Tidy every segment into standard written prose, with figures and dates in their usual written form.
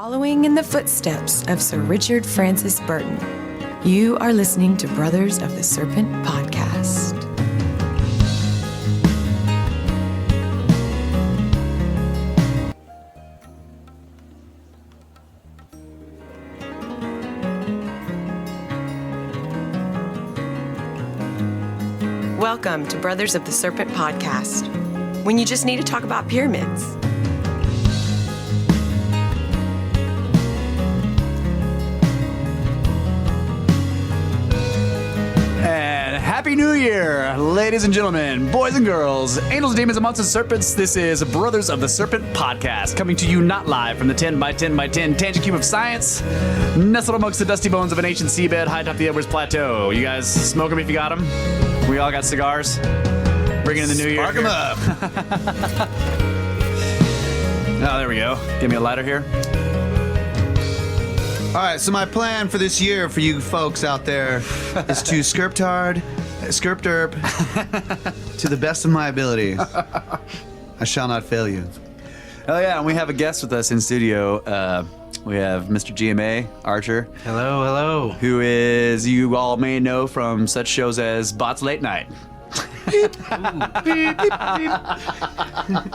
Following in the footsteps of Sir Richard Francis Burton, you are listening to Brothers of the Serpent podcast. Welcome to Brothers of the Serpent podcast, when you just need to talk about pyramids. Happy New Year, ladies and gentlemen, boys and girls, angels, demons, and monsters, serpents. This is Brothers of the Serpent podcast, coming to you not live from the 10 by 10 by 10 tangent cube of science, nestled amongst the dusty bones of an ancient seabed high atop the Edwards Plateau. You guys smoke them if you got them. We all got cigars. Bringing in the new year. Spark them up. Oh, there we go. Give me a lighter here. All right, so my plan for this year for you folks out there is to skirp derp to the best of my ability. I shall not fail you. Oh yeah, and we have a guest with us in studio. We have Mr. GMA Archer. Hello, hello. Who is, you all may know from such shows as Bots Late Night. Beep. Beep, beep, beep.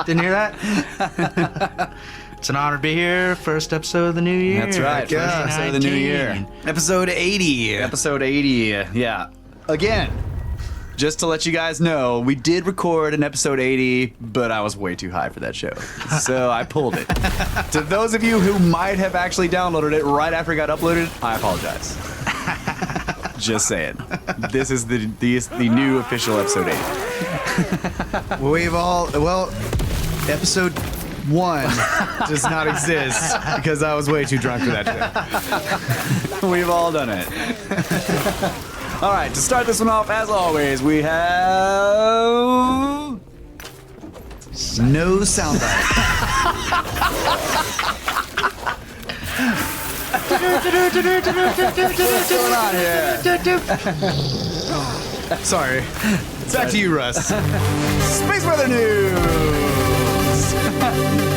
Didn't hear that? It's an honor to be here. First episode of the new year. That's right. First episode of the new year. Episode 80. Episode 80. Yeah. Again, just to let you guys know, we did record an episode 80, but I was way too high for that show. So I pulled it. To those of you who might have actually downloaded it right after it got uploaded, I apologize. Just saying. This is the new official episode 80. Episode 1 does not exist because I was way too drunk for that show. We've all done it. All right, to start this one off, as always, we have no soundbite. What's going on here? Sorry. Back to you, Russ. Space weather news.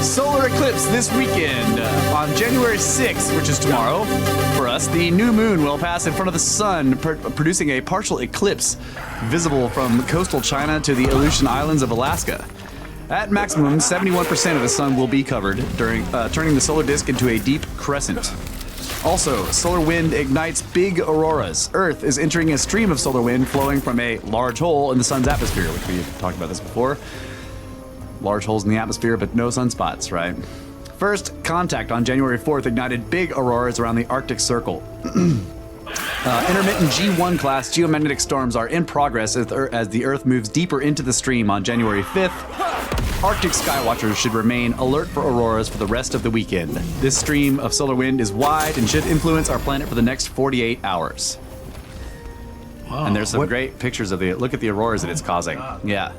Solar eclipse this weekend. On January 6th, which is tomorrow, for us, the new moon will pass in front of the sun, producing a partial eclipse visible from coastal China to the Aleutian Islands of Alaska. At maximum, 71% of the sun will be covered, turning the solar disk into a deep crescent. Also, solar wind ignites big auroras. Earth is entering a stream of solar wind flowing from a large hole in the sun's atmosphere, which we've talked about this before. Large holes in the atmosphere, but no sunspots, right? First contact on January 4th ignited big auroras around the Arctic Circle. Intermittent G1 class geomagnetic storms are in progress as the Earth moves deeper into the stream on January 5th. Arctic skywatchers should remain alert for auroras for the rest of the weekend. This stream of solar wind is wide and should influence our planet for the next 48 hours. Wow. And there's some great pictures of look at the auroras that it's causing. Yeah.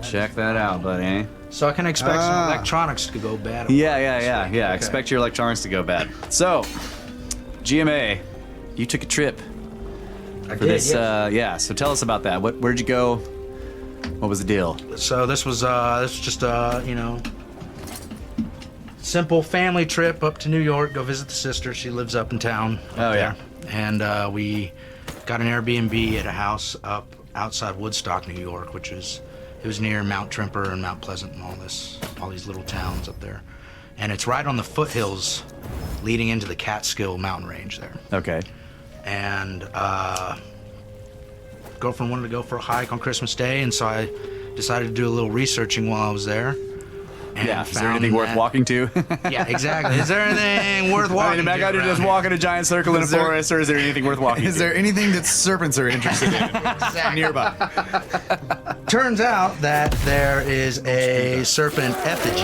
Check that out, buddy. So I can expect some electronics to go bad. Yeah. Okay. Expect your electronics to go bad. So, GMA, you took a trip I for did, this. yes. So tell us about that. Where'd you go? What was the deal? So this was just a simple family trip up to New York. Go visit the sister. She lives up in town. Oh yeah. And we got an Airbnb at a house up outside Woodstock, New York, it was near Mount Trimper and Mount Pleasant and all these little towns up there. And it's right on the foothills leading into the Catskill mountain range there. Okay. And girlfriend wanted to go for a hike on Christmas Day, and so I decided to do a little researching while I was there. And is there anything worth walking to? Yeah, exactly. Is there anything worth walking to? Back out to just walk in a giant circle in a forest, or is there anything worth walking to? Is there anything that serpents are interested in nearby? Turns out that there is a serpent effigy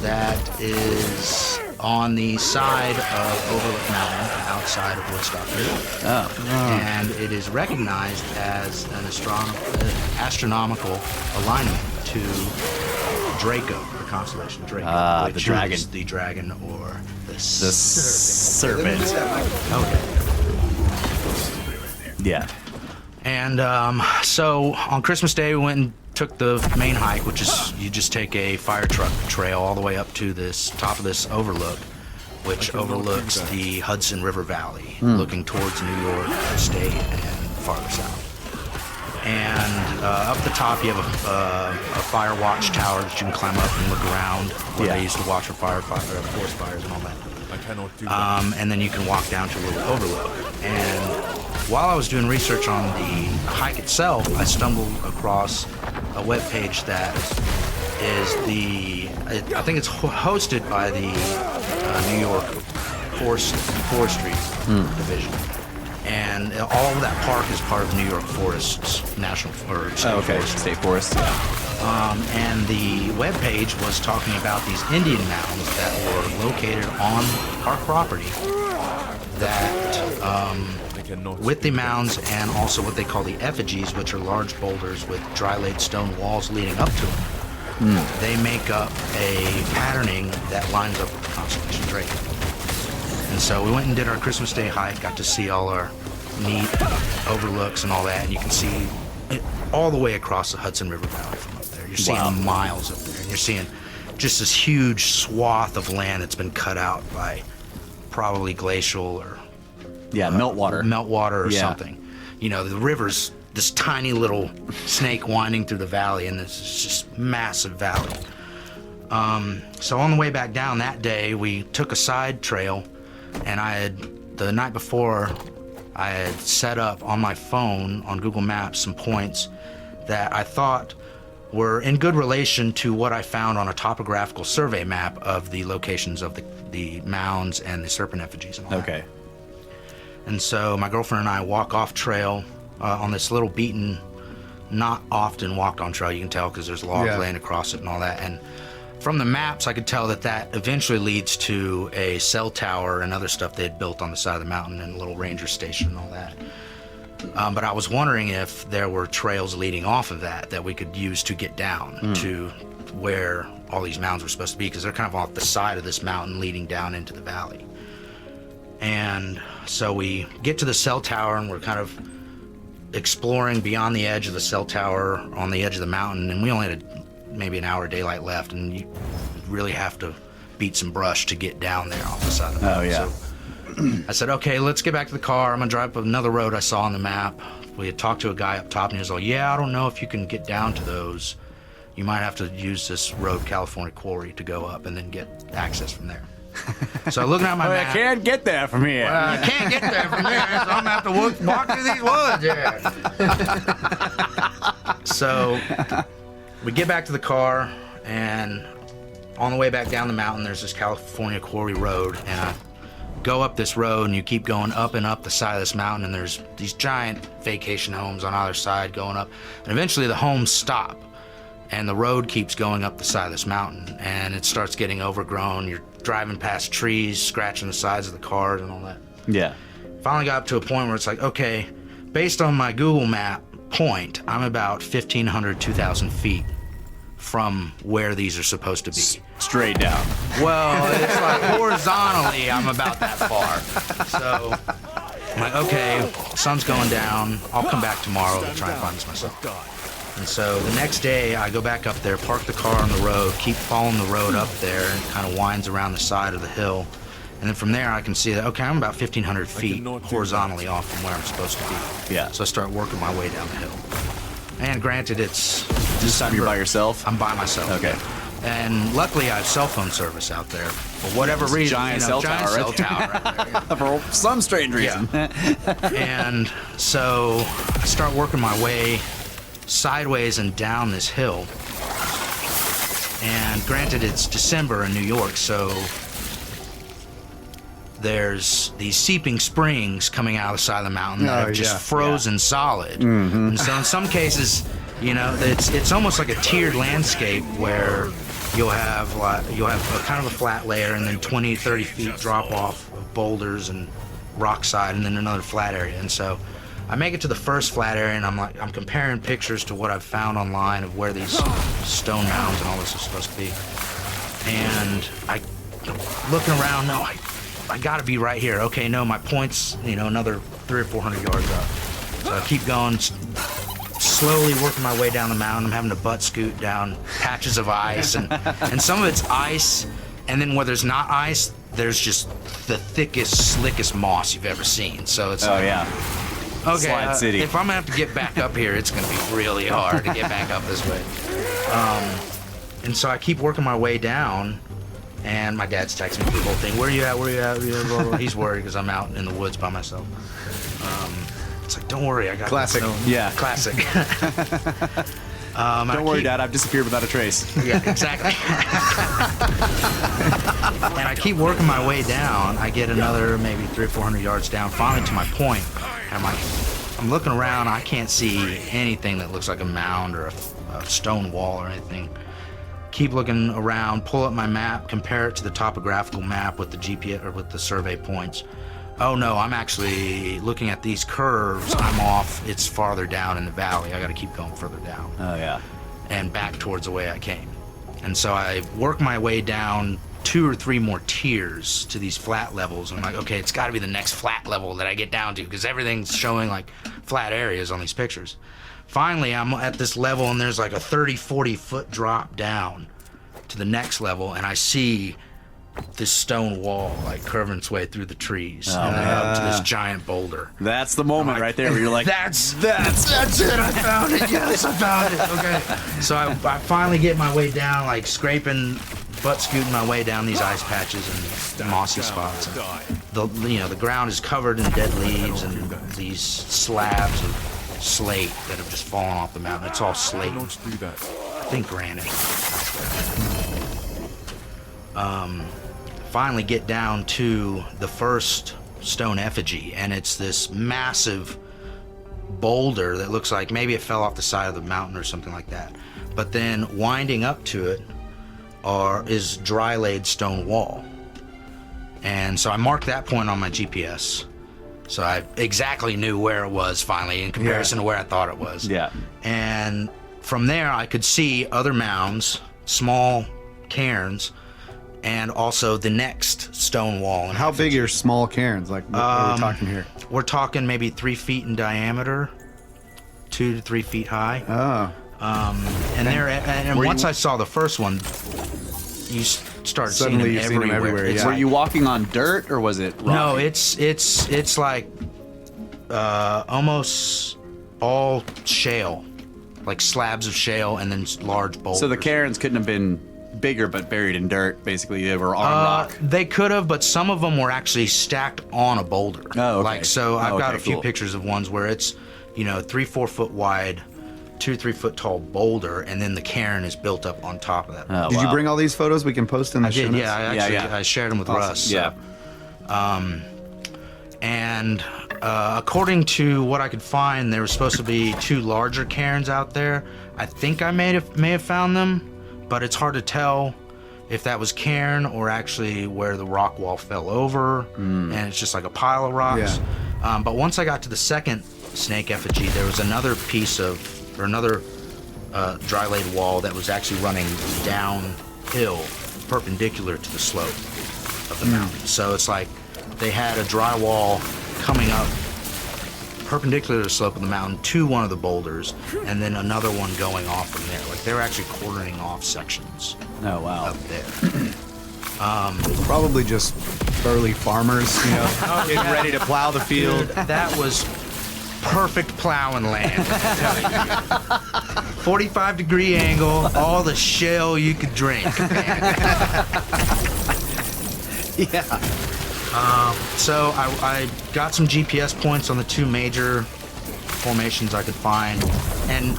that is on the side of Overlook Mountain outside of Woodstock, New York. And it is recognized as an astronomical alignment to Draco, the constellation Draco, which the dragon. is the dragon or the serpent. Okay. Yeah. And so on Christmas Day, we went and took the main hike, which is you just take a fire truck trail all the way up to this top of this overlook. which overlooks the Hudson River Valley, looking towards New York State and farther south. And up the top, you have a fire watch tower that you can climb up and look around, where they used to watch for forest fires and all that. I cannot do that. And then you can walk down to a little overlook. And while I was doing research on the hike itself, I stumbled across a webpage that is I think it's hosted by the New York Forestry Division. And all of that park is part of New York Forests National or State Forest. State Forest. And the webpage was talking about these Indian mounds that were located on our property that, with the mounds and also what they call the effigies, which are large boulders with dry-laid stone walls leading up to them, they make up a patterning that lines up with the Constellation Drake. And so we went and did our Christmas Day hike, got to see all our neat overlooks and all that, and you can see it all the way across the Hudson River Valley from up there. You're seeing miles up there, and you're seeing just this huge swath of land that's been cut out by probably glacial or meltwater or something. You know, the river's this tiny little snake winding through the valley, and this is just massive valley. So on the way back down that day, we took a side trail, and the night before, I had set up on my phone on Google Maps some points that I thought were in good relation to what I found on a topographical survey map of the locations of the mounds and the serpent effigies and all that. And so my girlfriend and I walk off trail on this little beaten, not often walked on trail, you can tell because there's logs laying across it and all that. And from the maps, I could tell that eventually leads to a cell tower and other stuff they had built on the side of the mountain and a little ranger station and all that. But I was wondering if there were trails leading off of that we could use to get down to where all these mounds were supposed to be, because they're kind of off the side of this mountain leading down into the valley. And so we get to the cell tower, and we're kind of exploring beyond the edge of the cell tower on the edge of the mountain, and we only had maybe an hour of daylight left, and you really have to beat some brush to get down there off the side of the mountain. So I said, okay, let's get back to the car. I'm gonna drive up another road I saw on the map. We had talked to a guy up top, and he was like, yeah, I don't know if you can get down to those. You might have to use this road, California Quarry, to go up and then get access from there. So looking at my map. I can't get there from here. Well, you can't get there from here, so I'm gonna have to walk through these woods here. So we get back to the car, and on the way back down the mountain, there's this California Quarry Road, and I go up this road, and you keep going up and up the side of this mountain, and there's these giant vacation homes on either side going up, and eventually the homes stop, and the road keeps going up the side of this mountain, and it starts getting overgrown. You're driving past trees, scratching the sides of the cars and all that. Yeah. Finally got up to a point where it's like, okay, based on my Google map point, I'm about 1,500, 2,000 feet from where these are supposed to be. Straight down. Well, it's like horizontally, I'm about that far. So I'm like, okay, sun's going down. I'll come back tomorrow to try and find this myself. And so the next day, I go back up there, park the car on the road, keep following the road up there, and kind of winds around the side of the hill. And then from there, I can see that, okay, I'm about 1,500 feet horizontally off from where I'm supposed to be. Yeah. So I start working my way down the hill. And granted, it's This time you're by yourself? I'm by myself. Okay. And luckily, I have cell phone service out there. For whatever reason, giant cell tower right there. For some strange reason. And so I start working my way sideways and down this hill. And granted, it's December in New York, so there's these seeping springs coming out of the side of the mountain that have just frozen solid. And so in some cases, you know, it's almost like a tiered landscape where you'll have a kind of a flat layer, and then 20, 30 feet drop off of boulders and rock side, and then another flat area. And so I make it to the first flat area, and I'm comparing pictures to what I've found online of where these stone mounds and all this is supposed to be. And I looking around, no, I gotta be right here. Okay, no, my point's, you know, another 300 or 400 yards up. So I keep going, slowly working my way down the mountain. I'm having to butt scoot down patches of ice, and some of it's ice, and then where there's not ice, there's just the thickest, slickest moss you've ever seen. So it's Oh yeah. okay. Slide City. If I'm gonna have to get back up here, it's gonna be really hard to get back up this way. And so I keep working my way down, and my dad's texting me the whole thing. Where you at? Where you at? Blah, blah. He's worried because I'm out in the woods by myself. It's like, don't worry, I got Classic. this. Yeah. Classic. Don't worry, Dad. I've disappeared without a trace. Yeah, exactly. And I keep working my way down. I get another maybe 300 or 400 yards down, finally to my point. And I'm looking around. I can't see anything that looks like a mound or a stone wall or anything. Keep looking around, pull up my map, compare it to the topographical map with the GPS or with the survey points. Oh no, I'm actually looking at these curves. I'm off. It's farther down in the valley. I got to keep going further down. Oh yeah. And back towards the way I came. And so I work my way down 2 or 3 more tiers to these flat levels. And I'm like, okay, it's got to be the next flat level that I get down to because everything's showing like flat areas on these pictures. Finally, I'm at this level and there's like a 30, 40 foot drop down to the next level, and I see this stone wall like curving its way through the trees and then up to this giant boulder. That's the moment right there where you're like, That's it. I found it. Yes, I found it. Okay. So I finally get my way down, like scraping, butt scooting my way down these ice patches and mossy spots. And the ground is covered in dead leaves and these slabs of slate that have just fallen off the mountain. It's all slate. I think granite. Finally get down to the first stone effigy, and it's this massive boulder that looks like maybe it fell off the side of the mountain or something like that. But then winding up to it is dry laid stone wall. And so I marked that point on my GPS. So I exactly knew where it was finally in comparison to where I thought it was. Yeah. And from there I could see other mounds, small cairns, and also the next stone wall. And How big are small cairns? Like, what are we talking here? we're talking maybe 3 feet in diameter, 2 to 3 feet high. Oh. And once I saw the first one, you started Suddenly you've seeing seen them them everywhere. everywhere, It's yeah. Were you walking on dirt or was it rocky? No, it's like almost all shale, like slabs of shale and then large boulders. So the cairns couldn't have been bigger but buried in dirt. Basically, they were on rock. They could have, but some of them were actually stacked on a boulder. Oh, okay. Like, so I've got a few cool. pictures of ones where it's, 3-4 foot wide, 2-3 foot tall boulder, and then the cairn is built up on top of that. Oh, Did you wow. bring all these photos? We can post in the I show did, notes? yeah. I shared them with Russ. So. Yeah. And according to what I could find, there was supposed to be 2 larger cairns out there. I think I may have found them, but it's hard to tell if that was cairn or actually where the rock wall fell over, and it's just like a pile of rocks. Yeah. But once I got to the second snake effigy, there was another another dry laid wall that was actually running downhill, perpendicular to the slope of the mountain. So it's like they had a dry wall coming up perpendicular to the slope of the mountain to one of the boulders, and then another one going off from there. Like they were actually quartering off sections Oh wow. up there. Probably just early farmers, getting ready to plow the field. That was perfect plowing land. 45-degree angle, all the shale you could drink. Yeah. So I got some GPS points on the 2 major formations I could find, and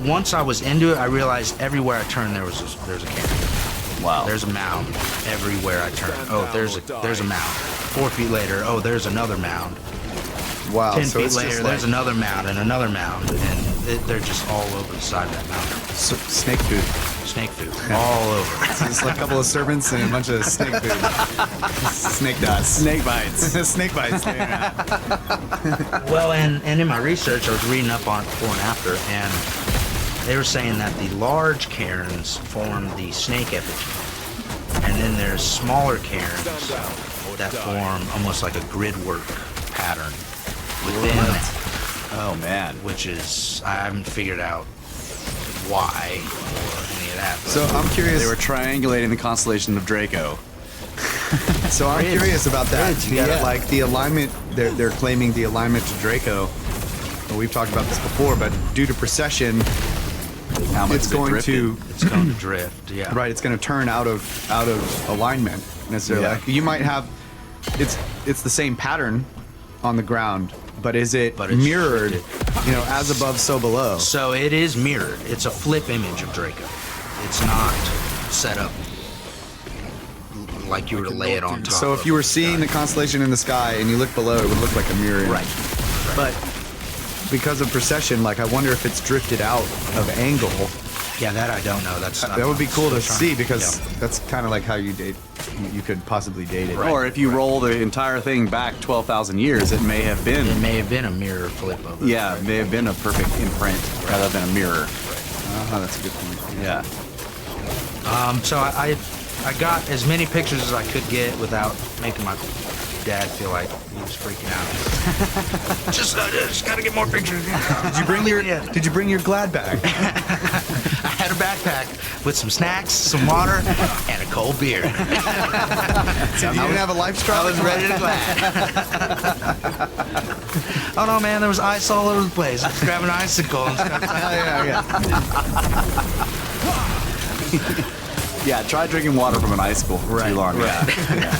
once I was into it, I realized everywhere I turned there's a cairn. Wow. There's a mound everywhere I turn. Oh, there's a mound. 4 feet later, oh, there's another mound. Wow. 10 so feet it's later, just there's like another mound and another mound, and they're just all over the side of that mountain. snake food. Snake food, all over. Just like a couple of serpents and a bunch of snake food. Snake dots. Snake bites. Snake bites. Well, and in my research, I was reading up on it before and after, and they were saying that the large cairns form the snake effigy, and then there's smaller cairns that form almost like a grid work pattern within that, Oh man. which is, I haven't figured out why or any of that. But So I'm curious. They were triangulating the constellation of Draco. So I'm curious about that. You gotta- Like the alignment, they're claiming the alignment to Draco. Well, we've talked about this before, but due to precession, How much it's is it going drifted? to It's going to drift. Yeah. right. It's going to turn out of alignment necessarily. Yeah. Like, you might have it's the same pattern on the ground, but is it But it's mirrored? shifted. You know, as above, so below. So it is mirrored. It's a flip image of Draco. It's not set up like you were to lay it on top. So if of you were the seeing sky. the constellation in the sky and you look below, it would look like a mirror. Right. But because of precession, like I wonder if it's drifted out of angle. Yeah, that I don't know. That would be cool to see because Yeah. that's kind of like how you could possibly date it. Or if you roll the entire thing back 12,000 years, it may have been. It may have been a mirror flip of it. Yeah, it may have been a perfect imprint rather than a mirror. Oh, that's a good point. Yeah. So I got as many pictures as I could get without making my dad feel like he was freaking out. just got to get more pictures. Did you bring your Glad bag? I had a backpack with some snacks, some water, and a cold beer. You didn't have a life straw? I was ready to glad. Oh no, man, there was ice all over the place. I was grabbing an icicle and stuff. Yeah, try drinking water from an icicle for too long. right. Yeah.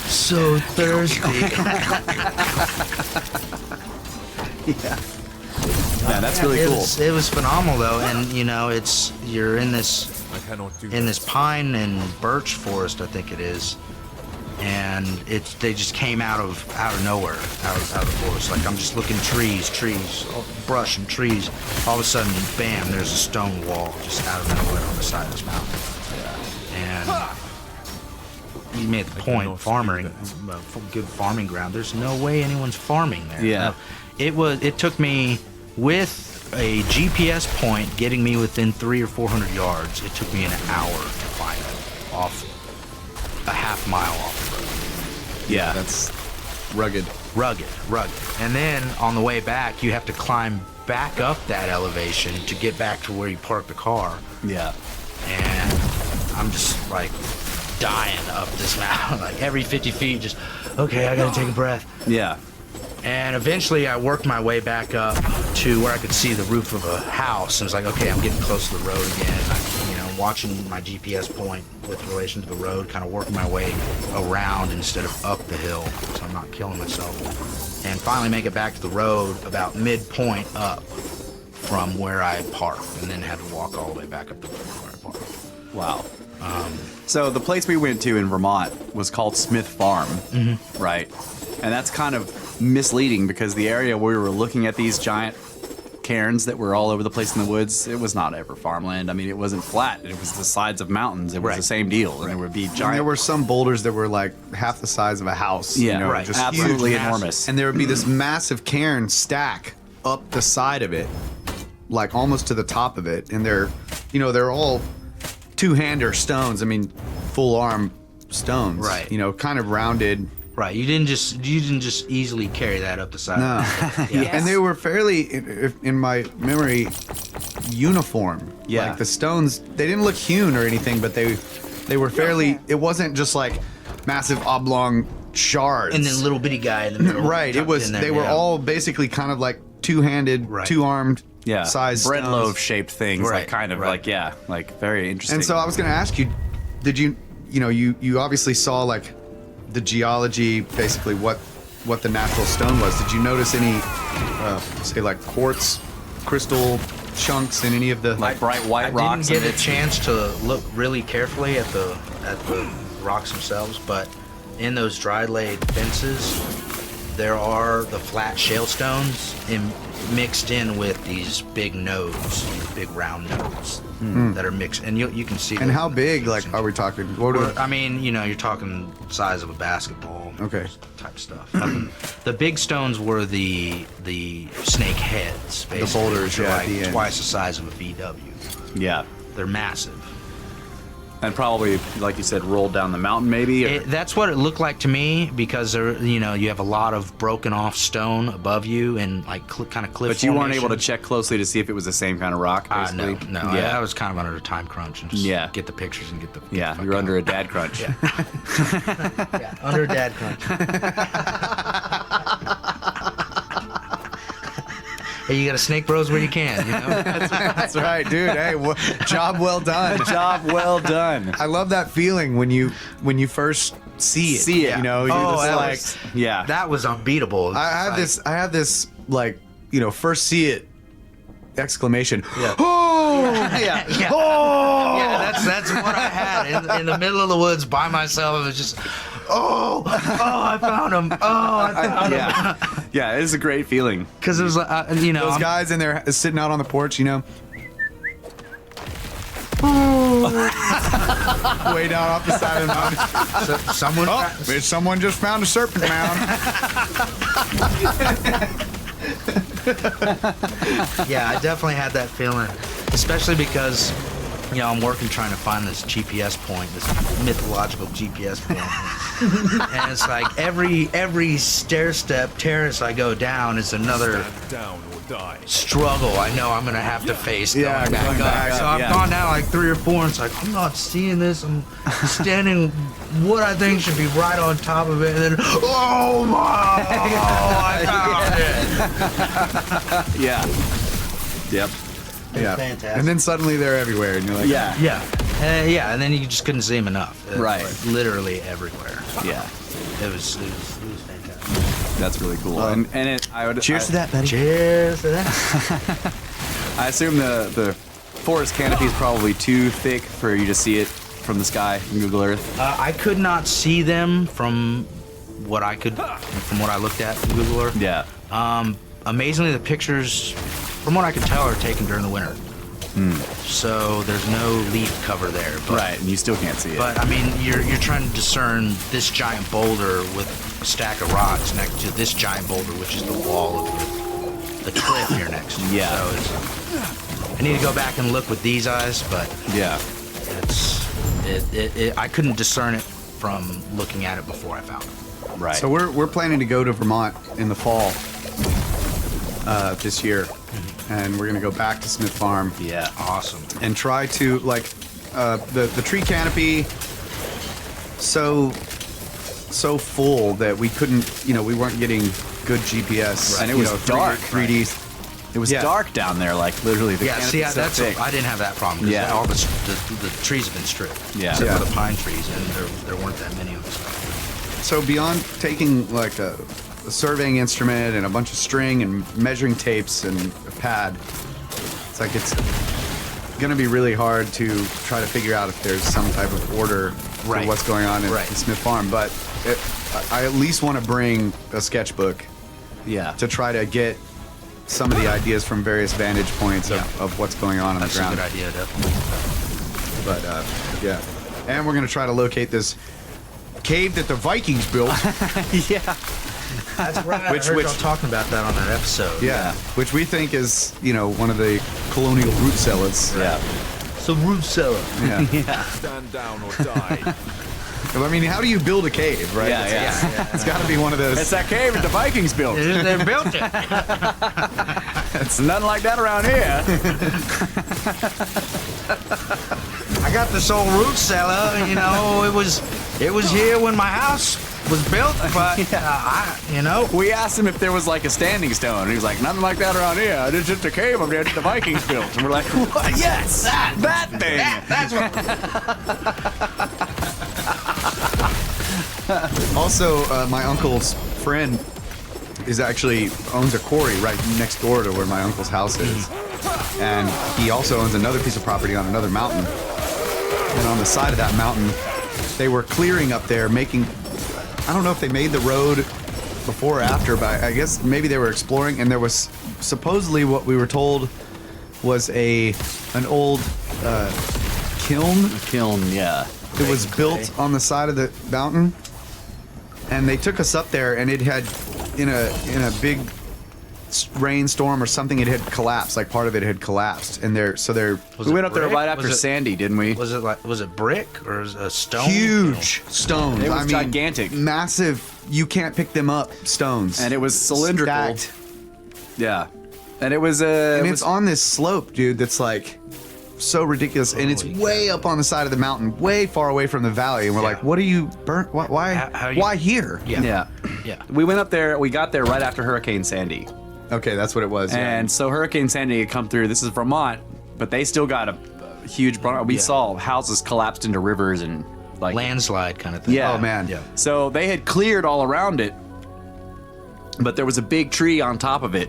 So thirsty. Yeah, that's really cool. It was phenomenal though, and you know, you're in this pine and birch forest, I think it is, and they just came out of nowhere, out of the forest. Like I'm just looking trees, brush and trees. All of a sudden, bam! There's a stone wall just out of nowhere on the side of this mountain. And you made the point, farming, good farming ground. There's no way anyone's farming there. Yeah. It took me with a GPS point getting me within 300 or 400 yards. It took me an hour to find it off a half mile off the road. Yeah. That's rugged. Rugged. And then on the way back, you have to climb back up that elevation to get back to where you parked the car. Yeah. And I'm just like dying up this mountain. Like every 50 feet, just, okay, I gotta take a breath. Yeah. And eventually I worked my way back up to where I could see the roof of a house. And it was like, okay, I'm getting close to the road again. Watching my GPS point with relation to the road, kind of working my way around instead of up the hill, so I'm not killing myself. And finally make it back to the road about midpoint up from where I parked, and then had to walk all the way back up the road where I parked. Wow. So the place we went to in Vermont was called Smith Farm, right? And that's kind of misleading because the area where we were looking at these giant cairns that were all over the place in the woods, it was not ever farmland. I mean, it wasn't flat. It was the sides of mountains. It was the same deal. And there would be And giant... there were some boulders that were like half the size of a house. Yeah, you know, right. just Absolutely huge, enormous. And there would be this massive cairn stack up the side of it, like almost to the top of it. And they're all two-hander stones. I mean, full arm stones. Right. You know, kind of rounded. Right, you didn't just easily carry that up the side. No. Yeah. And they were fairly, in my memory, uniform. Yeah. Like the stones, they didn't look hewn or anything, but they were fairly. It wasn't just like massive oblong shards. And then little bitty guy in the middle. Right. It tucked was. in there, They were yeah. all basically kind of like two-handed, Right. two-armed, Yeah, size bread stones. loaf shaped things, Right, like kind of right. like like very interesting. And so I was going to ask you, did you obviously saw like the geology, basically what the natural stone was. Did you notice any, say like quartz, crystal chunks in any of the like bright white I rocks. didn't get and a chance to look really carefully at the rocks themselves, but in those dry laid fences, there are the flat shale stones mixed in with these big nodes, these big round nodes that are mixed, and you can see. And those how in the big, pictures. like, are we talking? What are, I mean, you're talking size of a basketball. Okay. Type stuff. The big stones were the snake heads, basically. boulders, which are yeah, at like the end. twice the size of a VW. Yeah. They're massive. And probably, like you said, rolled down the mountain, maybe. Or? That's what it looked like to me, because there, you have a lot of broken off stone above you and like kind of cliff. But you weren't able to check closely to see if it was the same kind of rock. Basically. No. Yeah. I was kind of under a time crunch and just get the pictures and get the. Yeah, you're under a dad crunch. Yeah, under a dad crunch. Hey, you got to snake bros where you can. That's right, dude. Hey, job well done. Job well done. I love that feeling when you first see it. You know, you're just like, that was unbeatable. I have this like, first see it exclamation. Yeah. Oh, yeah. Oh, yeah. That's what I had in the middle of the woods by myself. It was just, I found him. I found him. Yeah, it is a great feeling. Because it was like, those guys in there sitting out on the porch, way down off the side of the mountain. Someone just found a serpent mound. Yeah, I definitely had that feeling, especially because I'm working trying to find this GPS point, this mythological GPS point. And it's like every stair step terrace I go down is another struggle I know I'm gonna have to face going back up. So I've gone down like 3 or 4, and it's like, I'm not seeing this. I'm standing what I think should be right on top of it, and then I found it. Yeah. Yep. Yeah. Fantastic. And then suddenly they're everywhere, and you're like, Yeah, and then you just couldn't see them enough. Right. Like, literally everywhere. Yeah. It was fantastic. That's really cool. And cheers to that, buddy. Cheers to that. I assume the forest canopy is probably too thick for you to see it from the sky in Google Earth. I could not see them from what I looked at in Google Earth. Yeah. Amazingly, the pictures, from what I could tell, are taken during the winter. So there's no leaf cover there. But, right, and you still can't see it. But I mean, you're trying to discern this giant boulder with a stack of rocks next to this giant boulder, which is the wall of the cliff you're next to. Yeah. So I need to go back and look with these eyes, but yeah, I couldn't discern it from looking at it before I found it. Right. So we're planning to go to Vermont in the fall this year, and we're gonna go back to Smith Farm. Yeah. Awesome. And try to the tree canopy so full that we couldn't, we weren't getting good GPS. Right. And it was dark. 3D. It was dark down there, like literally. The see, I didn't have that problem. Yeah. All the trees have been stripped. Yeah. Except for the pine trees, and there weren't that many of them. So beyond taking like a surveying instrument and a bunch of string and measuring tapes and a pad, it's like it's going to be really hard to try to figure out if there's some type of order for what's going on in Smith Farm. But I at least want to bring a sketchbook, to try to get some of the ideas from various vantage points of what's going on That's the ground. That's a good idea, definitely. But and we're going to try to locate this cave that the Vikings built. Yeah. That's right. I heard y'all talking about that on that episode. Yeah, which we think is, one of the colonial root cellars. Yeah. So root cellar. Yeah. Yeah. Stand down or die. I mean, how do you build a cave, right? Yeah. It's got to be one of those. It's that cave that the Vikings built. They built it. It's nothing like that around here. I got this old root cellar. It was here when my house was built, but We asked him if there was like a standing stone, and he was like, nothing like that around here. It's just a cave up there that the Vikings built. And we're like, what? Yes, that thing. That's what. Also, my uncle's friend owns a quarry right next door to where my uncle's house is, and he also owns another piece of property on another mountain. And on the side of that mountain, they were clearing up there, making. I don't know if they made the road before or after, but I guess maybe they were exploring, and there was supposedly what we were told was an old kiln. A kiln, yeah. It was built on the side of the mountain, and they took us up there, and it had in a big rainstorm or something. It had collapsed. Like part of it had collapsed, and We went up there right after Sandy, didn't we? Was it brick or was it a stone? huge stones. It was I mean, gigantic. massive. You can't pick them up. Stones, And it was cylindrical. Stacked. Yeah. And it was I mean, it's on this slope, dude. That's like so ridiculous, and it's way up on the side of the mountain, way far away from the valley. And we're like, "What are you burnt? Why? Why here?" Yeah. We went up there. We got there right after Hurricane Sandy. Okay, that's what it was. And so Hurricane Sandy had come through. This is Vermont, but they still got a huge. We saw houses collapsed into rivers and like landslide kind of thing. Yeah. Oh man. Yeah. So they had cleared all around it, but there was a big tree on top of it,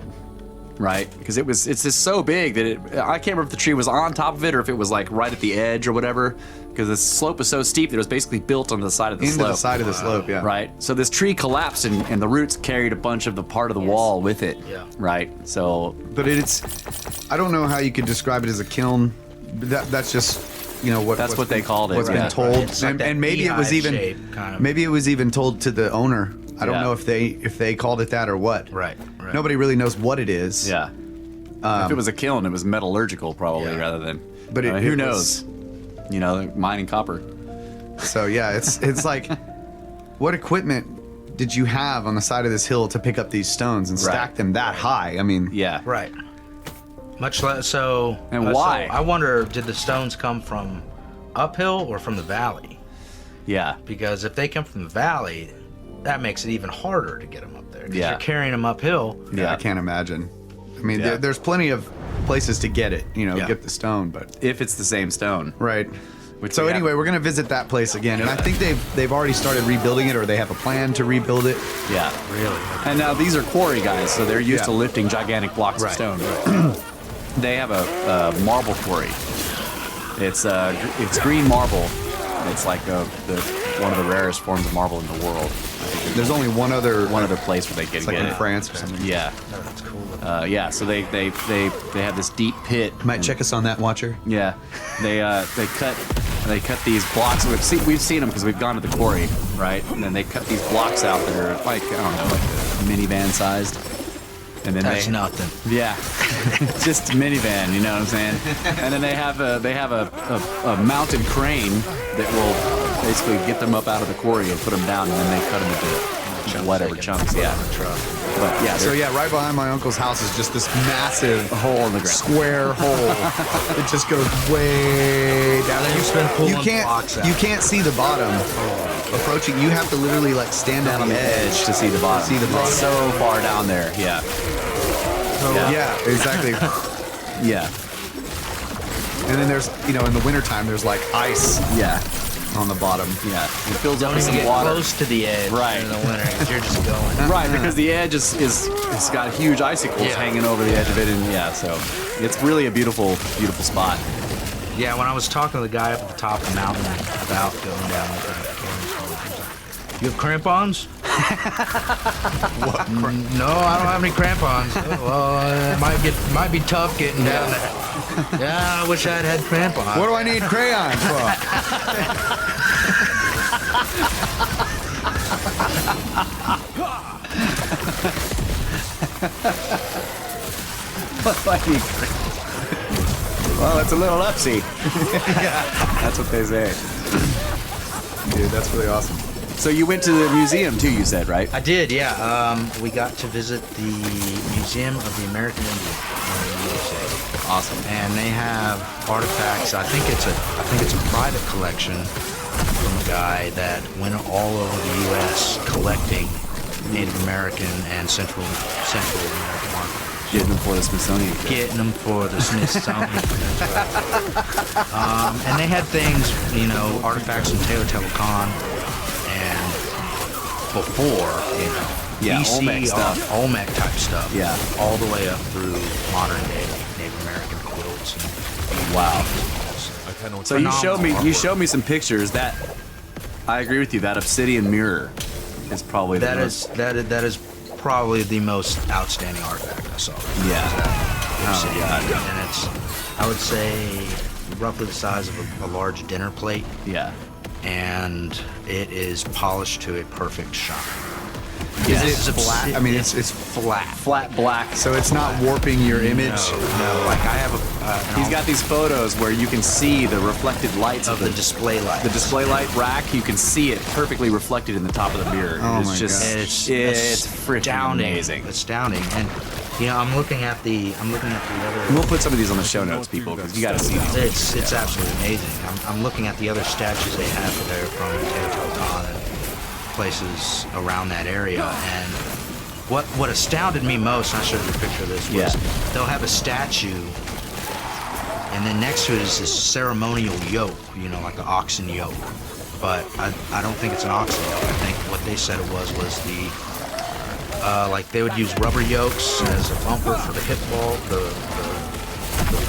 right? Because it's just so big that I can't remember if the tree was on top of it or if it was like right at the edge or whatever. Because the slope was so steep that it was basically built onto the side of the slope. Into the side of the slope, yeah. Right. So this tree collapsed and the roots carried a bunch of the part of the wall with it. Yeah. Right. So. But I don't know how you could describe it as a kiln. That's just, That's what they called it. What's Right. been told, It's like that and maybe it was beehive even shape, kind of. maybe it was even told to the owner. I don't Yeah. know if they called it that or what. Right. Nobody really knows what it is. Yeah. If it was a kiln, it was metallurgical probably Yeah. rather than. But who it knows? Mining copper. So yeah, it's like, what equipment did you have on the side of this hill to pick up these stones and stack them that high? I mean, Yeah. Right. Much less so. And why? So I wonder, did the stones come from uphill or from the valley? Yeah. Because if they come from the valley, that makes it even harder to get them up there. 'Cause Yeah. you're carrying them uphill. I can't imagine. I mean, Yeah. there's plenty of places to get it, Yeah. get the stone, but If it's the same stone. right. Which So we anyway, have- we're gonna visit that place again, and I think they've already started rebuilding it, or they have a plan to rebuild it. Yeah. Really? And now these are quarry guys, so they're used Yeah. to lifting gigantic blocks Right. of stone. They have a marble quarry. It's green marble. It's like one of the rarest forms of marble in the world. There's only one other place where they can it's like get in it. France or something. Yeah. Oh, that's cool. Yeah. So they have this deep pit. Might check us on that, Watcher. Yeah, they cut these blocks. We've seen them because we've gone to the quarry, right? And then they cut these blocks out that are like I don't know, like minivan sized. And then That's nothing. Yeah, just a minivan. You know what I'm saying? And then they have a mounted crane that will basically get them up out of the quarry and put them down, and then they cut them into whatever chunks. Yeah. But yeah, So yeah, right behind my uncle's house is just this massive hole in the ground. square hole. It just goes way down. And you've been pulling blocks out. You can't see the bottom. Approaching, you have to literally like stand on the edge to see the bottom. See the bottom. It's so far down there. Yeah. Yeah, exactly. Yeah. And then there's, in the wintertime, there's like ice Yeah. on the bottom. Yeah. It fills up Don't with even some get water. close to the edge Right. in the winter because you're just going. Right, because the edge it's got huge icicles Yeah. hanging over the edge of it, and yeah, so it's really a beautiful, beautiful spot. Yeah, when I was talking to the guy up at the top of the mountain about going down there, you have crampons? No, I don't have any crampons. Well, it might be tough getting down there. Yeah, I wish I'd had crampons. What do I need crayons for? Well, it's a little upsy. That's what they say. Dude, that's really awesome. So you went to the museum too, you said, right? I did, yeah. We got to visit the Museum of the American Indian in the USA. Awesome. And they have artifacts. I think it's a private collection from a guy that went all over the U.S. collecting Native American and Central American artifacts. Getting them for the Smithsonian. Getting them for the Smithsonian. And they had things, artifacts from Teotihuacan and before, Yeah, BC, Olmec stuff. Olmec type stuff. Yeah. All the way up through modern day Native American quilts. And Wow. I cannot So you showed me some pictures. That I agree with you. That obsidian mirror is probably that is probably the most outstanding artifact I saw. Yeah. Oh, God. And it's, I would say, roughly the size of a large dinner plate, Yeah. and it is polished to a perfect shine. Yeah. Is it flat? I mean, it's flat. Flat black. So it's not warping your image. No, like I have He's got these photos where you can see the reflected lights of the display light. The display light rack. You can see it perfectly reflected in the top of the mirror. Oh it's my just, God. it's freaking astounding. amazing. Astounding. And I'm looking at the other. We'll put some of these on the show notes, people, because you got to see these. It's absolutely amazing. I'm looking at the other statues they have there from Teotihuacan and places around that area, and what astounded me most, and I showed you a picture of this, was they'll have a statue, and then next to it is this ceremonial yoke, like an oxen yoke. But I don't think it's an oxen yoke. I think what they said it was the like they would use rubber yokes as a bumper for the hip ball, the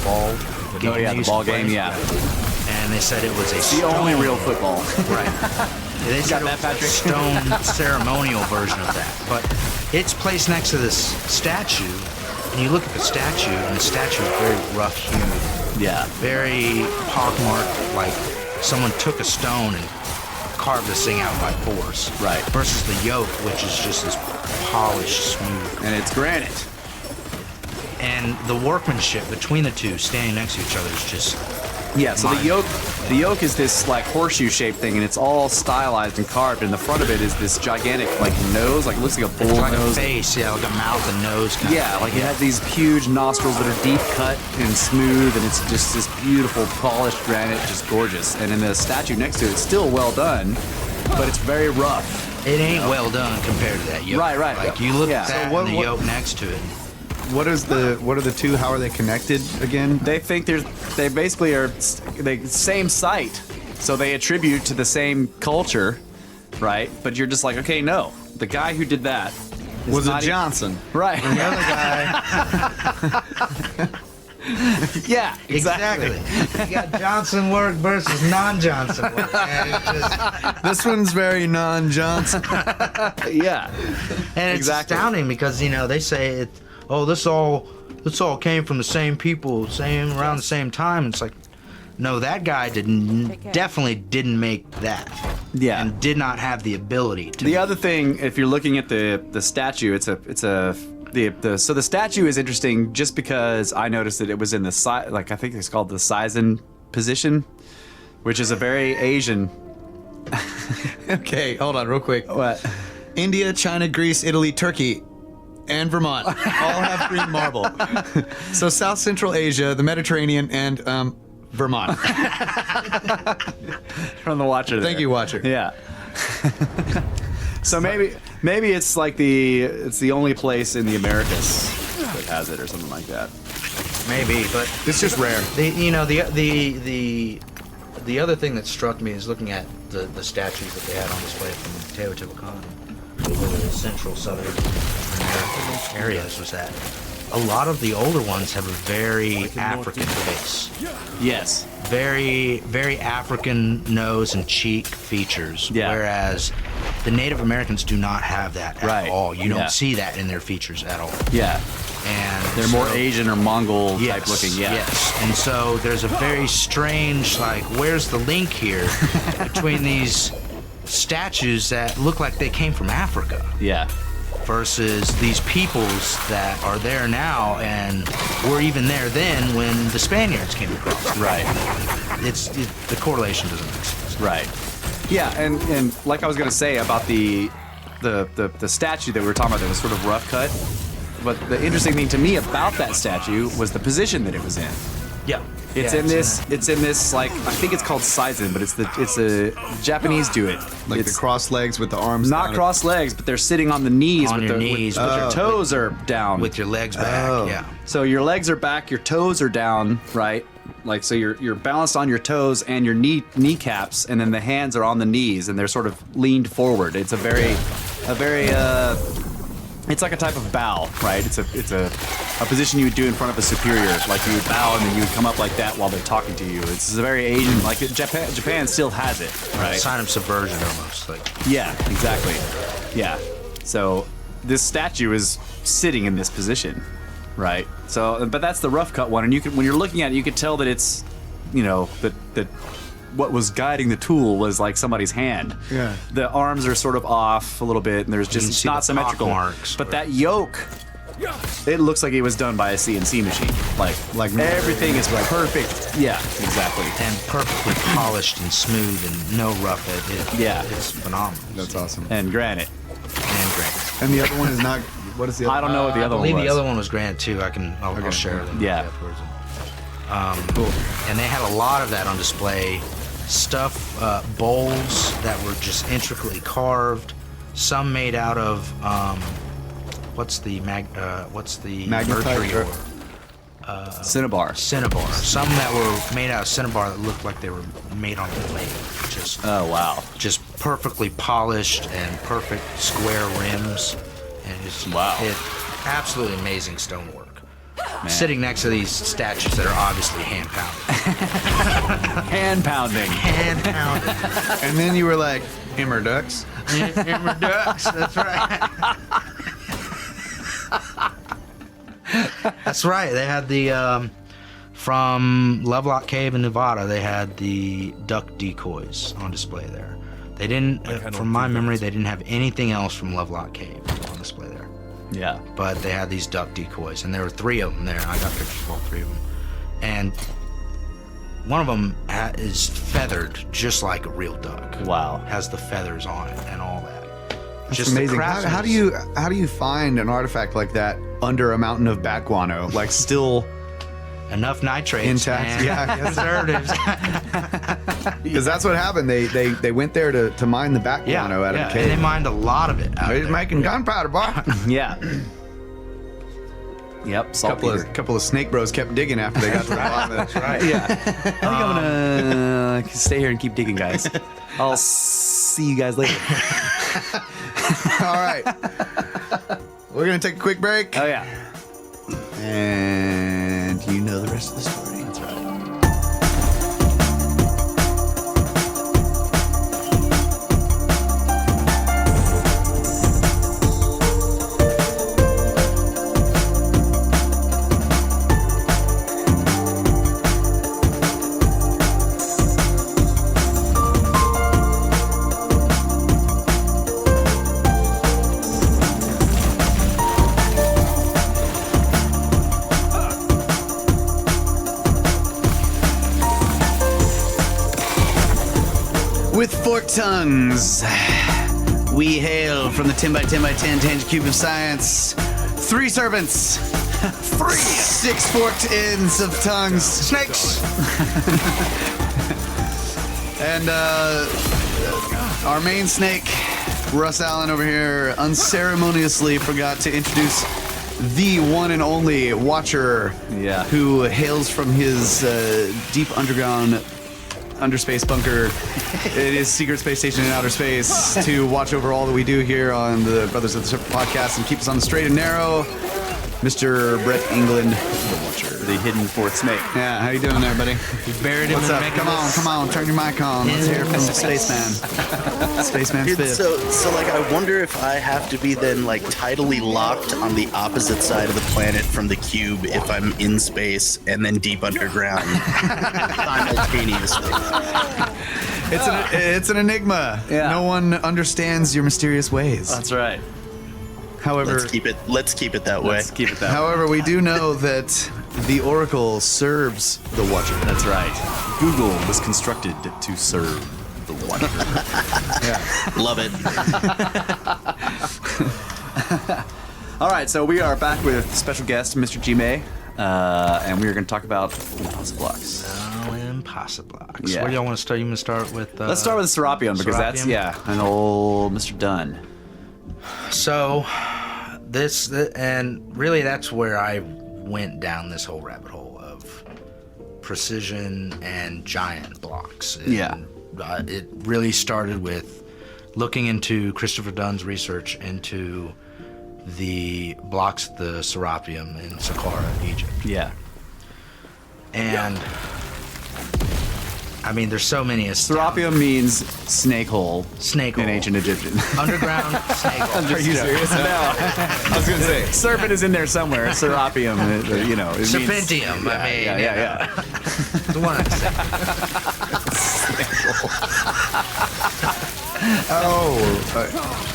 ball game. Oh yeah, the ball game, yeah. And they said it was The only real football. Right. They said got that, Patrick? stone ceremonial version of that. But it's placed next to this statue, and you look at the statue, and the statue is very rough hewn. Yeah. Very pockmarked, like someone took a stone and carved this thing out by force. Right. Versus the yoke, which is just this polished, smooth. And it's granite. And the workmanship between the two, standing next to each other, is just... Yeah, so the yoke is this like horseshoe-shaped thing, and it's all stylized and carved. And the front of it is this gigantic like nose, like it looks like a bull like nose. a face, yeah, like a mouth and nose. Kind Yeah, of. like it has these huge nostrils that are deep cut and smooth, and it's just this beautiful polished granite, just gorgeous. And in the statue next to it, it's still well done, but it's very rough. It ain't well done compared to that yoke. Right. Like you look at So that and the yoke next to it. What are the two? How are they connected again? They think they basically are the same site, so they attribute to the same culture, right? But you're just like, okay, no, the guy who did that Was it not Johnson? right? The other guy. Yeah, exactly. You got Johnson work versus non-Johnson work. And it's just, This one's very non-Johnson. Yeah, and it's exactly. astounding because they say it. Oh, this all came from the same people, around the same time. It's like, no, that guy definitely didn't make that. Yeah. And did not have the ability to. The other thing, if you're looking at the statue, so the statue is interesting just because I noticed that it was in I think it's called the Seizen position, which is a very Asian. Okay, hold on, real quick. What? India, China, Greece, Italy, Turkey, and Vermont all have green marble. So South Central Asia, the Mediterranean, and Vermont. From the Watcher. There. Thank you, Watcher. Yeah. So maybe it's like it's the only place in the Americas that has it or something like that. Maybe, but It's just rare. The other thing that struck me is looking at the statues that they had on display from Teotihuacan over the central southern American areas was that a lot of the older ones have a very African face. Yes. Very, very African nose and cheek features. Yeah. Whereas the Native Americans do not have that at all. You don't Yeah. see that in their features at all. Yeah. And They're more so- Asian or Mongol type looking. Yeah. Yes. And so there's a very strange, like, where's the link here between these statues that look like they came from Africa Yeah. versus these peoples that are there now and were even there then when the Spaniards came across. Right. The correlation doesn't make sense. Right. Yeah, and like I was gonna say about the statue that we were talking about that was sort of rough cut. But the interesting thing to me about that statue was the position that it was in. Yeah. It's in this like I think it's called Seizen, but it's a Japanese do it. Like it's the crossed legs with the arms not down. crossed legs, but they're sitting on the knees On with your their knees, with with their toes are down. With your legs back. Oh. Yeah. So your legs are back, your toes are down, right? Like so you're balanced on your toes and your kneecaps, and then the hands are on the knees and they're sort of leaned forward. It's a very it's like a type of bow, right? It's a position you would do in front of a superior, like you would bow and then you would come up like that while they're talking to you. It's a very Asian, like Japan still has it, right? A sign of subversion almost. Like. Yeah, exactly. Yeah. So this statue is sitting in this position, right? So, but that's the rough cut one, and when you're looking at it, you could tell that it's, that what was guiding the tool was like somebody's hand. Yeah. The arms are sort of off a little bit, and there's can just see not the symmetrical. pockmarks. But that yoke, it looks like it was done by a CNC machine. Like everything is perfect. Yeah, exactly. And perfectly polished and smooth and no rough edge. Yeah. It's phenomenal. That's awesome. And granite. And granite. And the other one is not. What is the other? I don't know what the other I one believe was. the other one was granite too. I'll share them Yeah. afterwards. Cool. And they had a lot of that on display. Stuff, bowls that were just intricately carved. Some made out of what's the Magnetite mercury or- ore? Cinnabar. Cinnabar. Some that were made out of cinnabar that looked like they were made on a lathe. Just Oh wow. just perfectly polished and perfect square rims, and it's Wow. absolutely amazing stonework. Sitting next to these statues that are obviously hand pounded. Hand pounding. Hand pounded. And then you were like, Immer ducks. Hammer ducks. That's right. That's right. They had the from Lovelock Cave in Nevada. They had the duck decoys on display there. They didn't, from my memory, they didn't have anything else from Lovelock Cave on display there. Yeah. But they had these duck decoys, and there were 3 of them there. I got pictures of all 3 of them, and one of them is feathered just like a real duck. Wow. Has the feathers on it and all that. That's Just the amazing. How do you find an artifact like that under a mountain of bat guano? Like still enough nitrates, intact? man. Yeah, Preservatives. because that's what happened. They went there to mine the bat guano out of the and cave. they mined a lot of it out They're there. just making gunpowder, boy. Yeah. Yep. Saltpeter. couple of snake bros kept digging after they got to the bottom of it. Right. Yeah. I think I'm gonna stay here and keep digging, guys. I'll see you guys later. All right. We're going to take a quick break. Oh yeah. And you know the rest of the story. That's right. With forked tongues, we hail from the 10 by 10 by 10 tangent cube of science. 3 servants. 6 forked ends of tongues. Snakes. And our main snake, Russ Allen over here, unceremoniously forgot to introduce the one and only Watcher, Yeah. who hails from his deep underground underspace bunker. It is secret space station in outer space to watch over all that we do here on the Brothers of the Serpent podcast and keep us on the straight and narrow. Mr. Brett England, the Watcher. The hidden fourth snake. Yeah, how you doing there, buddy? Buried him What's in up? making Come on, turn your mic on. Let's hear it from Spaceman. Spaceman's Dude, fifth. so like I wonder if I have to be then like tidally locked on the opposite side of the planet from the cube if I'm in space and then deep underground simultaneously. It's an enigma. Yeah. No one understands your mysterious ways. That's right. However, Let's keep it that way. Let's keep it that way. however, we do know that the Oracle serves the Watcher. That's right. Google was constructed to serve the Watcher. Love it. All right, so we are back with special guest Mr. G May, and we are going to talk about Impossiblocks. Oh, Impossiblocks. Yeah. Where do y'all want to start? You want to start with? Let's start with Serapion because that's Serapion? an old Mr. Dunn. So, and really that's where I went down this whole rabbit hole of precision and giant blocks. And, Yeah. it really started with looking into Christopher Dunn's research into the blocks of the Serapium in Saqqara, Egypt. Yeah. And I mean, there's so many. Serapion means snake hole. Snake in hole. ancient Egyptian. Underground snake hole. Are you serious? No. I was gonna say serpent is in there somewhere. Serapium, you know. It means- Serpentium, I mean. Yeah. The one I said.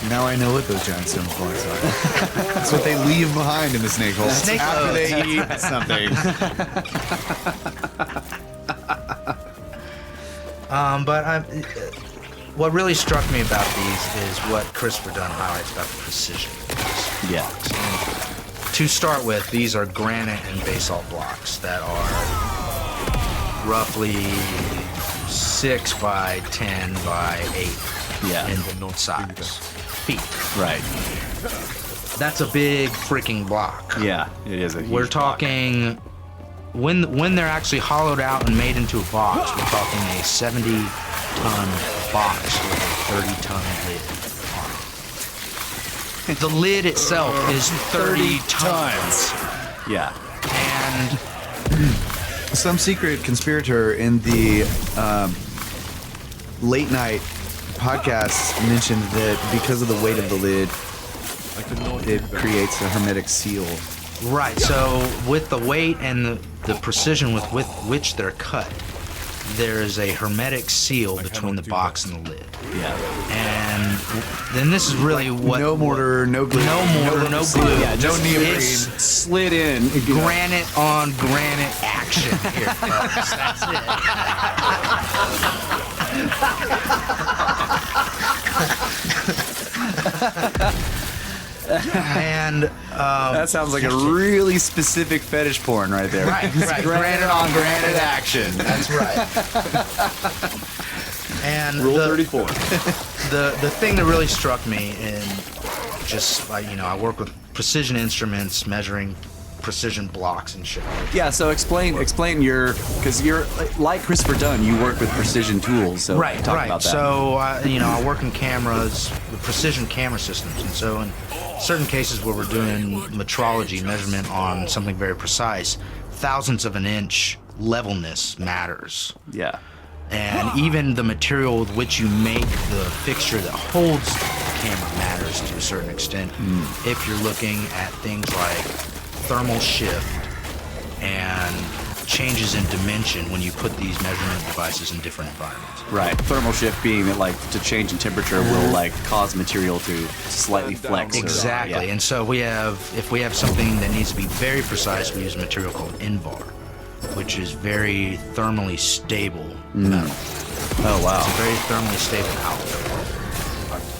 Now I know what those giant stone blocks are. That's what they leave behind in the snake hole. Snake after hole. they eat something. What really struck me about these is what Christopher Dunn highlights about the precision of these Yeah. blocks. And to start with, these are granite and basalt blocks that are roughly 6 by 10 by 8 Yeah. in size feet. Right. That's a big freaking block. Yeah, it is a huge We're block. talking when they're actually hollowed out and made into a box, we're talking a 70-ton box with a 30-ton lid on it. The lid itself is 30 tons. Yeah. And Some secret conspirator in the late night podcast mentioned that because of the weight of the lid, it creates a hermetic seal. right, so with the weight and the precision with which they're cut, there is a hermetic seal between the box and the lid. Yeah. And then this is really what No mortar, no glue. no mortar, no glue. Yeah, just no neoprene. It's slid in. granite on granite action here, folks. That's it. And That sounds like a really specific fetish porn right there. right, granite on granite action. That's right. And Rule 34. the thing that really struck me in just like, I work with precision instruments, measuring precision blocks and shit. Yeah, so explain because you're like Christopher Dunn, you work with precision tools. So Right, talk right. about that. So, I work in cameras, with precision camera systems, and so in certain cases where we're doing metrology, measurement on something very precise, thousandths of an inch levelness matters. yeah. And even the material with which you make the fixture that holds the camera matters to a certain extent. If you're looking at things like thermal shift and changes in dimension when you put these measurement devices in different environments. Right. Thermal shift being that to change in temperature will cause material to slightly flex. Exactly. Yeah. And so if we have something that needs to be very precise, we use a material called Invar, which is very thermally stable metal. Oh wow. It's a very thermally stable alloy.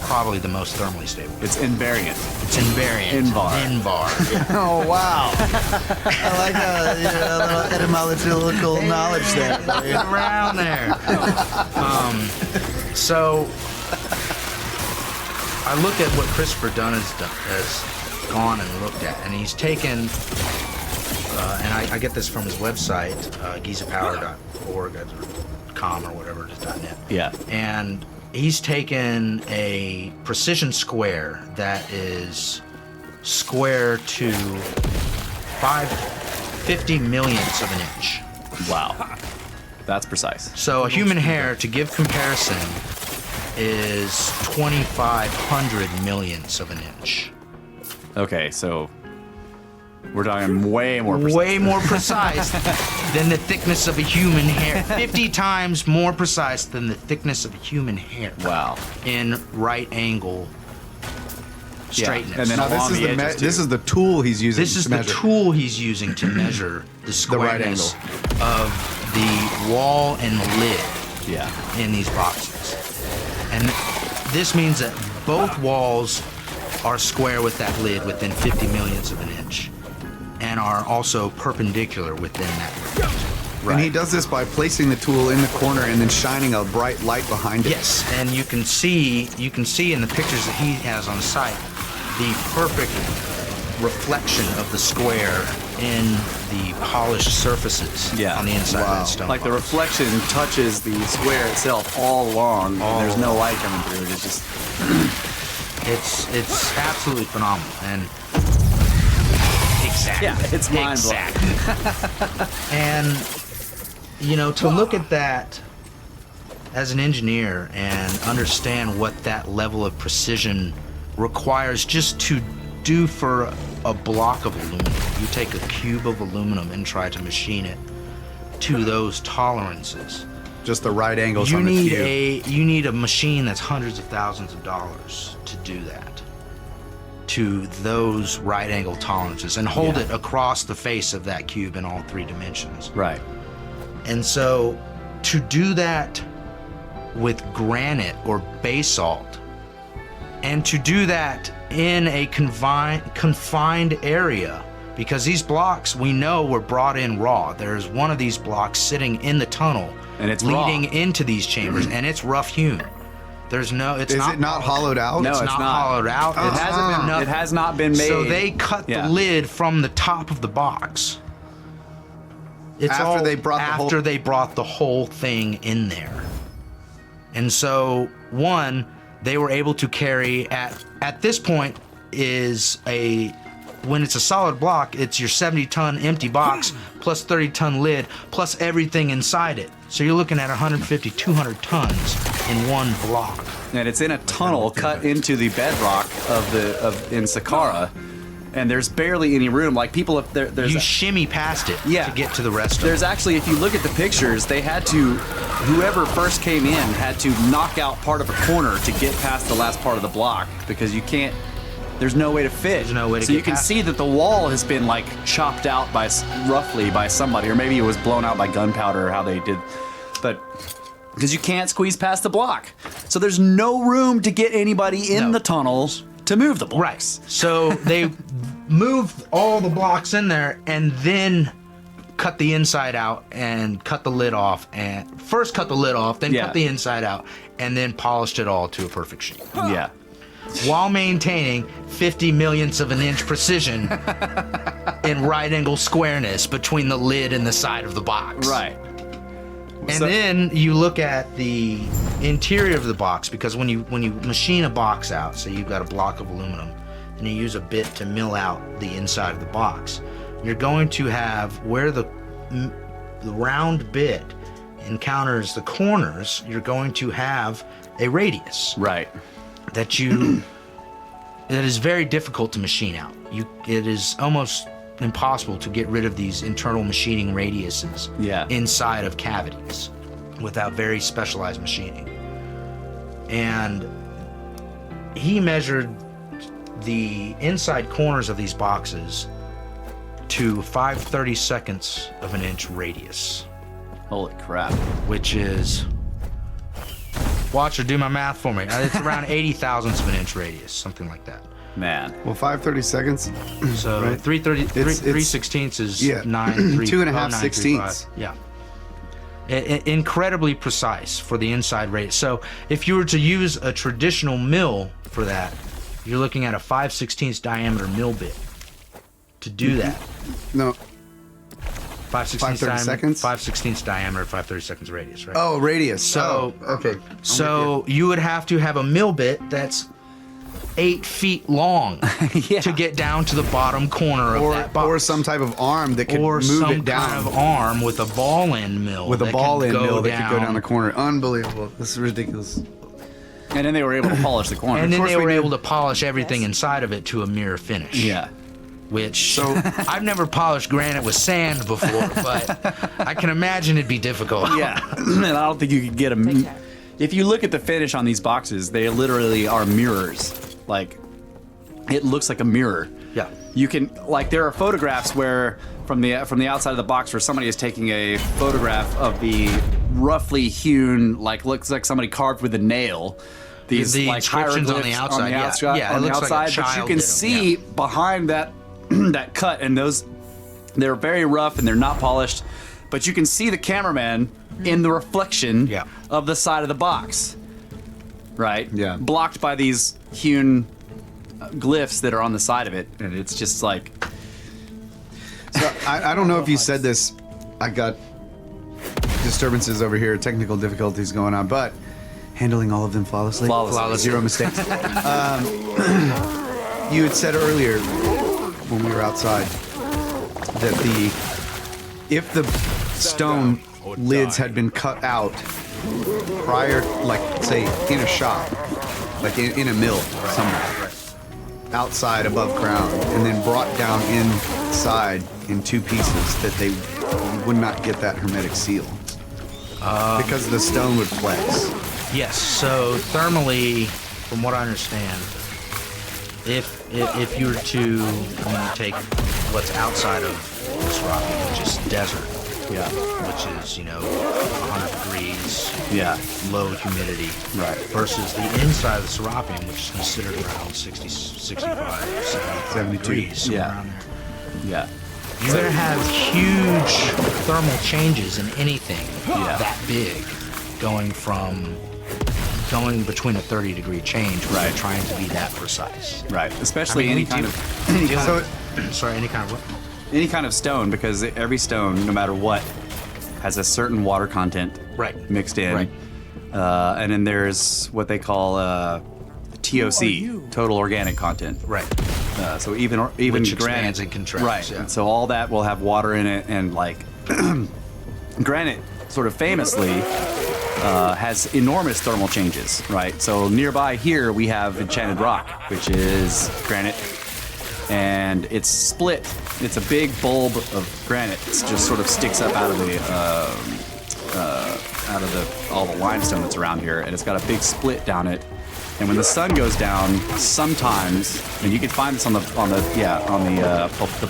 Probably the most thermally stable. It's invariant. It's invariant. Invar. Invar. Oh wow! I like a little etymological knowledge there. Around there. So I look at what Christopher Dunn has gone and looked at, and he's taken, and I get this from his website, gizapower.org or .com or whatever it is, .net. Yeah. And he's taken a precision square that is square to 50 millionths of an inch. Wow. That's precise. So a human hair, to give comparison, is 2,500 millionths of an inch. Okay, so we're talking way more precise. Way more precise than the thickness of a human hair. 50 times more precise than the thickness of a human hair. Wow. In right angle straightness. And then Now along the edges, this is the tool he's using This is to the measure. tool he's using to measure the right squareness of the wall and the lid Yeah. in these boxes. And this means that both walls are square with that lid within 50 millionths of an inch and are also perpendicular within that range. And he does this by placing the tool in the corner and then shining a bright light behind it. Yes, and you can see in the pictures that he has on site the perfect reflection of the square in the polished surfaces Yeah. on the inside of that stone Like the box. reflection touches the square itself all along. And there's no light coming through. It's just It's absolutely phenomenal, and exactly. Yeah, it's mind-blowing. Exactly. And to look at that as an engineer and understand what that level of precision requires just to do for a block of aluminum. You take a cube of aluminum and try to machine it to those tolerances. just the right angles You on the need cube. you need a machine that's hundreds of thousands of dollars to do that, to those right angle tolerances, and hold it across the face of that cube in all 3 dimensions. Right. And so to do that with granite or basalt, and to do that in a confined area, because these blocks we know were brought in raw. There's one of these blocks sitting in the tunnel And it's leading raw. into these chambers, and it's rough hewn. There's no, it's Is not it not hollowed out? No, it's it's not not. hollowed out. It hasn't been. It has not been made. So they cut Yeah. the lid from the top of the box. It's After all they brought the whole- after they brought the whole thing in there. And so one, they were able to carry at this point is when it's a solid block, it's your 70-ton empty box plus 30-ton lid plus everything inside it. So you're looking at 150, 200 tons in one block. And it's in a tunnel cut into the bedrock in Saqqara, and there's barely any room. Like people, there's You shimmy past it Yeah. to get to the rest of There's it. actually, if you look at the pictures, they had to, whoever first came in had to knock out part of a corner to get past the last part of the block because you can't, there's no way to fit. There's no way to so get you can past see that the wall has been like chopped out roughly by somebody, or maybe it was blown out by gunpowder or how they did, but because you can't squeeze past the block. So there's no room to get anybody in No. the tunnels to move the blocks. Right. So they moved all the blocks in there and then cut the inside out and cut the lid off, and first cut the lid off, then Yeah. cut the inside out, and then polished it all to a perfect shape. Yeah. While maintaining 50 millionths of an inch precision in right angle squareness between the lid and the side of the box. Right. And So- then you look at the interior of the box, because when you machine a box out, so you've got a block of aluminum, and you use a bit to mill out the inside of the box, you're going to have where the round bit encounters the corners, you're going to have a radius Right. that is very difficult to machine out. It is almost impossible to get rid of these internal machining radiuses inside of cavities without very specialized machining. And he measured the inside corners of these boxes to 5/32 of an inch radius, Holy crap. which is, watch or do my math for me. It's around 80 thousandths of an inch radius, something like that. Man. Well, 5/32. So Right. 3/16 is yeah, 2.5 sixteenths. Yeah. Incredibly precise for the inside radius. So if you were to use a traditional mill for that, you're looking at a 5/16 diameter mill bit to do that. No. 5/16 5/32? 5/16 diameter, 5/32 radius, right? Oh, radius. So- oh, okay. So you would have to have a mill bit that's 8 feet long Yeah. to get down to the bottom corner of that box. Or some type of arm that could or move some it down. kind of arm with a ball end mill. with a that ball can end go mill that could go down the corner. Unbelievable. This is ridiculous. And then they were able to polish the corner. And then course they we were do. able to polish everything inside of it to a mirror finish. Yeah. Which I've never polished granite with sand before, but I can imagine it'd be difficult. Yeah. And I don't think you could get them. If you look at the finish on these boxes, they literally are mirrors. Like, it looks like a mirror. Yeah. You can, like, there are photographs where from the outside of the box where somebody is taking a photograph of the roughly hewn, like, looks like somebody carved with a nail. These The like inscriptions on the hieroglyphs outside, yeah. Yeah, it on the looks like a outside, but you child can did 'em, see yeah. behind that that cut, and those, they're very rough and they're not polished, but you can see the cameraman in the reflection Yeah. of the side of the box, right? Yeah. Blocked by these hewn glyphs that are on the side of it, and it's just like, So I don't know if you said this. I got disturbances over here, technical difficulties going on, but handling all of them flawlessly. Flawlessly. Zero mistakes. You had said earlier when we were outside that if the stone lids had been cut out prior, like say in a shop, like in a mill somewhere, outside above ground, and then brought down inside in two pieces, that they would not get that hermetic seal. Because the stone would flex. Yes. So thermally, from what I understand, if you were to take what's outside of the Serapeum, which is desert, Yeah. which is 100 degrees, Yeah. low humidity, Right. versus the inside of the Serapeum, which is considered around 60, 65, 75 72. degrees, somewhere Yeah. around there. Yeah. You're going to have huge thermal changes in anything Yeah. that big, going between a 30-degree change when Right. you're trying to be that precise. Right. Especially I mean, any we kind do- of any kind So of, Sorry, any kind of what? any kind of stone, because every stone, no matter what, has a certain water content Right. mixed in. Right. And then there's what they call TOC, total organic content. Right. So even Which granite, expands and contracts, right? yeah. And so all that will have water in it, and like granite, sort of famously, has enormous thermal changes, right? So nearby here we have Enchanted Rock, which is granite, and it's split. It's a big bulb of granite. It just sort of sticks up out of all the limestone that's around here, and it's got a big split down it. And when the sun goes down, sometimes, and you can find this on the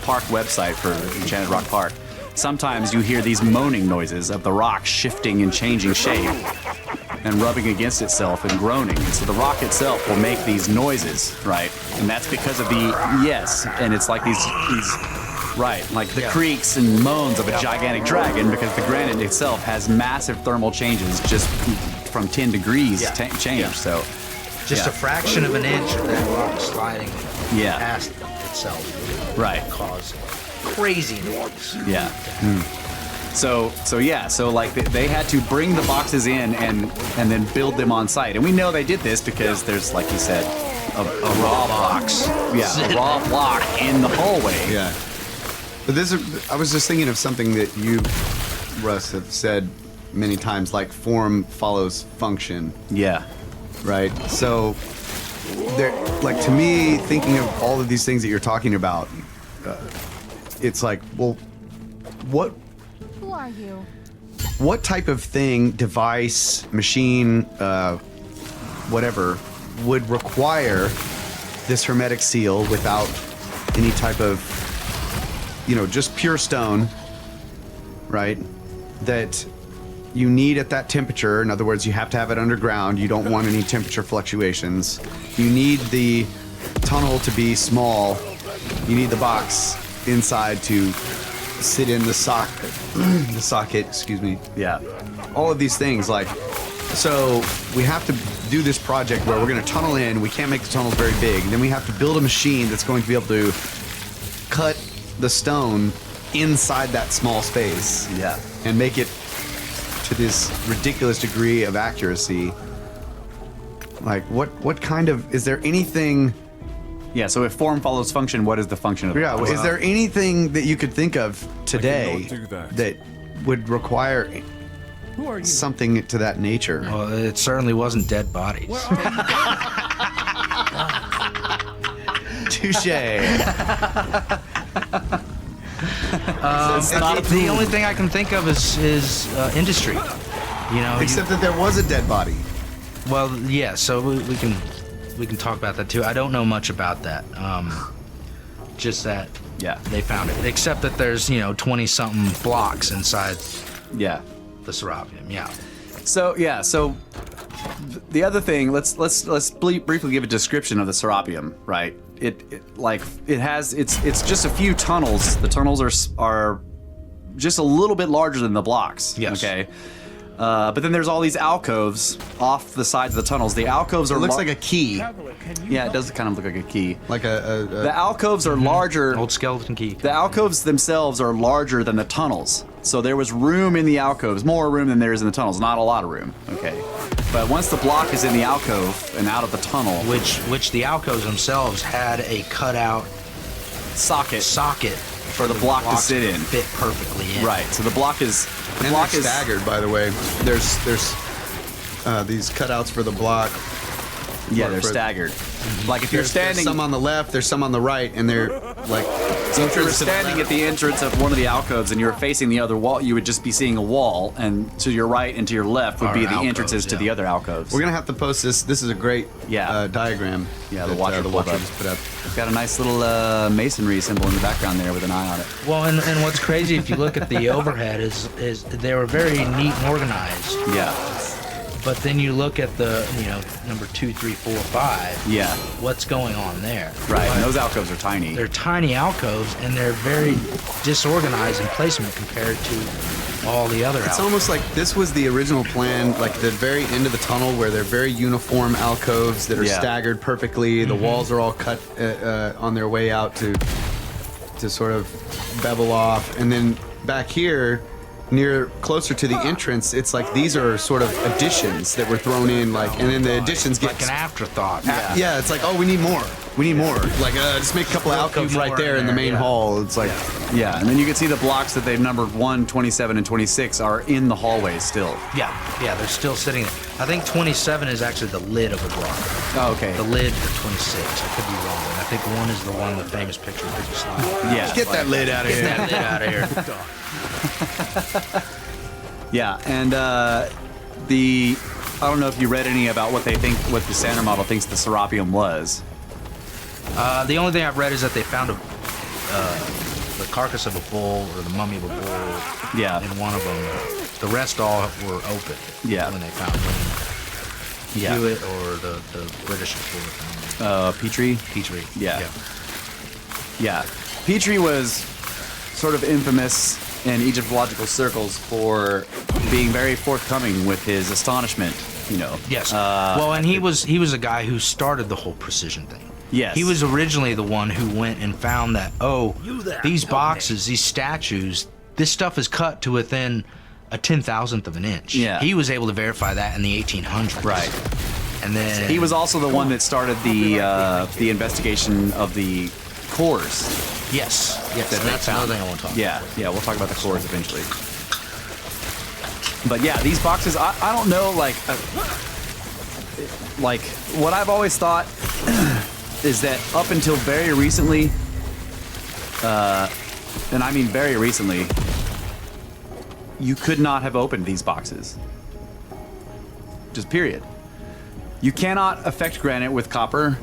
park website for Enchanted Rock Park. Sometimes you hear these moaning noises of the rock shifting and changing shape and rubbing against itself and groaning. And so the rock itself will make these noises, right? And that's because of and it's like these right, like the creaks and moans of a gigantic dragon, because the granite itself has massive thermal changes just from 10 degrees change. Yeah. So Just a fraction of an inch of that rock sliding Yeah. past itself right. cause crazy noise. Yeah. So like they had to bring the boxes in and then build them on site. And we know they did this because there's, like you said, a raw box. Yeah, a raw block in the hallway. Yeah. But I was just thinking of something that you, Russ, have said many times, like form follows function, Yeah. right? So, like, to me, thinking of all of these things that you're talking about, it's like, well, Who are you? what type of thing, device, machine, whatever, would require this hermetic seal without any type of, just pure stone, right? That you need at that temperature. In other words, you have to have it underground. You don't want any temperature fluctuations. You need the tunnel to be small. You need the box inside to sit in the socket, excuse me. Yeah. All of these things, like, so we have to do this project where we're going to tunnel in. We can't make the tunnels very big. Then we have to build a machine that's going to be able to cut the stone inside that small space. Yeah. And make it to this ridiculous degree of accuracy. Like, what kind of, is there anything? Yeah, so if form follows function, what is the function of the Yeah, box? is there anything that you could think of today do that. that would require Who are you? something to that nature? Well, it certainly wasn't dead bodies. Touche. The only thing I can think of is industry. Except that there was a dead body. Well, yeah. So we can talk about that too. I don't know much about that. Just that Yeah. they found it. Except that there's 20-something blocks inside Yeah. the Serapeum. Yeah. So the other thing, let's briefly give a description of the Serapeum, right? It's just a few tunnels. The tunnels are just a little bit larger than the blocks. Yes. Okay. But then there's all these alcoves off the sides of the tunnels. The alcoves are It looks like a key. yeah, it does kind of look like a key. Like The alcoves are larger. Old skeleton key. The alcoves themselves are larger than the tunnels. So there was room in the alcoves, more room than there is in the tunnels. Not a lot of room, okay? But once the block is in the alcove and out of the tunnel, Which the alcoves themselves had a cutout socket for the block to sit in. Fit perfectly in. Right. So the block is and they're staggered, by the way. There's these cutouts for the block. Yeah, they're for- staggered. Like if you're There's standing, some on the left, there's some on the right, and they're like So if you were entrance to the standing at the entrance of one of the alcoves and you were facing the other wall, you would just be seeing a wall, and to your right and to your left would Are be the alcoves, entrances to yeah. the other alcoves. We're gonna have to post this. This is a great diagram. Yeah, the that, Watcher the pulled Watcher up. just put up. It's got a nice little masonry symbol in the background there with an eye on it. Well, and what's crazy if you look at the overhead is they were very neat and organized. Yeah. But then you look at the number 2, 3, 4, 5. Yeah. What's going on there? Right. And those alcoves are tiny. They're tiny alcoves and they're very disorganized in placement compared to all the other It's alcoves. almost like this was the original plan, like the very end of the tunnel where they're very uniform alcoves that are staggered perfectly. The walls are all cut on their way out to sort of bevel off. And then back here, closer to the entrance, it's like these are sort of additions that were thrown in, like, and then the additions get like an afterthought. Yeah, it's like, oh, we need more. We need more. Like, just make a couple of alcoves right there in the main hall. It's like, Yeah, and then you can see the blocks that they've numbered 1, 27, and 26 are in the hallway still. Yeah, they're still sitting there. I think 27 is actually the lid of a block. Oh, okay. The lid for 26. I could be wrong. I think 1 is the one, the famous picture of the slide. Yeah. get that lid out of Get here. that lid out of here. Yeah, and I don't know if you read any about what the Sander model thinks the Serapeum was. The only thing I've read is that they found the carcass of a bull or the mummy of a bull. Yeah. In one of them. The rest all were open. Yeah. When they found them. Yeah. Hewitt or the British explorer. Petrie? Petrie. Yeah. Yeah. Petrie was sort of infamous in Egyptological circles for being very forthcoming with his astonishment, Yes. Well, and he was a guy who started the whole precision thing. Yes. He was originally the one who went and found that, these boxes, these statues, this stuff is cut to within a 10,000th of an inch. Yeah. He was able to verify that in the 1800s. Right. And then He was also the one that started the investigation of the cores. Yes. that they That's found. another thing I want to talk about. Yeah, we'll talk about the cores eventually. But yeah, these boxes, I don't know, like what I've always thought is that up until very recently, and I mean very recently, you could not have opened these boxes. Just period. You cannot affect granite with copper.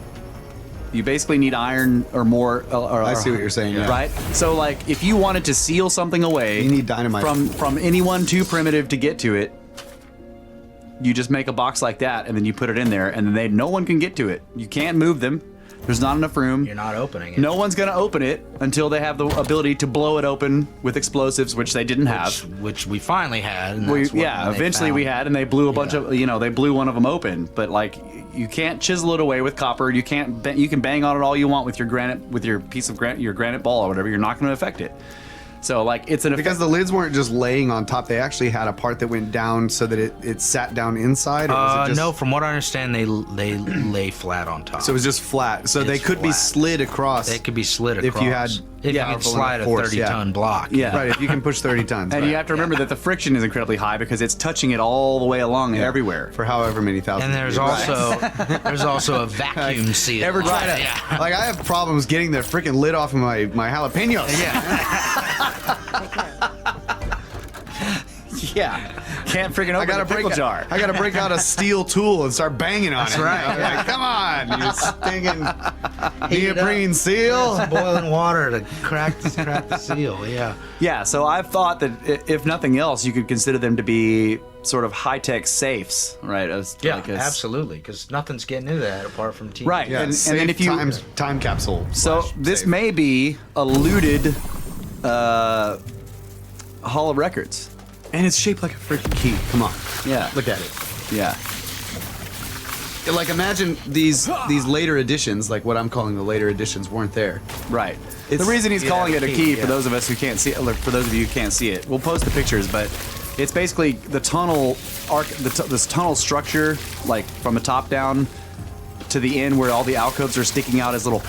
You basically need iron or more. I see what you're saying, yeah. Right? So, like, if you wanted to seal something away, You need dynamite. from anyone too primitive to get to it. You just make a box like that, and then you put it in there, and then no one can get to it. You can't move them. There's not enough room. You're not opening it. No one's gonna open it until they have the ability to blow it open with explosives, which they didn't have. Which we finally had. And that's Eventually we had, and they blew a bunch of, they blew one of them open. But like, you can't chisel it away with copper. You can't. You can bang on it all you want with your piece of granite, your granite ball or whatever. You're not going to affect it. So like, it's an Because the lids weren't just laying on top; they actually had a part that went down so that it sat down inside. Or was it just, no, from what I understand, they lay flat on top. so it was just flat. So they It's could be flat. slid across. They could be slid across. If you had if you powerful could slide a enough force, 30-ton block. Yeah. right. If you can push 30 tons, And right. you have to remember that the friction is incredibly high because it's touching it all the way along everywhere. for however many thousand. And there's years. also a vacuum seal. Ever try to? Yeah. Like, I have problems getting the freaking lid off of my jalapenos. Yeah. Can't freaking I open gotta the pickle break jar. I gotta break out a steel tool and start banging on it. right, You know? yeah. Like, come on, you stinking Heat it neoprene up. seal. Some boiling water to crack the seal. Yeah. Yeah, so I've thought that if nothing else, you could consider them to be sort of high-tech safes, right? Absolutely. Because nothing's getting into that apart from TV. Right. Yeah, And safe then if you- time capsule. So slash this safe. may be a looted Hall of Records. and it's shaped like a freaking key. Come on, Yeah. look at it. Yeah. Like, imagine these later editions, like what I'm calling the later editions, weren't there. Right. It's- the reason he's yeah, calling it a key, key, yeah. for those of us who can't see it, for those of you who can't see it, we'll post the pictures, but it's basically the tunnel this tunnel structure, like from the top down to the end where all the alcoves are sticking out as little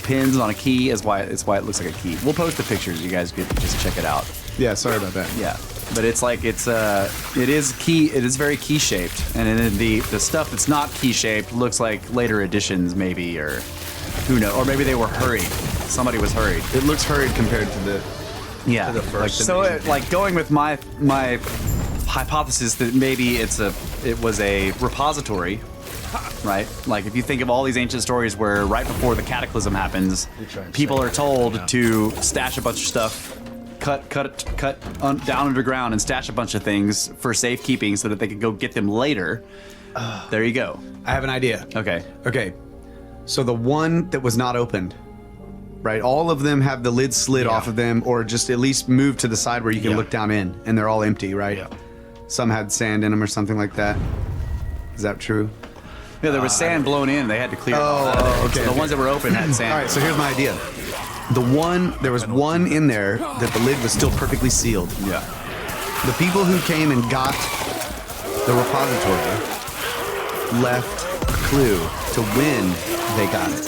pins on a key is why it looks like a key. We'll post the pictures. You guys could just check it out. Yeah, sorry about that. Yeah. But it is key. It is very key shaped, and then the stuff that's not key shaped looks like later editions, maybe, or who knows, or maybe they were hurried. somebody was hurried. It looks hurried compared to the. Yeah. the first Like going with my hypothesis that maybe it was a repository, right? Like if you think of all these ancient stories where right before the cataclysm happens, people are told to stash a bunch of stuff, cut down underground and stash a bunch of things for safekeeping so that they can go get them later. There you go. I have an idea. Okay. Okay. So the one that was not opened, right? All of them have the lid slid off of them, or just at least moved to the side where you can look down in, and they're all empty, right? Yeah. Some had sand in them or something like that. Is that true? Yeah, there was sand blown in. They had to clear it. okay. So the ones that were open had sand. All right, so here's my idea. There was one in there that the lid was still perfectly sealed. Yeah. The people who came and got the repository left a clue to when they got it.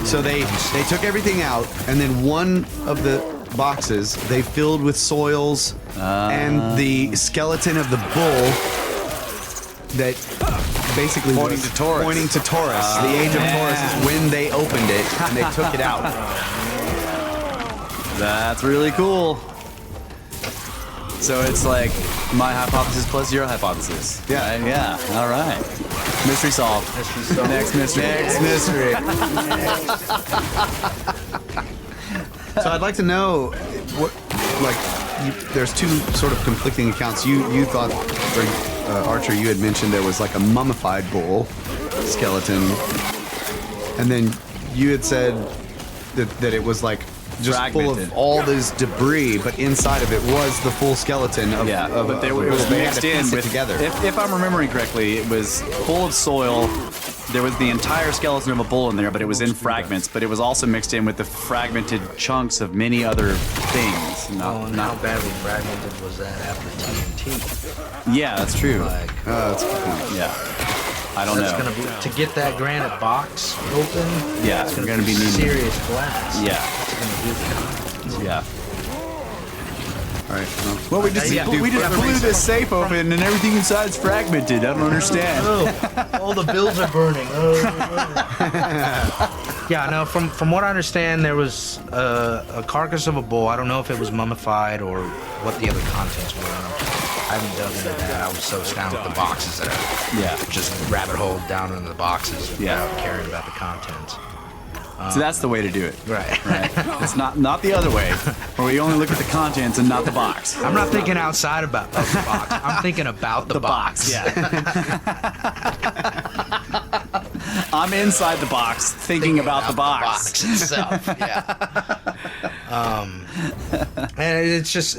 So they took everything out, and then one of the boxes they filled with soils and the skeleton of the bull that basically Pointing was to Taurus. Pointing to Taurus. The age of Taurus is when they opened it and they took it out. That's really cool. So it's like my hypothesis plus your hypothesis. Yeah. Right? Yeah. All right. Mystery solved. Next mystery. Next mystery. So I'd like to know what, there's two sort of conflicting accounts. You thought, or Archer, you had mentioned there was like a mummified bull skeleton, and then you had said that it was like just full Fragmented. of all this debris, but inside of it was the full skeleton of. Yeah, of, but of it a was bull. They had mixed to in piece it with together. If I'm remembering correctly, it was full of soil. There was the entire skeleton of a bull in there, but it was in fragments. But it was also mixed in with the fragmented chunks of many other things. And how badly fragmented was that after TNT? Yeah, that's true. Like, That's a good point. Yeah, I don't that's know. gonna be to get that granite box open. Yeah, it's we're gonna gonna be be needing- serious glass. Yeah, It's gonna do the yeah. All right. Well, we just blew this safe open and everything inside's fragmented. I don't understand. Oh, all the bills are burning. Yeah, no. From what I understand, there was a carcass of a bull. I don't know if it was mummified or what the other contents were. I haven't dug into that. I was so astounded with the boxes that I just rabbit holed down into the boxes without caring about the contents. So that's the way to do it. Right. Right. It's not the other way, where we only look at the contents and not the box. I'm not thinking outside of the box. I'm thinking about the box. Yeah. I'm inside the box thinking about the box. itself. Yeah. And it's just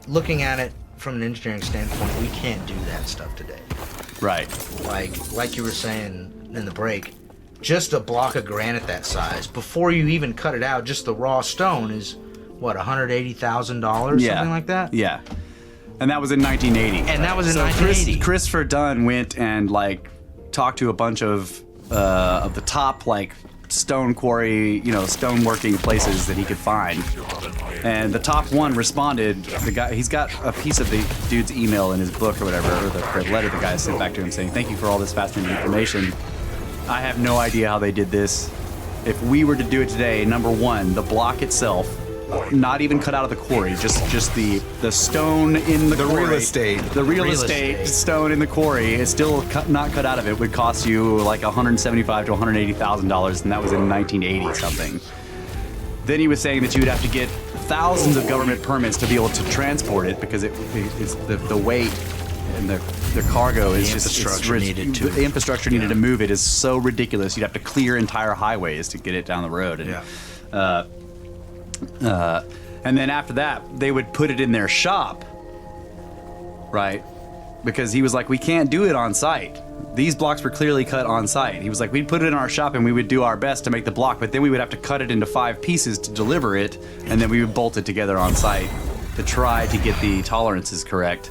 looking at it from an engineering standpoint, we can't do that stuff today. Right. Like you were saying in the break, just a block of granite that size, before you even cut it out, just the raw stone is what, $180,000, Yeah. something like that. Yeah. And that was in 1980. And that was in So 1980. Christopher Dunn went and talked to a bunch of the top stone quarry, stone working places that he could find. And the top one responded. The guy, he's got a piece of the dude's email in his book or whatever, or the letter the guy sent back to him saying, "Thank you for all this fascinating information. I have no idea how they did this. If we were to do it today, number one, the block itself, not even cut out of the quarry, just the stone in the quarry. real estate. The real estate stone in the quarry is still not cut out of it, would cost you like $175,000 to $180,000, and that was in 1980 something. Then he was saying that you would have to get thousands of government permits to be able to transport it because it's the weight and the cargo is just infrastructure needed to- the infrastructure needed to move it is so ridiculous. You'd have to clear entire highways to get it down the road. And, and then after that, they would put it in their shop, right? Because he was like, we can't do it on site. These blocks were clearly cut on site. He was like, we'd put it in our shop and we would do our best to make the block, but then we would have to cut it into 5 pieces to deliver it, and then we would bolt it together on site to try to get the tolerances correct.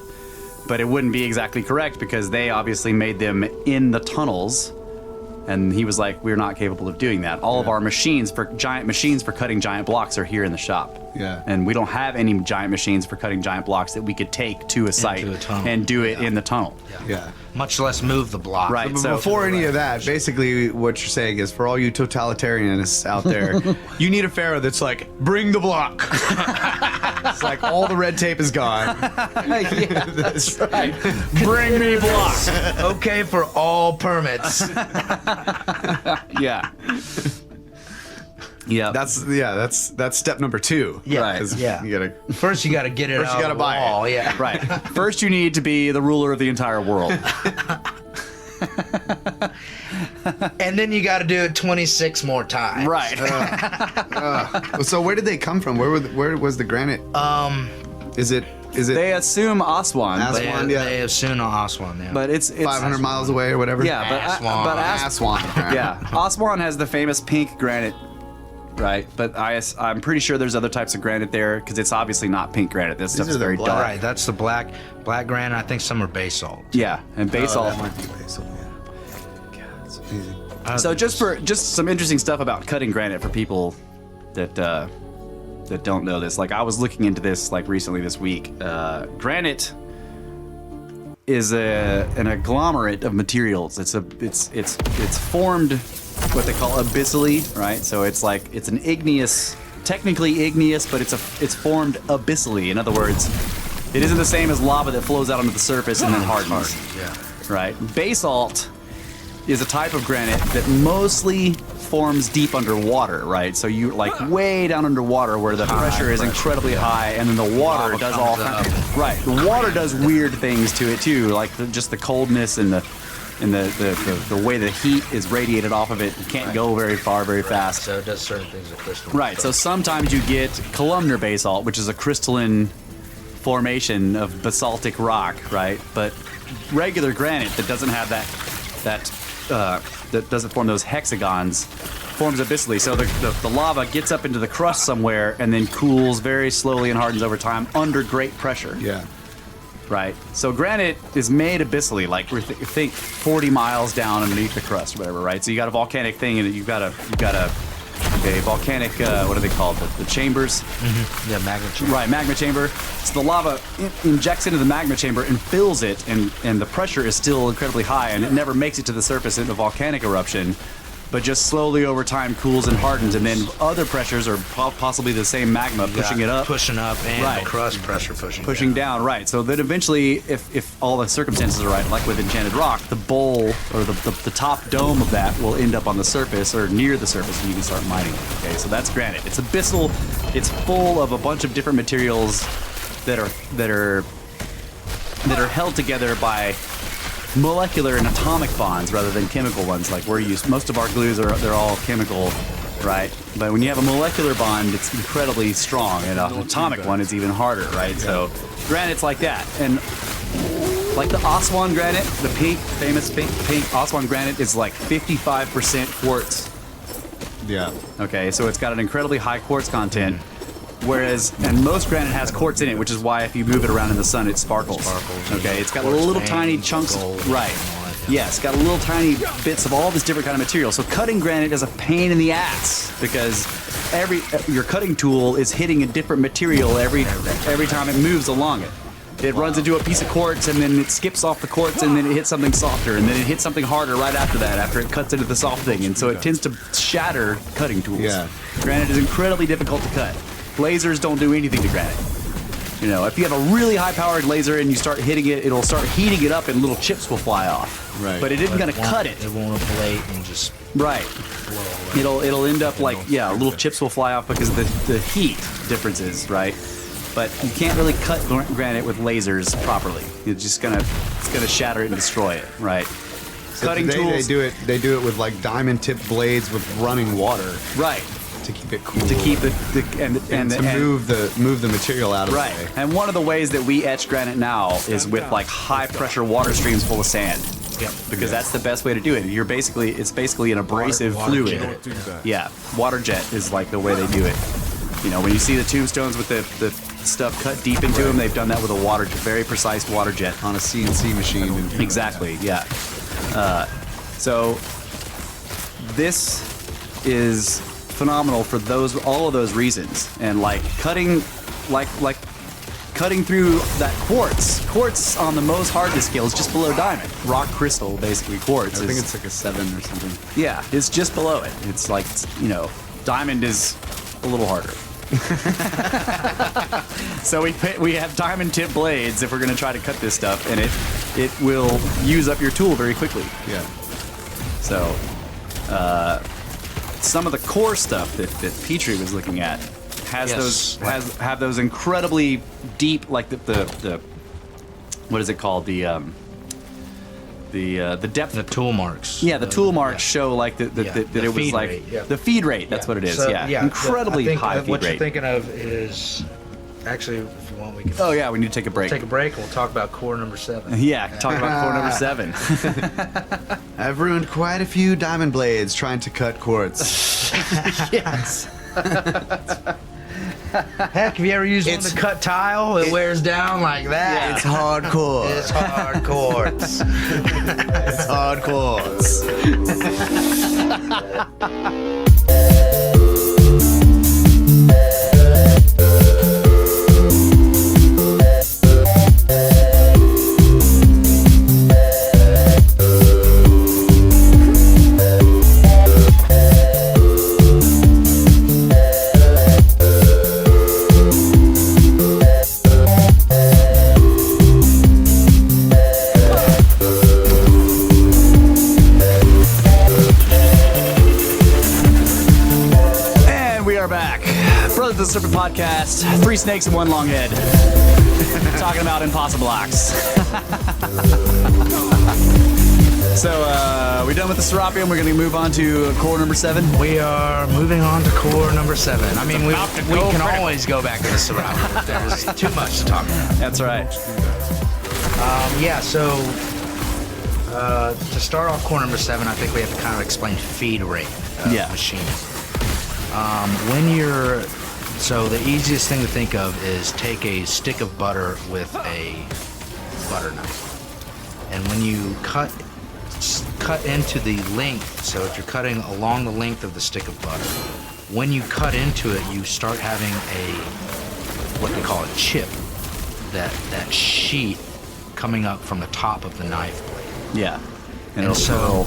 But it wouldn't be exactly correct because they obviously made them in the tunnels And he was like, we're not capable of doing that. All of our giant machines for cutting giant blocks are here in the shop. Yeah. And we don't have any giant machines for cutting giant blocks that we could take to a site the tunnel. and do it in the tunnel. Yeah. Much less move the block. Right. But So before any of that, basically what you're saying is for all you totalitarianists out there, you need a pharaoh that's like, bring the block. It's like all the red tape is gone. yeah, that's right. Bring me blocks. Okay for all permits. Yeah. Yeah. That's step number 2. Yeah, Right. 'Cause yeah. you gotta First, you got to get it First out you gotta of the buy it. wall. Yeah. right. First, you need to be the ruler of the entire world. And then you got to do it 26 more times. Right. So where did they come from? Where was the granite? Is it They assume Aswan, Aswan. but, They, yeah. they have soon on Aswan, yeah. but it's 500 miles away or whatever? Yeah, but Aswan. yeah, Aswan has the famous pink granite, right? But I'm pretty sure there's other types of granite there because it's obviously not pink granite. This stuff's are the very black. dark. Right, that's the black granite. I think some are basalt. Yeah, and basalt. That might be basalt, yeah. God, it's amazing. So just some interesting stuff about cutting granite for people that don't know this. Like I was looking into this like recently this week. Granite is an agglomerate of materials. It's formed what they call abyssally, right? So it's an igneous, technically igneous, but it's formed abyssally. In other words, it isn't the same as lava that flows out onto the surface and then hardens. Yeah. Right? Basalt is a type of granite that mostly forms deep underwater, right? So you like way down underwater where the pressure is incredibly high, and then the water does all comes up. right. The water does weird things to it too, like just the coldness and the way the heat is radiated off of it. You can't go very far, very fast. So it does certain things that crystal. Right. So sometimes you get columnar basalt, which is a crystalline formation of basaltic rock, right? But regular granite that doesn't have that doesn't form those hexagons forms abyssally. So the lava gets up into the crust somewhere and then cools very slowly and hardens over time under great pressure. Yeah. Right. So granite is made abyssally, like think 40 miles down underneath the crust, or whatever. Right. So you got a volcanic thing, and you've got a volcanic what are they called? The chambers. Mm-hmm. Yeah, magma chamber. Right, magma chamber. So the lava injects into the magma chamber and fills it, and the pressure is still incredibly high, and it never makes it to the surface in a volcanic eruption, but just slowly over time cools and hardens, and then other pressures are possibly the same magma pushing it up. Pushing up, and Right. the crust pressure Pushing down, right. So then eventually, if all the circumstances are right, like with Enchanted Rock, the bowl or the top dome of that will end up on the surface or near the surface, and you can start mining it. Okay, so that's granite. It's abyssal. It's full of a bunch of different materials that are held together by molecular and atomic bonds rather than chemical ones. Like we're used, most of our glues they're all chemical, right? But when you have a molecular bond, it's incredibly strong, and an atomic one is even harder, right? So granite's like that, and like the Aswan granite, the famous pink Aswan granite is like 55% quartz. Yeah. Okay, so it's got an incredibly high quartz content. And most granite has quartz in it, which is why if you move it around in the sun, it sparkles. Okay, it's got little tiny chunks. Right. Yeah, it's got little tiny bits of all this different kind of material. So cutting granite is a pain in the ass because your cutting tool is hitting a different material every time it moves along it. It runs into a piece of quartz, and then it skips off the quartz, and then it hits something softer, and then it hits something harder right after that, after it cuts into the soft thing. And so it tends to shatter cutting tools. Yeah. Granite is incredibly difficult to cut. Lasers don't do anything to granite. You know, if you have a really high-powered laser and you start hitting it, it'll start heating it up, and little chips will fly off. Right. But it isn't going to cut it. It won't ablate and just Right. blow away. It'll end up like, little chips will fly off because of the heat differences, right? But you can't really cut granite with lasers properly. It's just gonna shatter it and destroy it, right? So Cutting today tools. they do it with like diamond-tipped blades with running water Right. to keep it cool. To keep the move the material out of right. the way. And one of the ways that we etch granite now is with like high pressure water streams full of sand. Because that's the best way to do it. It's basically an abrasive Water fluid. jet. Yeah, water jet is like the way they do it. You know, when you see the tombstones with the stuff cut deep into them, they've done that with a very precise water jet. On a CNC machine. Exactly, yeah. So this is phenomenal for all of those reasons, and like cutting through that quartz on the most hardest scale is just below diamond. Rock crystal, basically quartz. I think it's like a 7 or something. Yeah, it's just below it. It's like, diamond is a little harder. So we have diamond tip blades if we're gonna try to cut this stuff, and it will use up your tool very quickly. Yeah. So some of the core stuff that Petrie was looking at has have those incredibly deep, like the what is it called, the depth. The tool marks. Yeah, the tool marks show like that it was feed like rate, yeah. the feed rate. That's what it is. So, Incredibly I think high feed what rate. you're thinking of is actually, if you want, we can. Oh yeah, we need to take a break. Take a break, and we'll talk about core number 7. Yeah, talk about core number 7. I've ruined quite a few diamond blades trying to cut quartz. Yes. Heck, have you ever used one to cut tile? It wears down like that. It's hardcore. It's hardcore. It's hardcore. The Serpent Podcast, 3 snakes and 1 long head. Talking about Impossiblocks. So, we done with the Serapium. We're going to move on to core number 7. We are moving on to core number 7. I mean, we can always go back to the Serapium if there's too much to talk about. That's right. So to start off core number 7, I think we have to kind of explain feed rate of machining. So the easiest thing to think of is take a stick of butter with a butter knife. And when you cut into the length, so if you're cutting along the length of the stick of butter, when you cut into it, you start having what they call a chip, that sheath coming up from the top of the knife blade. Yeah. And so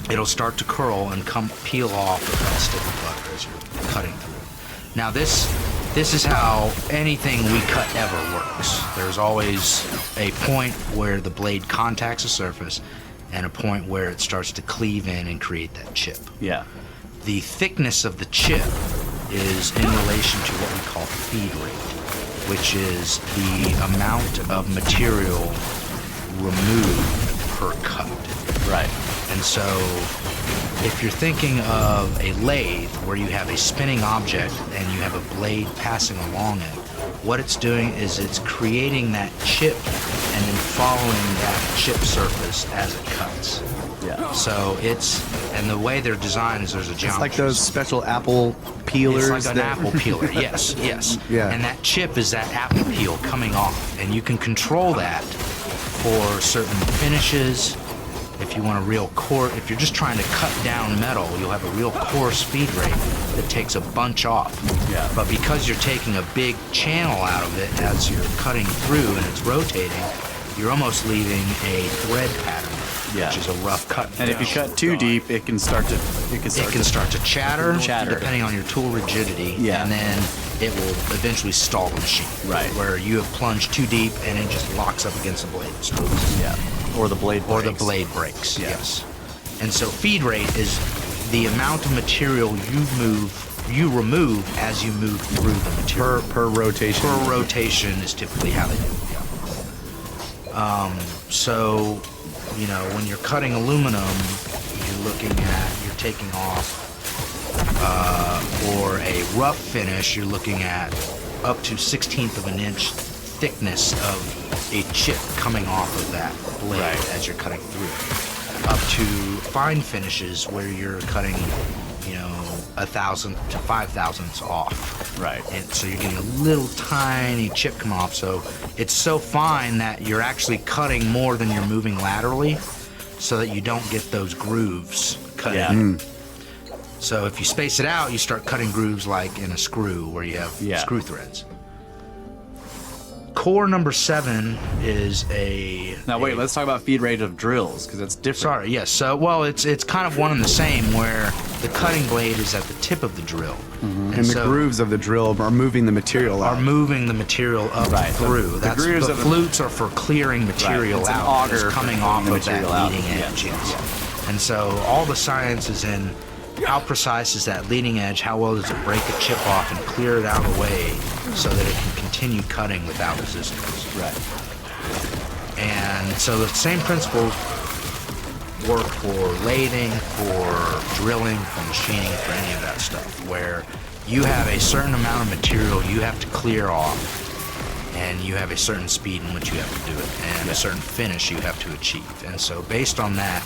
it'll start to curl and peel off of that stick of butter as you're cutting through. Now this is how anything we cut ever works. There's always a point where the blade contacts the surface and a point where it starts to cleave in and create that chip. Yeah. The thickness of the chip is in relation to what we call feed rate, which is the amount of material removed per cut. Right. And so if you're thinking of a lathe where you have a spinning object and you have a blade passing along it, what it's doing is it's creating that chip and then following that chip surface as it cuts. Yeah. So and the way they're designed is there's a geometry. It's like those special apple peelers. It's like an apple peeler, yes. Yeah. And that chip is that apple peel coming off, and you can control that for certain finishes. If you want a real coarse, if you're just trying to cut down metal, you'll have a real coarse feed rate that takes a bunch off. Yeah. But because you're taking a big channel out of it as you're cutting through and it's rotating, you're almost leaving a thread pattern, which is a rough cut. And if you cut too deep, it can start to chatter, depending on your tool rigidity. Yeah. And then it will eventually stall the machine. Right. Where you have plunged too deep and it just locks up against the blade and stops. Yeah. Or the blade breaks. Yes. And so feed rate is the amount of material you remove as you move through the material. Per rotation. Per rotation is typically how they do it. Yeah. So, when you're cutting aluminum, you're taking off, for a rough finish, you're looking at up to 1/16 of an inch thickness of a chip coming off of that blade as you're cutting through. Up to fine finishes where you're cutting, 1,000 to 5,000ths off. Right. And so you're getting a little tiny chip come off. So it's so fine that you're actually cutting more than you're moving laterally, so that you don't get those grooves cut in. So if you space it out, you start cutting grooves like in a screw where you have screw threads. Core number 7 is a... Now wait, let's talk about feed rate of drills, because it's different. Sorry, yes. So, well, it's kind of one and the same, where the cutting blade is at the tip of the drill. And the grooves of the drill are moving the material out. Are moving the material up through. The grooves the of flutes are for clearing material It's an out. auger It's coming for off clearing of the that material out. leading edge. Yes. And so all the science is in how precise is that leading edge, how well does it break a chip off and clear it out of the way so that it can continue cutting without resistance. Right. And so the same principles work for lathing, for drilling, for machining, for any of that stuff, where you have a certain amount of material you have to clear off, and you have a certain speed in which you have to do it, and a certain finish you have to achieve. And so based on that,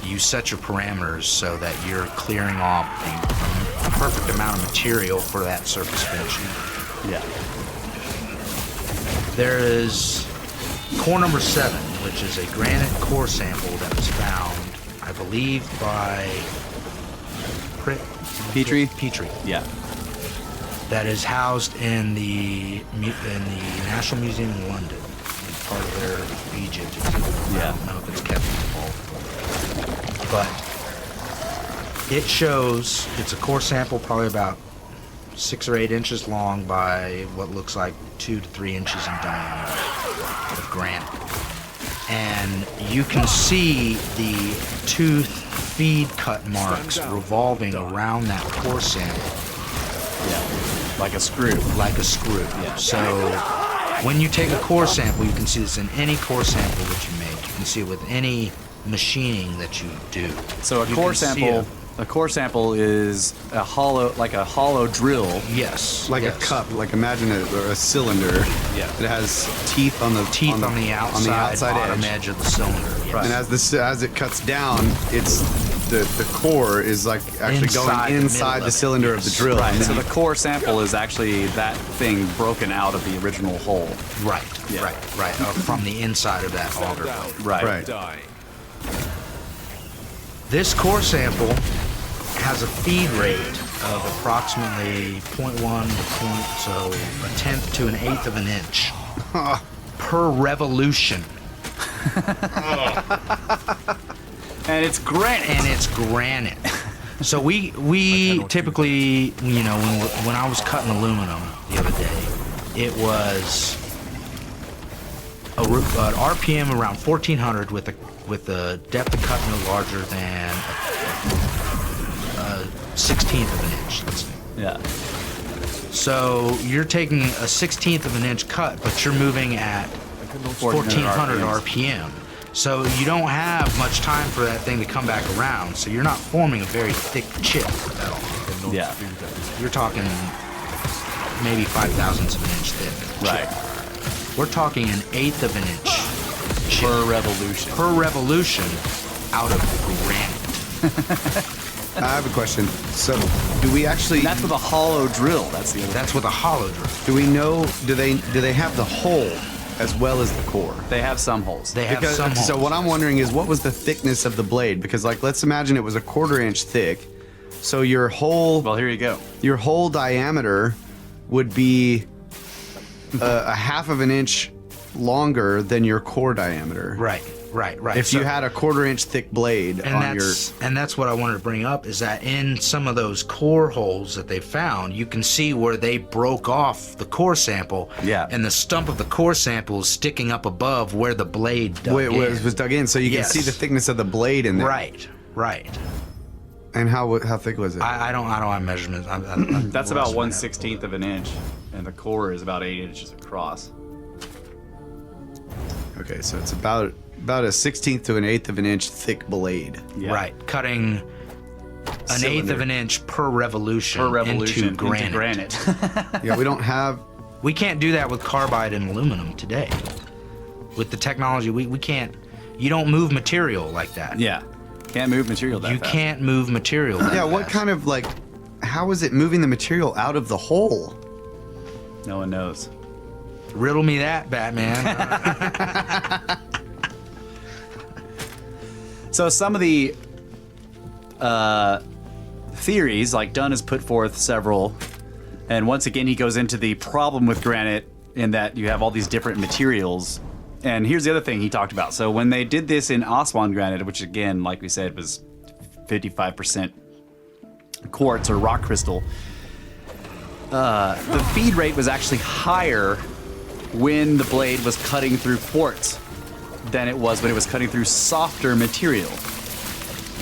you set your parameters so that you're clearing off the perfect amount of material for that surface finishing. Yeah. There is core number 7, which is a granite core sample that was found, I believe, by Petrie? Petrie. Yeah. That is housed in the National Museum in London, in part of their Egypt exhibit. I don't know if it's kept in the vault, but it shows it's a core sample, probably about 6 or 8 inches long by what looks like 2 to 3 inches in diameter of granite. And you can see the tooth feed cut marks revolving around that core sample. Yeah. Like a screw. Like a screw. Yeah. So when you take a core sample, you can see this in any core sample that you make. You can see it with any machining that you do. So a core sample... A core sample is a hollow drill. Yes. Like a cup, like imagine a cylinder. Yeah. It has teeth on the outside bottom edge of the cylinder. Yes. Right. And as it cuts down, it's the core is like actually going inside the cylinder of the drill. Right. So the core sample is actually that thing broken out of the original hole. Right. Yeah. Right. From the inside of that auger blade. Right. This core sample has a feed rate of approximately 0.1 to so a tenth to an eighth of an inch per revolution. And it's granite. So we typically, when I was cutting aluminum the other day, it was an RPM around 1400 with the depth of cut no larger than a 16th of an inch, let's say. Yeah. So you're taking a 16th of an inch cut, but you're moving at 1400 RPM. So you don't have much time for that thing to come back around, so you're not forming a very thick chip at all. Yeah. You're talking maybe 5/1000ths of an inch thick. Right. Chip. We're talking an eighth of an inch chip. Per revolution out of granite. I have a question. So, do we actually? And that's with a hollow drill. That's with a hollow drill. Do we know? Do they have the hole as well as the core? They have some holes. They have some holes. So what I'm wondering is, what was the thickness of the blade? Because let's imagine it was a 1/4 inch thick. So your whole here you go. Your whole diameter would be a 1/2 of an inch longer than your core diameter. Right. If you had a 1/4 inch thick blade and that's what I wanted to bring up, is that in some of those core holes that they found, you can see where they broke off the core sample. Yeah. And the stump of the core sample is sticking up above where the blade was dug in, so you can see the thickness of the blade in there. Right. And how thick was it? I don't have measurements. That's about 1/16 of an inch, and the core is about 8 inches across. Okay, so it's about a 1/16 to an eighth of an inch thick blade. Yeah. Right, cutting an eighth of an inch per revolution into granite. Yeah, we don't have. We can't do that with carbide and aluminum today. With the technology, we can't. You don't move material like that. Yeah, can't move material that fast. You can't move material that fast. What kind of how is it moving the material out of the hole? No one knows. Riddle me that, Batman. So some of the theories. Like Dunn has put forth several, and once again he goes into the problem with granite in that you have all these different materials. And here's the other thing he talked about. So when they did this in Aswan granite, which again, like we said, was 55% quartz or rock crystal, the feed rate was actually higher when the blade was cutting through quartz than it was when it was cutting through softer material.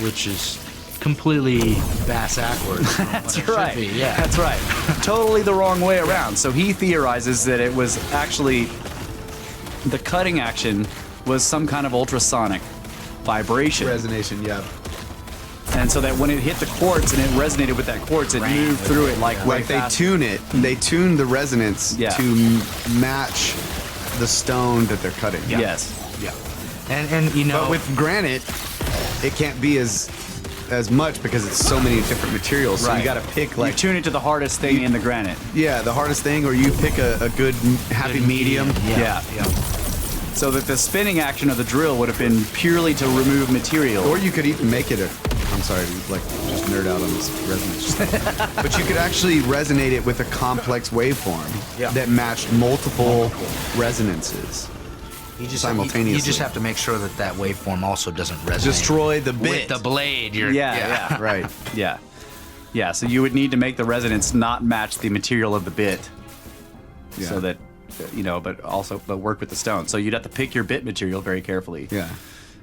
Which is completely backwards. That's right. Yeah. That's right. Totally the wrong way around. So he theorizes that it was actually the cutting action was some kind of ultrasonic vibration. Resonation, yeah. And so that when it hit the quartz and it resonated with that quartz, it moved through it like way Like they faster. tune it. They tune the resonance Yeah. to match the stone that they're cutting. Yes. Yeah. And you know, But with granite, it can't be as much because it's so many different materials. So Right. you got to pick You like tune it to the hardest thing in the granite. the hardest thing, or you pick a good happy medium. Yeah. So that the spinning action of the drill would have been purely to remove material. Or you could even make it I'm sorry, like just nerd out on this resonance. But you could actually resonate it with a complex waveform that matched multiple resonances. you just simultaneously. You just have to make sure that that waveform also doesn't resonate. Destroy the with bit. the blade. Yeah. Right. Yeah. Yeah, so you would need to make the resonance not match the material of the bit. Yeah. So that, but work with the stone. So you'd have to pick your bit material very carefully. Yeah.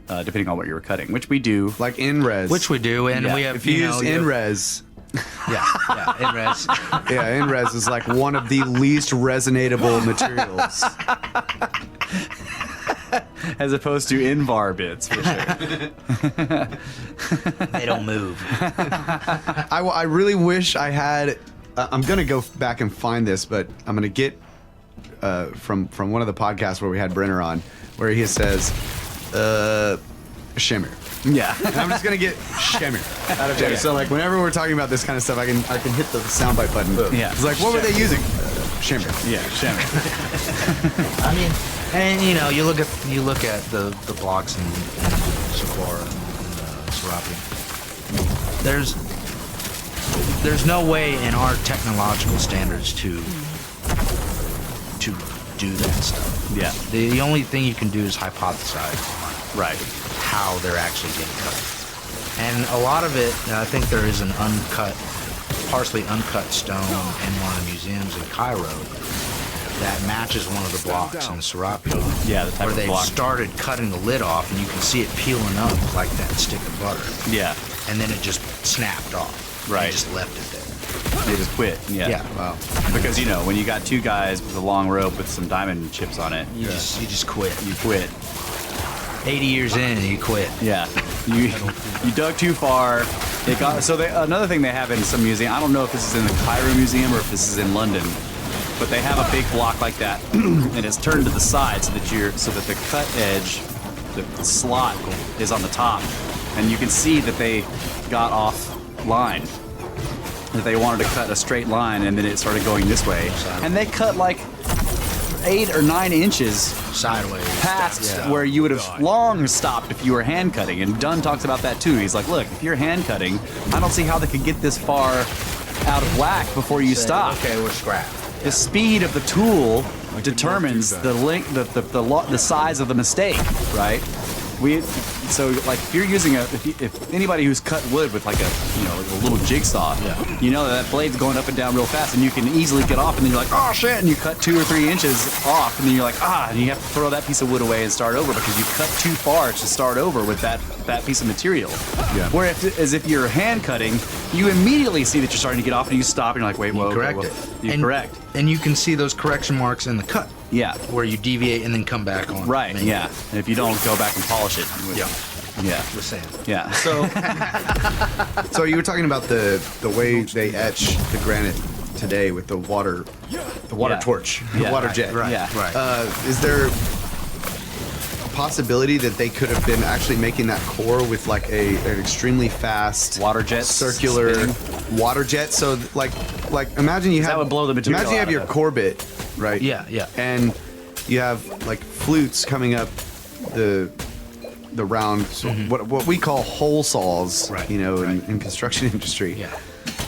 Depending on what you were cutting, which we do. Like in-res. Which we do, and Yeah. we have if you use know, in-res, in-res. in-res is like one of the least resonatable materials. As opposed to Invar bits, for sure. They don't move. I really wish I had. I'm gonna go back and find this, but I'm gonna get from one of the podcasts where we had Brenner on, where he says, shimmer. Yeah. And I'm just gonna get shimmer out of there. So like whenever we're talking about this kind of stuff, I can hit the soundbite button. Yeah. It's like, what were they using? Shimmer. Yeah, shimmer. I mean, and you know, you look at the blocks in Sephora and Serapi. There's no way in our technological standards to do that stuff. Yeah. The only thing you can do is hypothesize Right. how they're actually getting cut. And a lot of it, I think there is an partially uncut stone in one of the museums in Cairo that matches one of the blocks in Serapi. Yeah, the type where of they block. started cutting the lid off, and you can see it peeling up like that stick of butter. Yeah. And then it just snapped off. Right. They just left it there. They just quit. Yeah. Yeah. Wow. Because, when you got two guys with a long rope with some diamond chips on it, You just quit. you quit. 80 years in, you quit. Yeah. You dug too far. Another thing they have in some museum, I don't know if this is in the Cairo Museum or if this is in London, but they have a big block like that, and it's turned to the side so that the cut edge, the slot is on the top, and you can see that they got off line. That they wanted to cut a straight line, and then it started going this way, and they cut like 8 or 9 inches Sideways. past where you would have long stopped if you were hand cutting. And Dunn talks about that too. He's like, look, if you're hand cutting, I don't see how they could get this far out of whack before you stop. Okay, we're scrapped. The speed of the tool determines the length, the size of the mistake, right? If you're using if anybody who's cut wood with like a little jigsaw, you know that blade's going up and down real fast, and you can easily get off, and then you're like, oh shit, and you cut 2 or 3 inches off, and then you're like, and you have to throw that piece of wood away and start over because you cut too far to start over with that piece of material. Yeah. Whereas if you're hand cutting, you immediately see that you're starting to get off, and you stop, and you're like, wait, whoa, Correct okay, it. whoa. You correct. And you can see those correction marks in the cut. Yeah. Where you deviate and then come back on. Right. Maybe. Yeah. And if you don't go back and polish it. Yeah. Yeah. The same. Yeah. So you were talking about the way they etch the granite today with the water Yeah. torch, the Yeah. water jet. Yeah. Right. Is there a possibility that they could have been actually making that core with like an extremely fast Water jet circular spinning? water jet? So like imagine you have that would blow the material Imagine you out have of your it. core bit, right? Yeah, yeah. And you have like flutes coming up the the round, what we call hole saws, Right, in construction industry. Yeah.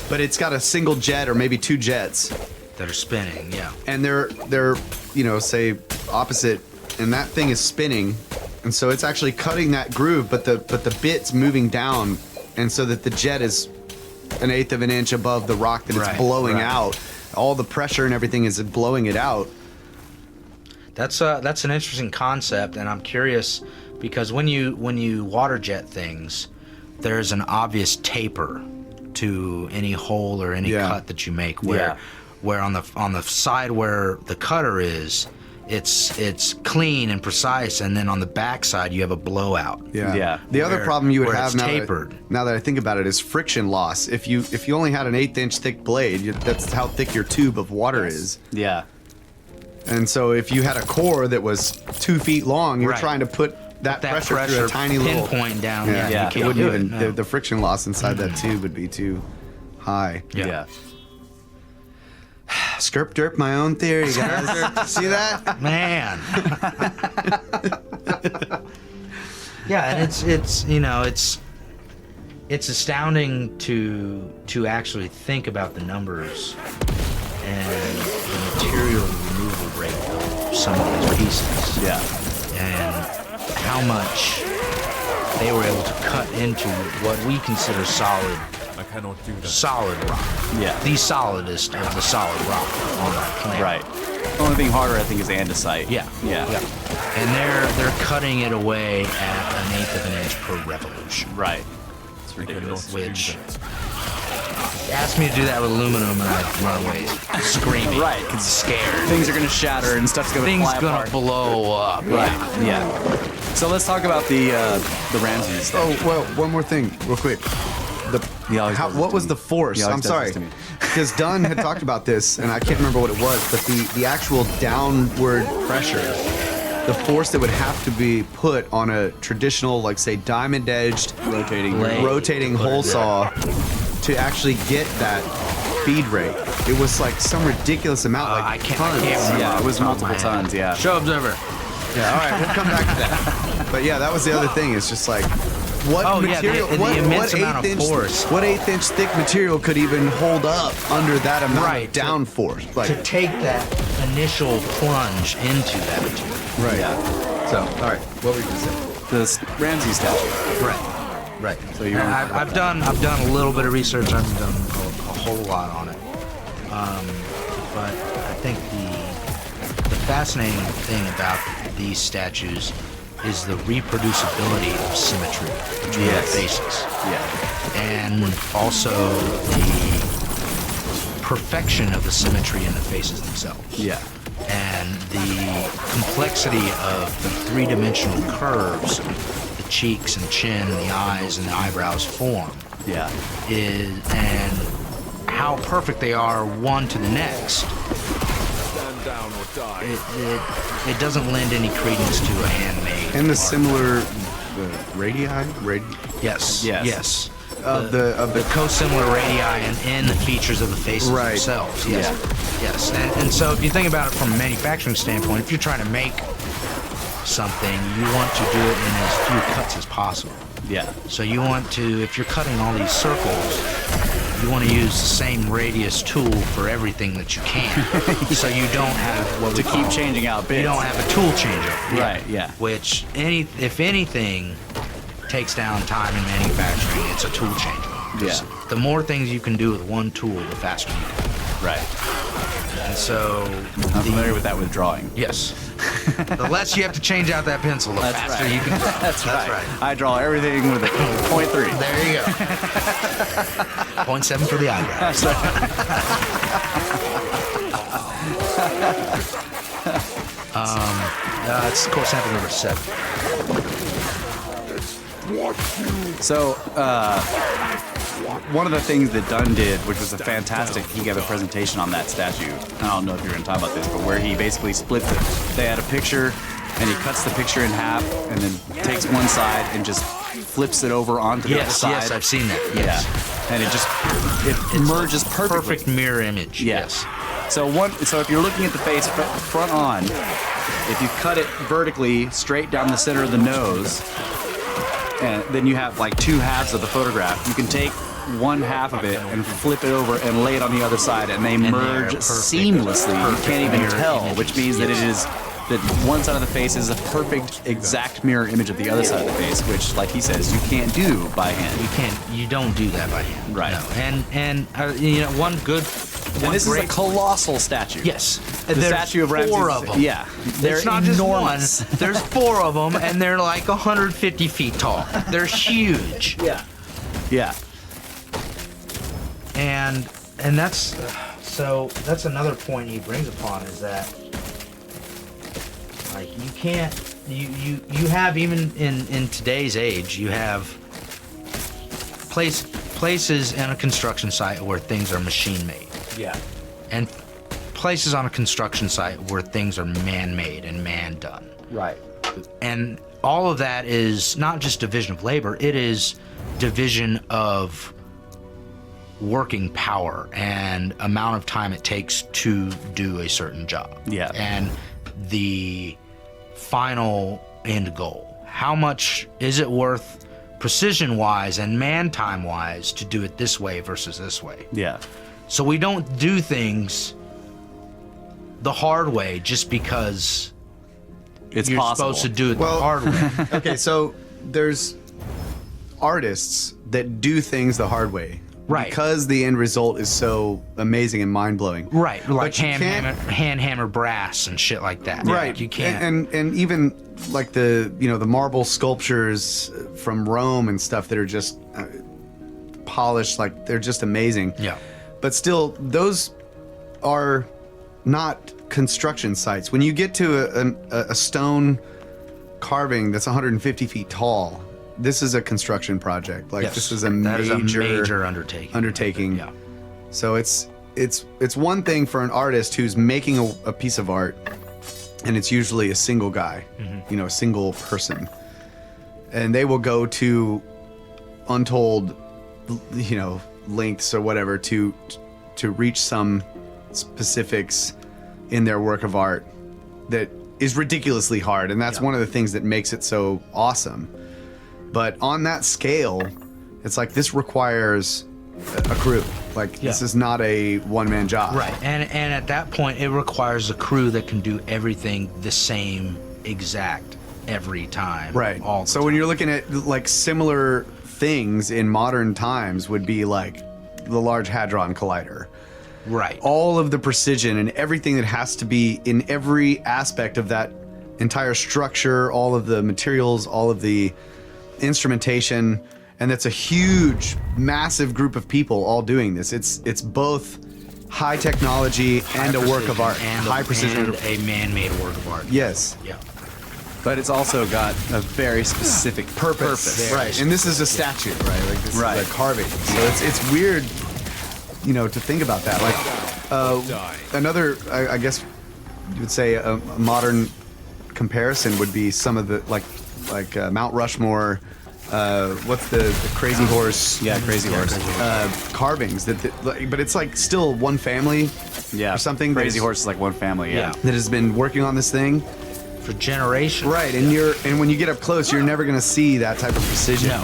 But it's got a single jet or maybe two jets, That are spinning. Yeah. and they're say opposite, and that thing is spinning, and so it's actually cutting that groove, but the bit's moving down, and so that the jet is 1/8 of an inch above the rock that it's Right, blowing right. out. All the pressure and everything is blowing it out. That's an interesting concept, and I'm curious because when you water jet things, there's an obvious taper to any hole or any Yeah. cut that you make. Where on the side where the cutter is, it's clean and precise, and then on the back side you have a blowout. Yeah. The other Where- problem you would where have it's now tapered. that I think about it is friction loss. If you only had an 1/8 inch thick blade, that's how thick your tube of water is. Yeah. And so if you had a core that was 2 feet long, you're Right. trying to put that pressure through a tiny little pinpoint down. Yeah, Yeah, Yeah. you it can't wouldn't do even it, no. the friction loss inside that tube would be too high. Yeah. Skirp derp my own theory, guys. See that? Man. Yeah, and it's astounding to actually think about the numbers and the material removal rate of some of these pieces. Yeah. And how much they were able to cut into what we consider solid I cannot do that. rock. Yeah. The solidest of the solid rock on that planet. Right. The only thing harder, I think, is andesite. Yeah. Yeah. And they're cutting it away at 1/8 of an inch per revolution. Right. It's I cannot ridiculous. do Which- that. Ask me to do that with aluminum, and I'd run away screaming. Right, 'cause scared. Things are going to shatter and stuff's going to Things fly gonna apart. blow up. Right. Yeah. So let's talk about the Ramses stuff. Oh well, one more thing, real quick. He always does this What to was me. the force? He always I'm does sorry, this to me. because Dunn had talked about this, and I can't remember what it was, but the actual downward pressure, the force that would have to be put on a traditional, like say, diamond-edged Rotating. Blade. rotating hole saw to actually get that feed rate. It was like some ridiculous amount, like I can't tons. remember. Yeah, it was Off the top of multiple my head. tons, yeah. Show observer. Yeah, all right, we'll come back to that. But yeah, that was the other thing. It's just like, what Oh, yeah, material? the what immense amount of 1/8 inch? force. What 1/8 inch thick material could even hold up under that amount Right, of down force? Like, To take that initial plunge into that material. right. Yeah. So, all right, what were you gonna say? The Ramses statue. Right. Right. So you And wanna I've, talk I've done a little bit of research. I haven't done a whole lot on it. But I think the fascinating thing about these statues is the reproducibility of symmetry between the Yes. faces, Yeah. and also the perfection of the symmetry in the faces themselves. Yeah. And the complexity of the three-dimensional curves the cheeks and chin and the eyes and the eyebrows form Yeah. and how perfect they are one to the next. Stand down or die. It doesn't lend any credence to a handmade And the art. similar, the radii, Yes. Yes. Yes. of the the co-similar radii in the features of the faces Right. themselves. Yes. Yes. And so if you think about it from a manufacturing standpoint, if you're trying to make something, you want to do it in as few cuts as possible. Yeah. So you want to, if you're cutting all these circles, you want to use the same radius tool for everything that you can. So you don't have what we To keep call- changing out bits. You don't have a tool changer. Right, yeah. Which if anything takes down time in manufacturing, it's a tool changer. 'Cause Yeah. The more things you can do with one tool, the faster you can. Right. And so I'm familiar with that with drawing. yes. The less you have to change out that pencil, the That's faster right. you can draw. That's right. I draw everything with a .3. There you go. 0.7 for the eyebrows. It's course sample number 7. So, one of the things that Dunn did, which was a fantastic, he gave a presentation on that statue. I don't know if you're going to talk about this, but where he basically split they had a picture, and he cuts the picture in half, and then takes one side and just flips it over onto the other Yes, side. yes, I've seen that. Yes. Yeah. And it merges perfectly. Perfect mirror image. Yeah. Yes. So if you're looking at the face front on, if you cut it vertically straight down the center of the nose, and then you have like two halves of the photograph. You can take one half of it and flip it over and lay it on the other side, and they merge seamlessly. You can't even tell, which means that it is that one side of the face is a perfect exact mirror image of the other side of the face, which, like he says, you can't do by hand. You don't do that by hand. Right. No. And And this is a colossal statue. Yes. The There's statue of Ramses. 4 of them. Yeah. They're It's not enormous. just one. There's 4 of them, and they're like 150 feet tall. They're huge. Yeah. Yeah. And that's that's another point he brings upon, is that like you can't you have, even in today's age, you have places in a construction site where things are machine made. Yeah. And places on a construction site where things are man-made and man-done. Right. And all of that is not just division of labor, it is division of working power and amount of time it takes to do a certain job. Yeah. And the final end goal. How much is it worth precision-wise and man-time-wise to do it this way versus this way? Yeah. So we don't do things the hard way just because It's you're possible. supposed to do it Well- the hard way. Okay, so there's artists that do things the hard way. Right. Because the end result is so amazing and mind-blowing. Right, like But you can't- hand hammer brass and shit like that. Right. Like, you can't. And even like the marble sculptures from Rome and stuff that are just polished, like they're just amazing. Yeah. But still, those are not construction sites. When you get to a stone carving that's 150 feet tall, this is a construction project. Like Yes, this is a that major, is a major undertaking. Yeah. So it's one thing for an artist who's making a piece of art, and it's usually a single guy, a single person, and they will go to untold, lengths or whatever to reach some specifics in their work of art that is ridiculously hard, and that's one of the things that makes it so awesome. But on that scale, it's like this requires a crew. Like this is not a one-man job. Right, and at that point, it requires a crew that can do everything the same exact every time. Right. All the So time. when you're looking at like similar things in modern times would be like the Large Hadron Collider. Right. All of the precision and everything that has to be in every aspect of that entire structure, all of the materials, all of the instrumentation, and that's a huge, massive group of people all doing this. It's both high technology and a work of art, and high precision. and a man-made work of art. Yes. Yeah. But it's also got a very specific purpose. Right. And this is a statue, right? Like this Right. is a carving. So it's weird, to think about that. Like another, I guess you would say a modern comparison would be some of the like Mount Rushmore. What's the Crazy Horse? Yeah, Crazy Horse. Carvings but it's like still one family. Yeah. Or something. Crazy Horse is like one family. Yeah. That has been working on this thing. For generations. Right, and when you get up close, you're never gonna see that type of precision. No.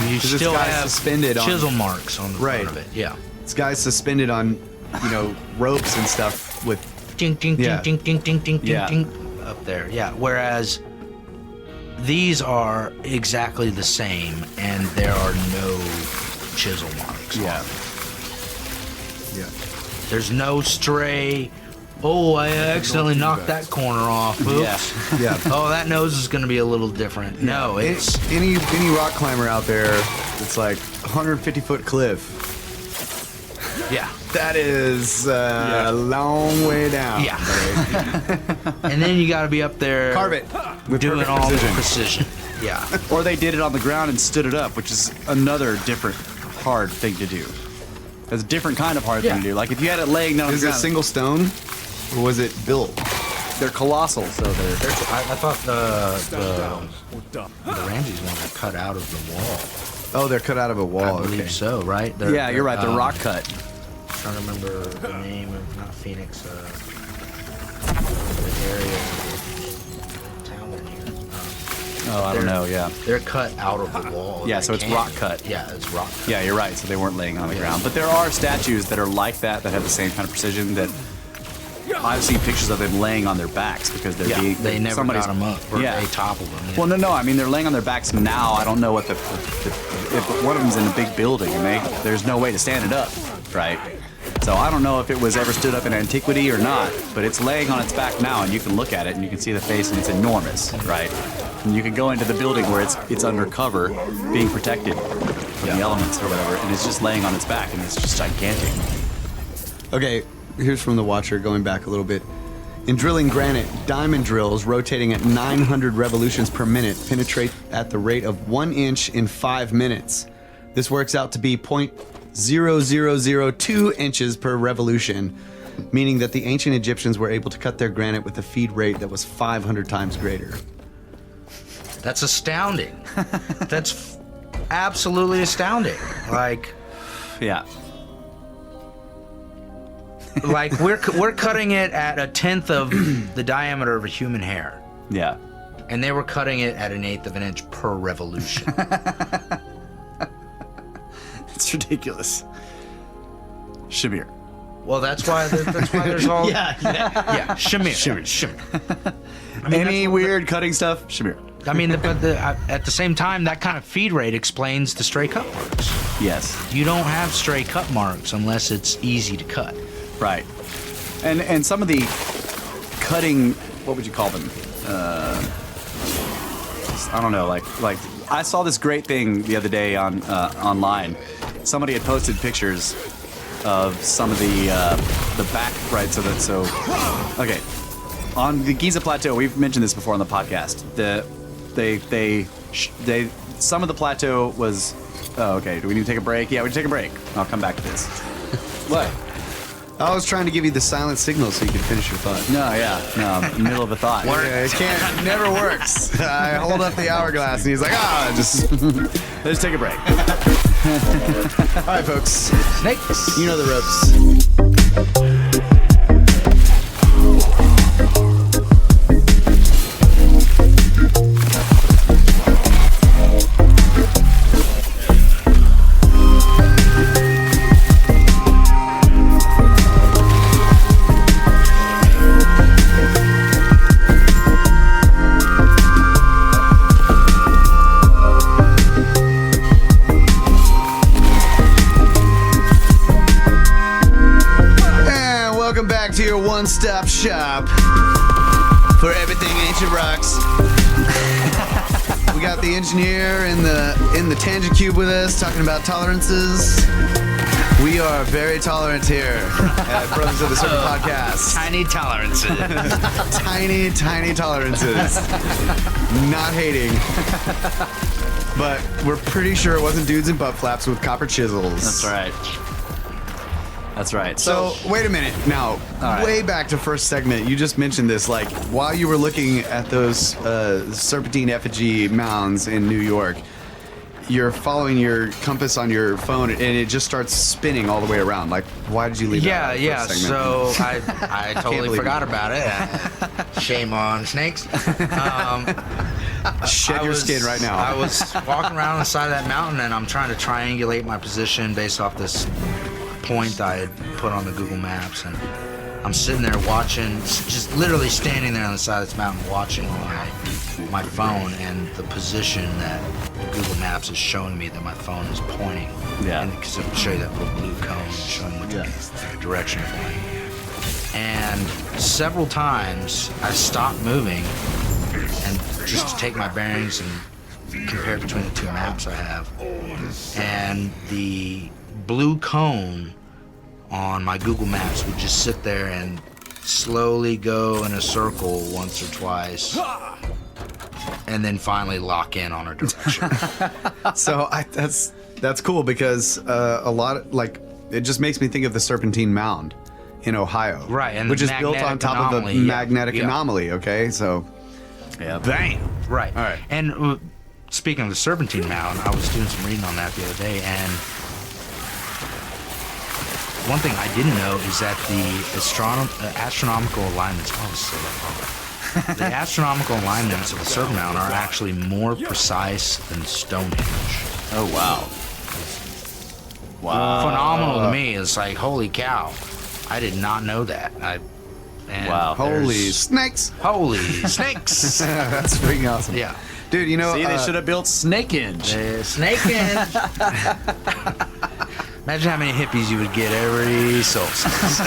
You 'Cause this still guy's have suspended on- chisel marks on the Right. front of it. Yeah. This guy's suspended on, ropes and stuff with. Ding, ding, ding, Yeah. ding, ding, ding, ding, Yeah. ding, up there. Yeah. Whereas these are exactly the same, and there are no chisel marks. Yeah. Yeah. There's no stray. Oh, I accidentally knocked that corner off. Oops. Yeah. Oh, that nose is going to be a little different. No, it's Any rock climber out there, it's like 150-foot cliff. yeah. That is a long way down. Yeah. And then you got to be up there Carve it with doing perfect all precision. the precision. Yeah. Or they did it on the ground and stood it up, which is another different hard thing to do. It's a different kind of hard thing to do. Like if you had it laying down on Is the it a ground, single stone, or was it built? they're colossal, so they're I thought Down or die. the Ramses one got cut out of the wall. Oh, they're cut out of a wall. I believe Okay. so, right? yeah, you're right. They're rock cut. Trying to remember the name of, not Phoenix, the area, town they're near. Oh, I don't know. Yeah. They're cut out of the wall. Yeah, so it's rock cut. Yeah, it's rock cut. Yeah, you're right. So they weren't laying on the ground. But there are statues that are like that have the same kind of precision that I've seen pictures of them laying on their backs because they never got them up. Or yeah. they toppled them. Yeah. Well, no. I mean, they're laying on their backs now. I don't know what if one of them's in a big building and there's no way to stand it up, right? So I don't know if it was ever stood up in antiquity or not, but it's laying on its back now, and you can look at it and you can see the face, and it's enormous, right? And you can go into the building where it's under cover, being protected from the elements or whatever, and it's just laying on its back, and it's just gigantic. Okay, here's from the Watcher, going back a little bit. In drilling granite, diamond drills rotating at 900 revolutions per minute penetrate at the rate of 1 inch in 5 minutes. This works out to be 0.0002 inches per revolution, meaning that the ancient Egyptians were able to cut their granite with a feed rate that was 500 times greater. That's astounding. That's absolutely astounding. Like we're cutting it at 1/10 of the diameter of a human hair. Yeah. And they were cutting it at 1/8 of an inch per revolution. It's ridiculous. Shamir. Well, that's why there's all Shamir. I mean, any weird cutting stuff, Shamir. I mean, at the same time, that kind of feed rate explains the stray cut marks. Yes. You don't have stray cut marks unless it's easy to cut. Right. And some of the cutting, what would you call them? I don't know, like I saw this great thing the other day on online. Somebody had posted pictures of some of the back, right? So okay, on the Giza Plateau, we've mentioned this before on the podcast. Some of the plateau was. Oh, okay. Do we need to take a break? Yeah, we need to take a break. I'll come back to this. What? I was trying to give you the silent signal so you could finish your thought. No, middle of a thought. Yeah, it never works. I hold up the hourglass and he's like, just let's take a break. All right, folks. Snakes. You know the ropes. To your one-stop shop for everything ancient rocks. We got the engineer in the tangent cube with us talking about tolerances. We are very tolerant here at Brothers of the Serpent Podcast. Tiny tolerances. Tiny tolerances. Not hating. But we're pretty sure it wasn't dudes in butt flaps with copper chisels. That's right. That's right. So wait a minute. Now, way back to first segment, you just mentioned this. Like, while you were looking at those serpentine effigy mounds in New York, you're following your compass on your phone, and it just starts spinning all the way around. Like, why did you leave that out of the first segment? So I totally forgot about it. Shame on snakes. Shed your skin right now. I was walking around on the side of that mountain, and I'm trying to triangulate my position based off this point I had put on the Google Maps, and I'm sitting there watching, just literally standing there on the side of this mountain watching my phone and the position that Google Maps is showing me that my phone is pointing. Yeah. And because it'll show you that little blue cone showing what the direction you're pointing. And several times I stopped moving and just to take my bearings and compare between the two maps I have. And the blue cone on my Google Maps would just sit there and slowly go in a circle once or twice and then finally lock in on a direction. So that's cool because a lot of, like, it just makes me think of the Serpentine Mound in Ohio, right? And which is built on top of a magnetic anomaly. Okay, so bang, right. All right. And speaking of the Serpentine Mound, I was doing some reading on that the other day, and one thing I didn't know is that the astronomical alignments. I always say that wrong. The astronomical alignments of the Serpent Mound are actually more precise than Stonehenge. Oh, wow. Wow. Phenomenal to me. It's like, holy cow. I did not know that. Wow. Holy snakes! Holy snakes! That's freaking awesome. Yeah. Dude, you know, See, they should have built Snakehenge. Snakehenge. Imagine how many hippies you would get every solstice.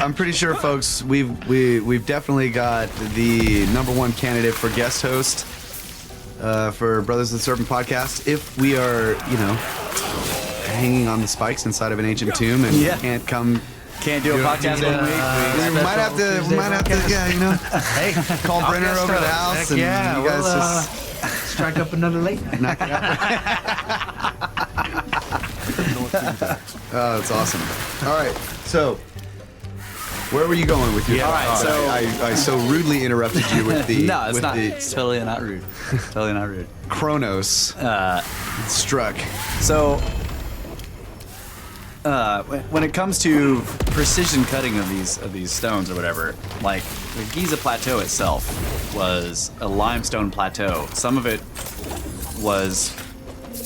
I'm pretty sure, folks, we've definitely got the #1 candidate for guest host for Brothers of the Serpent podcast. If we are, hanging on the spikes inside of an ancient tomb and Can't do a podcast one week. we might have to, hey, call Brenner over to the house and you guys just strike up another late night. Oh, that's awesome. All right, so where were you going with your? All right, so I so rudely interrupted you with the. No, it's with not. The It's totally not rude. Totally not rude. Kronos struck. So, when it comes to precision cutting of these stones or whatever, like the Giza Plateau itself was a limestone plateau. Some of it was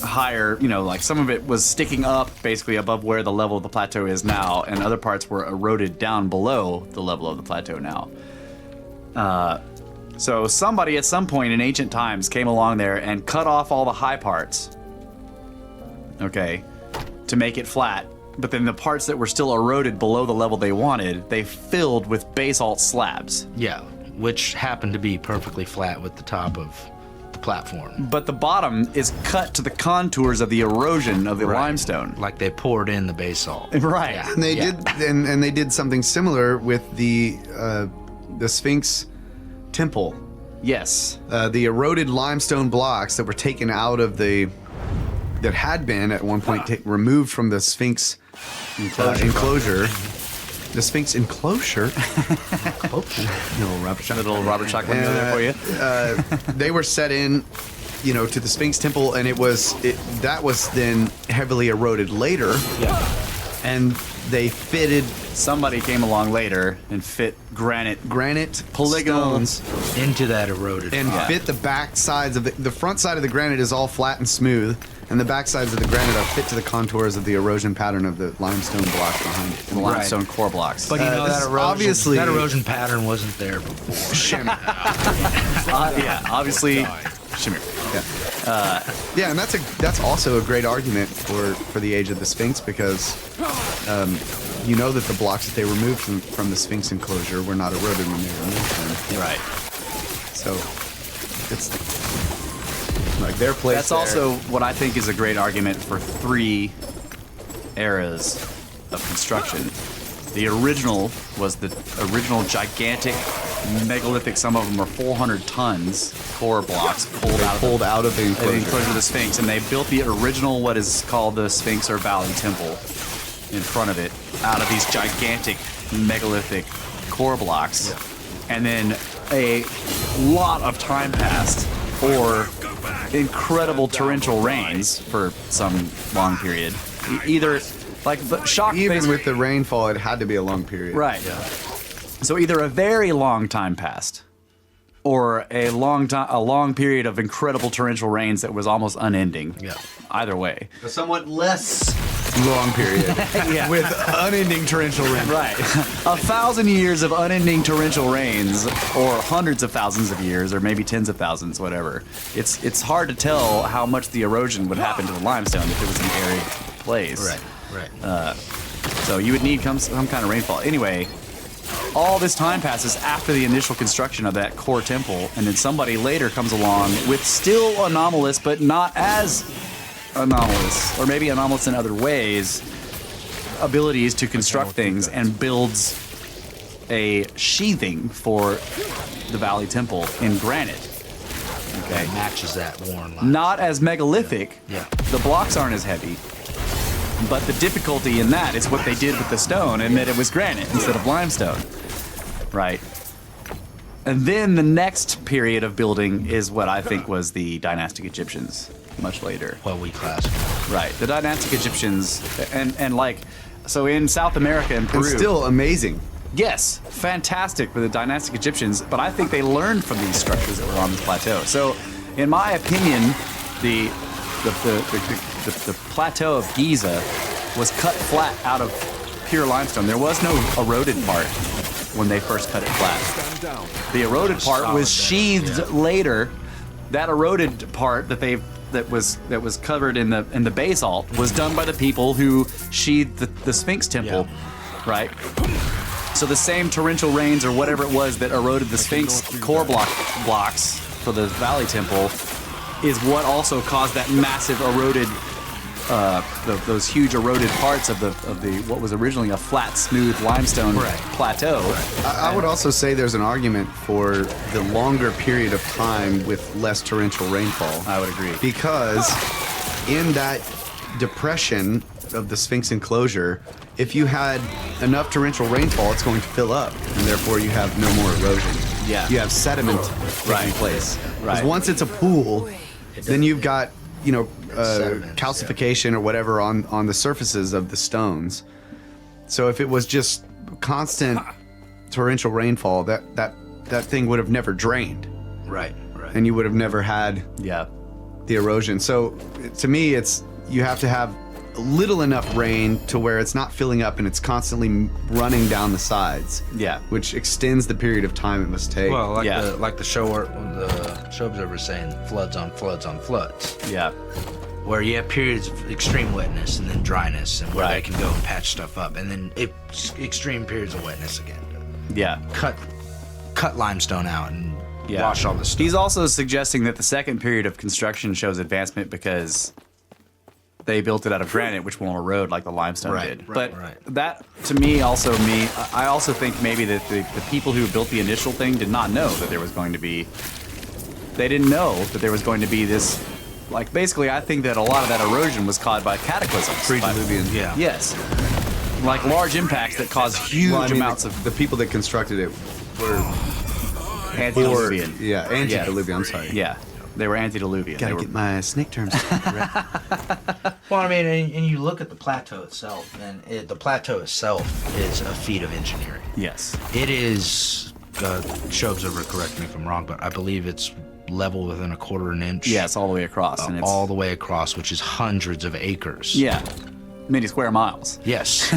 higher, like some of it was sticking up basically above where the level of the plateau is now, and other parts were eroded down below the level of the plateau now. So somebody at some point in ancient times came along there and cut off all the high parts, okay, to make it flat. But then the parts that were still eroded below the level they wanted, they filled with basalt slabs. Yeah, which happened to be perfectly flat with the top of the platform. But the bottom is cut to the contours of the erosion of the limestone. Like they poured in the basalt. Right. Yeah. And they did, and they did something similar with the Sphinx temple. Yes. The eroded limestone blocks that were taken out of that had been at one point removed from the Sphinx enclosure. The Sphinx enclosure. Little Robert Shock window there for you. They were set in, to the Sphinx temple, and that was then heavily eroded later. Yeah. And they fitted Somebody came along later and fit granite polygonal stones into that eroded and part. fit the back sides of the front side of the granite is all flat and smooth, and the back sides of the granite are fit to the contours of the erosion pattern of the limestone blocks behind it. and limestone core blocks. But this is obviously- that erosion pattern wasn't there before. Obviously, shimmer. Yeah, and that's also a great argument for the age of the Sphinx, because that the blocks that they removed from the Sphinx enclosure were not eroded when they removed them. Right. So it's like their place. That's there. also what I think is a great argument for 3 eras of construction. The original was the original gigantic megalithic. Some of them are 400 tons core blocks pulled out of the enclosure of the Sphinx, and they built the original what is called the Sphinx or Valley Temple in front of it out of these gigantic megalithic core blocks. Yeah. And then a lot of time passed, or incredible torrential rains for some long period. Either like the shock Even with the rainfall, it had to be a long period. Right. Yeah. So either a very long time passed, or a long period of incredible torrential rains that was almost unending. Yeah. Either way. A somewhat less long period with unending torrential rain. Right. 1,000 years of unending torrential rains, or hundreds of thousands of years, or maybe tens of thousands, whatever. It's hard to tell how much the erosion would happen to the limestone if it was an arid place. Right. So you would need some kind of rainfall. Anyway, all this time passes after the initial construction of that core temple, and then somebody later comes along with still anomalous, but not as anomalous, or maybe anomalous in other ways, abilities to construct things, and builds a sheathing for the Valley Temple in granite. Okay. It matches that worn line. Not as megalithic. Yeah. The blocks aren't as heavy. But the difficulty in that is what they did with the stone, and that it was granite instead of limestone. Right. And then the next period of building is what I think was the dynastic Egyptians, much later. What we classify. Right. The dynastic Egyptians, and so in South America and Peru. And still amazing. Yes, fantastic for the dynastic Egyptians, but I think they learned from these structures that were on this plateau. So, in my opinion, the plateau of Giza was cut flat out of pure limestone. There was no eroded part when they first cut it flat. The eroded part was sheathed later. That eroded part that was covered in the basalt was done by the people who sheathed the Sphinx temple, right? So the same torrential rains or whatever it was that eroded the Sphinx core blocks for the Valley Temple is what also caused that massive eroded, those huge eroded parts of the what was originally a flat, smooth limestone plateau. I would also say there's an argument for the longer period of time with less torrential rainfall. I would agree. Because in that depression of the Sphinx enclosure, if you had enough torrential rainfall, it's going to fill up, and therefore you have no more erosion. Yeah. You have sediment taking place. Because once it's a pool, then you've got, calcification or whatever on the surfaces of the stones. So if it was just constant torrential rainfall, that thing would have never drained. Right. And you would have never had the erosion. So to me, it's you have to have little enough rain to where it's not filling up and it's constantly running down the sides. Yeah. Which extends the period of time it must take. Well, the show observer saying, floods on floods on floods. Yeah. Where you have periods of extreme wetness and then dryness, and where they can go and patch stuff up, and then extreme periods of wetness again. Yeah. Cut limestone out and wash all the stuff. He's also suggesting that the second period of construction shows advancement because they built it out of granite, which won't erode like the limestone did. But that, to me, I also think maybe that the people who built the initial thing did not know that there was going to be. They didn't know that there was going to be this. Like, basically, I think that a lot of that erosion was caused by cataclysms. Pre-Diluvian. Yes. Like large impacts that caused huge amounts of. The people that constructed it were Antediluvian. Antediluvian. I'm sorry. Yeah. They were antediluvian. Gotta get my snake terms right. Well, I mean, and you look at the plateau itself, and the plateau itself is a feat of engineering. Yes. It is, show observer, correct me if I'm wrong, but I believe it's level within a quarter an inch. Yes, all the way across. And it's all the way across, which is hundreds of acres. Yeah. Many square miles. Yes.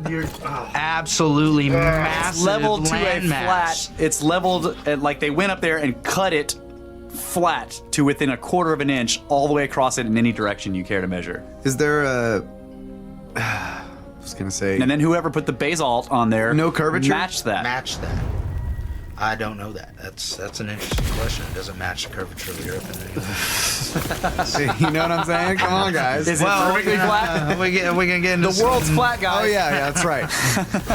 You're absolutely massive. It's leveled to a mass. flat. It's leveled, like they went up there and cut it flat to within a quarter of an inch all the way across it in any direction you care to measure. Is there a... I was going to say... And then whoever put the basalt on there... No curvature? Match that. Match that. I don't know that. That's an interesting question. It doesn't match the curvature of the Earth in any way. You know what I'm saying? Come on, guys. Is it perfectly flat? We can get into The world's flat, guys. Oh, yeah, that's right.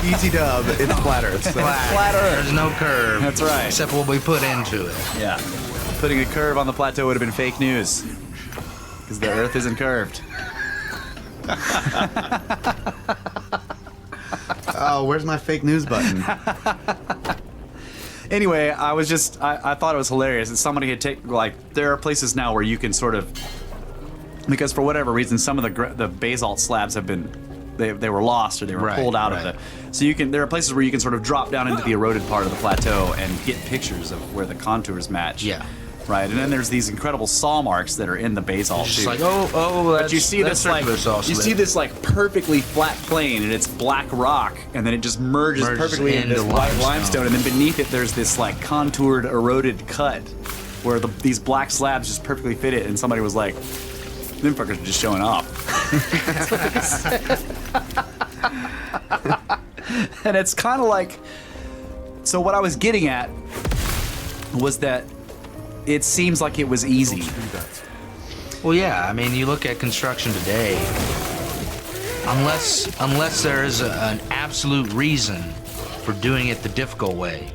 Easy dub. It's flatter. It's flat Earth. There's no curve. That's right. Except what we put into it. Yeah. Putting a curve on the plateau would have been fake news. Because the Earth isn't curved. Oh, where's my fake news button? Anyway, I thought it was hilarious that somebody had taken, like, there are places now where you can sort of, because for whatever reason, some of the basalt slabs have been, they were lost or they were pulled out of the, so there are places where you can sort of drop down into the eroded part of the plateau and get pictures of where the contours match. Yeah. Right, and then there's these incredible saw marks that are in the basalt It's too. just like, But you see this like perfectly flat plane, and it's black rock, and then it just merges perfectly into this white limestone, and then beneath it there's this like contoured, eroded cut where these black slabs just perfectly fit it, and somebody was like, "Them fuckers are just showing off." And it's kind of like, so what I was getting at was that it seems like it was easy. Well, yeah. I mean, you look at construction today. Unless there is an absolute reason for doing it the difficult way,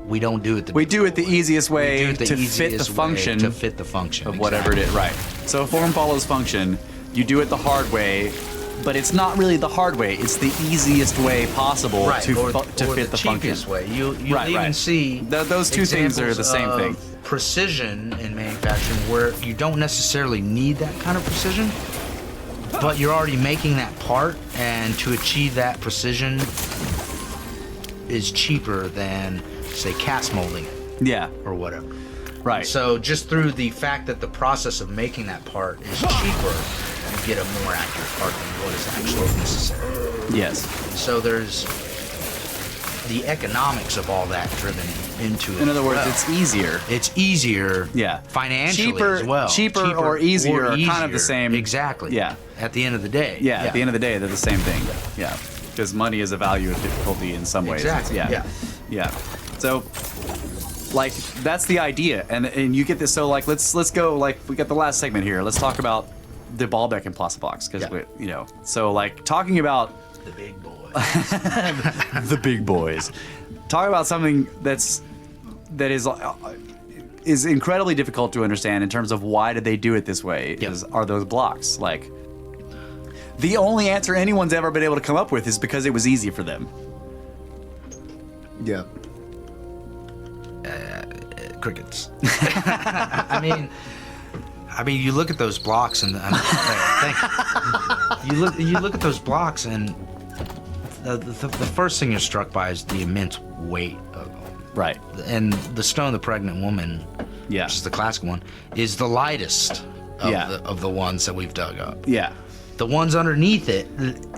we don't do it. We do it the easiest way to fit the function. To fit the function of whatever it is. Right. So form follows function. You do it the hard way, but it's not really the hard way. It's the easiest way possible to fit the function. Cheapest way. You even see those two things are the same thing. Precision in manufacturing, where you don't necessarily need that kind of precision, but you're already making that part, and to achieve that precision, is cheaper than, say, cast molding it Yeah. or whatever. Right. So just through the fact that the process of making that part is cheaper, you get a more accurate part than what is actually necessary. Yes. So there's the economics of all that driven into it. In other as words, well. it's easier. It's easier, Yeah. financially Cheaper- as well. cheaper or easier are kind of the easier. same. Exactly. Yeah. At the end of the day. Yeah, at the end of the day, they're the same thing. Yeah. Because money is a value of difficulty in some ways. Exactly. Yeah. Yeah. So, like, that's the idea. And you get this. So, like, let's go, like, we got the last segment here. Let's talk about the Baalbek Impossiblocks. Because, you know, so, like, talking about The big boys. the big boys. Talk about something that is incredibly difficult to understand in terms of why did they do it this way? Yep. Are those blocks like the only answer anyone's ever been able to come up with is because it was easy for them. Yeah. Crickets. I mean, you look at those blocks and thank you. You look at those blocks and the first thing you're struck by is the immense weight of them. Right. And the Stone of the Pregnant Woman, Yeah. which is the classic one, is the lightest of the ones that we've dug up. Yeah. The ones underneath it,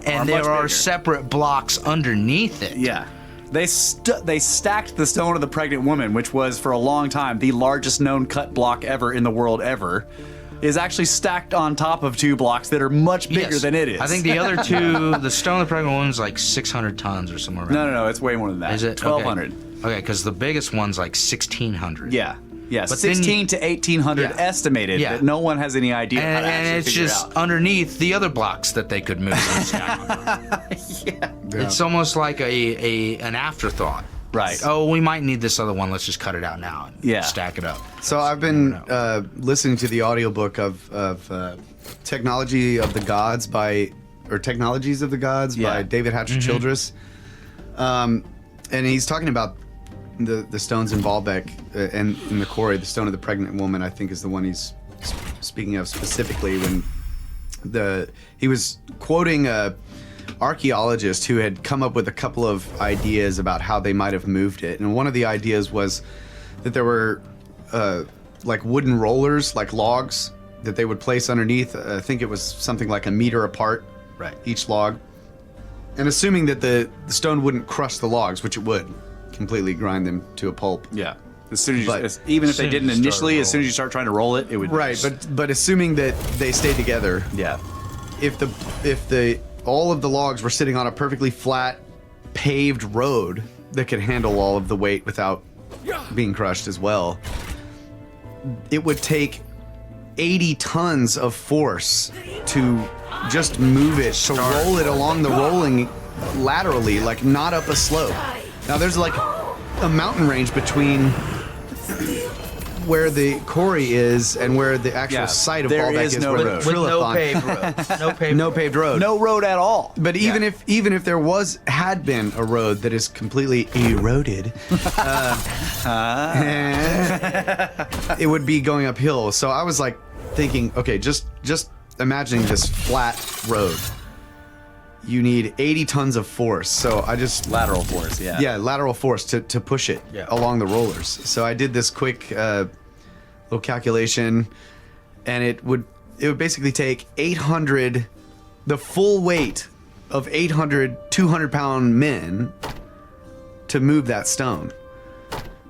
and there much are bigger. separate blocks underneath it. Yeah. They stacked the Stone of the Pregnant Woman, which was for a long time the largest known cut block ever in the world ever, is actually stacked on top of two blocks that are much bigger Yes. than it is. I think the other two, the Stone of the Pregnant Woman's like 600 tons or somewhere around. No, it's way more than that. Is it 1,200? Okay, because the biggest one's like 1,600. Yeah. Yeah, But then 16 to 1,800 Yeah. estimated, Yeah. but no one has any idea how to And actually it's figure just it out. underneath the other blocks that they could move. And stack. Yeah. It's almost like an afterthought. Right. Oh, we might need this other one. Let's just cut it out now and Yeah. stack it up. So I've been listening to the audiobook of Technology of the Gods Technologies of the Gods by David Hatcher Childress. And he's talking about the stones in Baalbek and in the quarry. The Stone of the Pregnant Woman, I think, is the one he's speaking of specifically when he was quoting a archaeologist who had come up with a couple of ideas about how they might have moved it. And one of the ideas was that there were like wooden rollers, like logs, that they would place underneath. I think it was something like a meter apart, Right. each log. And assuming that the stone wouldn't crush the logs, which it would, completely grind them to a pulp. Yeah. As soon as you, But- even if as they soon didn't as you start initially, as soon as rolling. you start trying to roll it, it would. Right, but assuming that they stayed together, Yeah. if all of the logs were sitting on a perfectly flat paved road that could handle all of the weight without being crushed as well, it would take 80 tons of force to just move it, to roll it along the rolling laterally, like not up a slope. Now there's like a mountain range between where the quarry is and where the actual Yeah, site of there Baalbek is is, no where road. the With no Trillathon- paved road. No paved road. road. No road at all. But even if there had been a road that is completely eroded, it would be going uphill. So I was like thinking, okay, just imagining this flat road. You need 80 tons of force. So I just Lateral force, yeah. yeah, lateral force to push it Yeah. along the rollers. So I did this quick little calculation, and it would basically take 800, the full weight of 800 200-pound men to move that stone.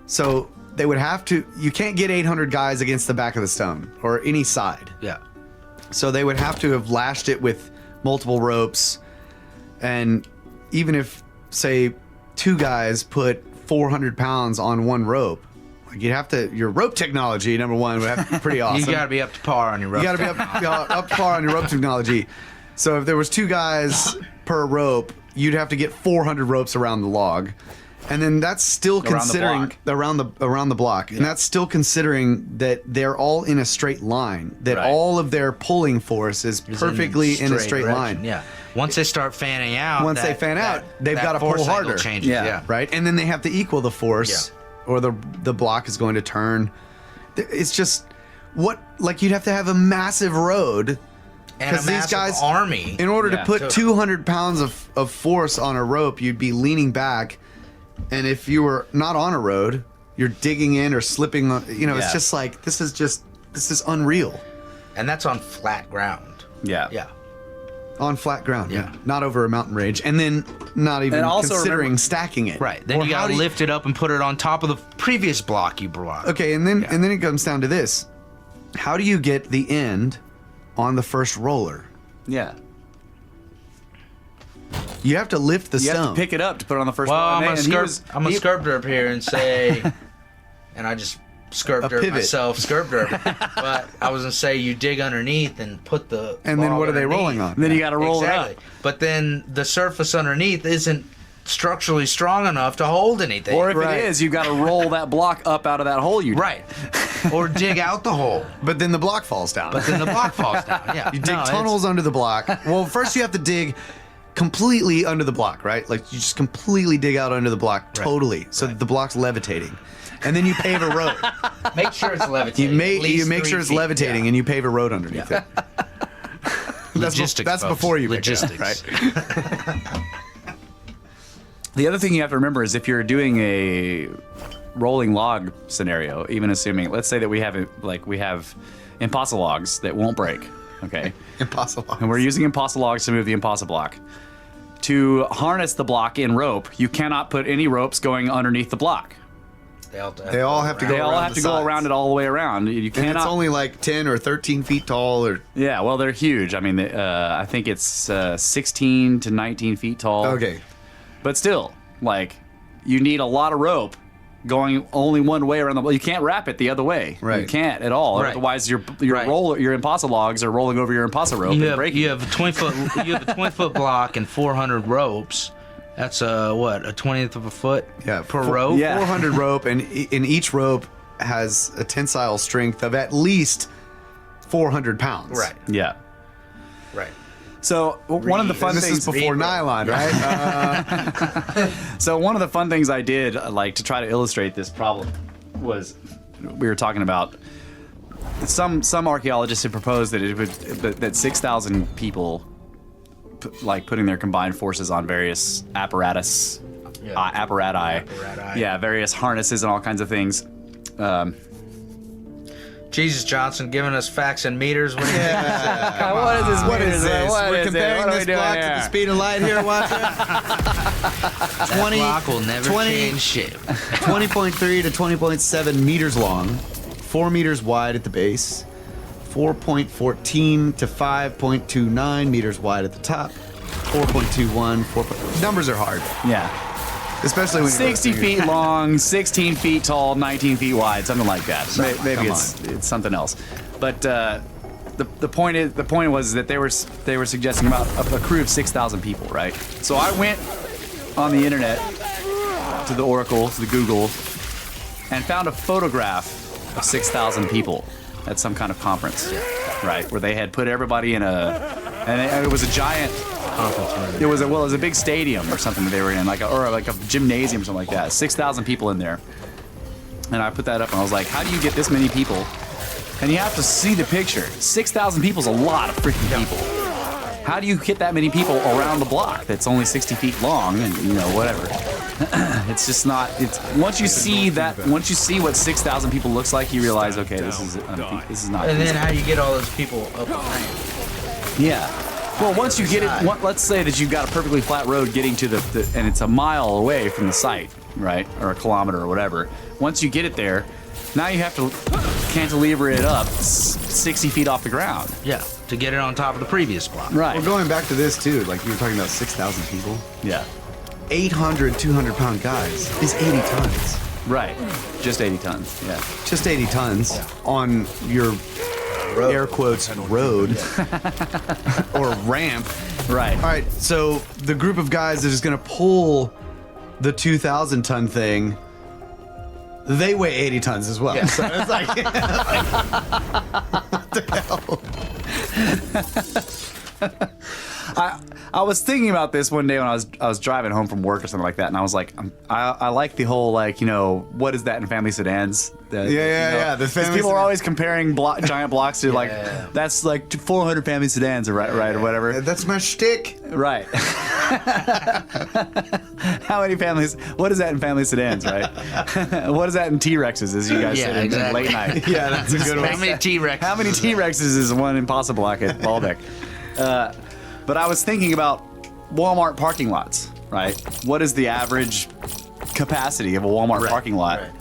So they would have to. You can't get 800 guys against the back of the stone or any side. Yeah. So they would have to have lashed it with multiple ropes. And even if, say, two guys put 400 pounds on one rope, like you'd have to, your rope technology, number one, would have to be pretty awesome. You gotta be up to par on your rope. You gotta be up to par on your rope technology. So if there was two guys per rope, you'd have to get 400 ropes around the log. And then that's still considering around the block. And that's still considering that they're all in a straight line. That Right. all of their pulling force is perfectly in a straight direction. line. Yeah. Once they start fanning out, Once they fan out, they've gotta pull force angle harder. Changes. Yeah. Yeah. Right? And then they have to equal the force, or the block is going to turn. It's just you'd have to have a massive road. And a Because these massive guys, army. in order Yeah. to put 200 pounds of force on a rope, you'd be leaning back And if you were not on a road, you're digging in or slipping on, it's just like, this is unreal. And that's on flat ground. Yeah. Yeah. On flat ground, Yeah. Not over a mountain range. And then not even And also considering remember- stacking it. Right. Then Or you how got to do lift it up and put it on top of the previous block you brought. Okay, and then it comes down to this. How do you get the end on the first roller? Yeah. You have to lift the You stone. have to pick it up to put it on the first Well, one. I'm And a sculptor up here and say, and I just sculptor pivot. myself, sculptor. But I was gonna say you dig underneath and put the. And then log what are they underneath. rolling on? Then you got to roll Exactly. it up. But then the surface underneath isn't structurally strong enough to hold anything. Or if Right. it is, you've got to roll that block up out of that hole you did. right. Or dig out the hole. But then the block falls down. But then the block falls down. Yeah. you dig No, it's- tunnels under the block. Well, first you have to dig completely under the block, right? Like you just completely dig out under the block totally, so that the block's levitating. And then you pave a road. Make sure it's levitating. You at least make 3 sure it's feet. levitating, Yeah. and you pave a road underneath it. Logistics. That's folks. before you pick it up, logistics. right? The other thing you have to remember is if you're doing a rolling log scenario, even assuming, let's say that we have Impossiblocks that won't break, okay? Impossible. And we're using Impossiblocks to move the Impossiblock. To harness the block in rope, you cannot put any ropes going underneath the block. They all have to go They all around have the to go sides. around it all the way around. You And cannot. it's only like 10 or 13 feet tall, or Yeah, well, they're huge. I mean, I think it's 16 to 19 feet tall. okay. But still, like, you need a lot of rope going only one way around the. You can't wrap it the other way. Right. You can't at all. Right. Otherwise, your Right. your Impossiblocks are rolling over your Impossible rope and breaking. You have a 20-foot block and 400 ropes. That's a 20th of a foot Yeah, per rope. Yeah. 400 rope, and in each rope has a tensile strength of at least 400 pounds. Right. Yeah. Right. So one of the fun And this things is before nylon, right? So one of the fun things I did, like to try to illustrate this problem, was we were talking about some archaeologists had proposed that it would that 6,000 people, like putting their combined forces on various apparati, Apparati. various harnesses and all kinds of things. Jesus Johnson giving us facts and meters. What do you think? What is this? What is this? What We're is it? comparing What are we this doing block to here? the speed of light here, watch it. That block will never 20 change shape. 20.3 to 20.7 meters long, 4 meters wide at the base, 4.14 to 5.29 meters wide at the top, 4.21, 4. Numbers are hard, Yeah. especially when 60 you're feet long, 16 feet tall, 19 feet wide, something like that. Maybe come it's something else. But the point was that they were suggesting about a crew of 6,000 people, right? So I went on the internet to the Oracle, to the Google, and found a photograph of 6,000 people at some kind of conference, right? Where they had put everybody in and it was a giant. It was a big stadium or something that they were in, like a gymnasium or something like that. 6,000 people in there. And I put that up and I was like, how do you get this many people? And you have to see the picture. 6,000 people is a lot of freaking people. How do you get that many people around the block that's only 60 feet long and whatever? It's just not. It's once you see what 6,000 people looks like, you realize, okay, this is not. And then how you get all those people up the ramp? Yeah. Well, once you get it, let's say that you've got a perfectly flat road getting to and it's a mile away from the site, right? Or a kilometer or whatever. Once you get it there, now you have to cantilever it up 60 feet off the ground. Yeah, to get it on top of the previous block. Right. Well, going back to this too, like you were talking about 6,000 people, Yeah. 800, 200-pound guys is 80 tons. Right. Just 80 tons. Yeah. Just 80 tons on your air quotes road or ramp. Right. All right, so the group of guys that is going to pull the 2,000-ton thing, they weigh 80 tons as well. Yeah. So it's like, what the hell? I was thinking about this one day when I was driving home from work or something like that, and I was like, I like the whole like, you know, what is that in family sedans? Yeah. The family people are sedan. always comparing giant blocks to like that's like 400 family sedans or right or whatever. That's my shtick. Right. How many families? What is that in family sedans, right? What is that in T-Rexes, as you guys said in late night? Yeah, that's a good one. How many T-Rex? How many T-Rexes is one Impossiblocks at Baalbek? But I was thinking about Walmart parking lots, right? What is the average capacity of a Walmart parking lot? Right.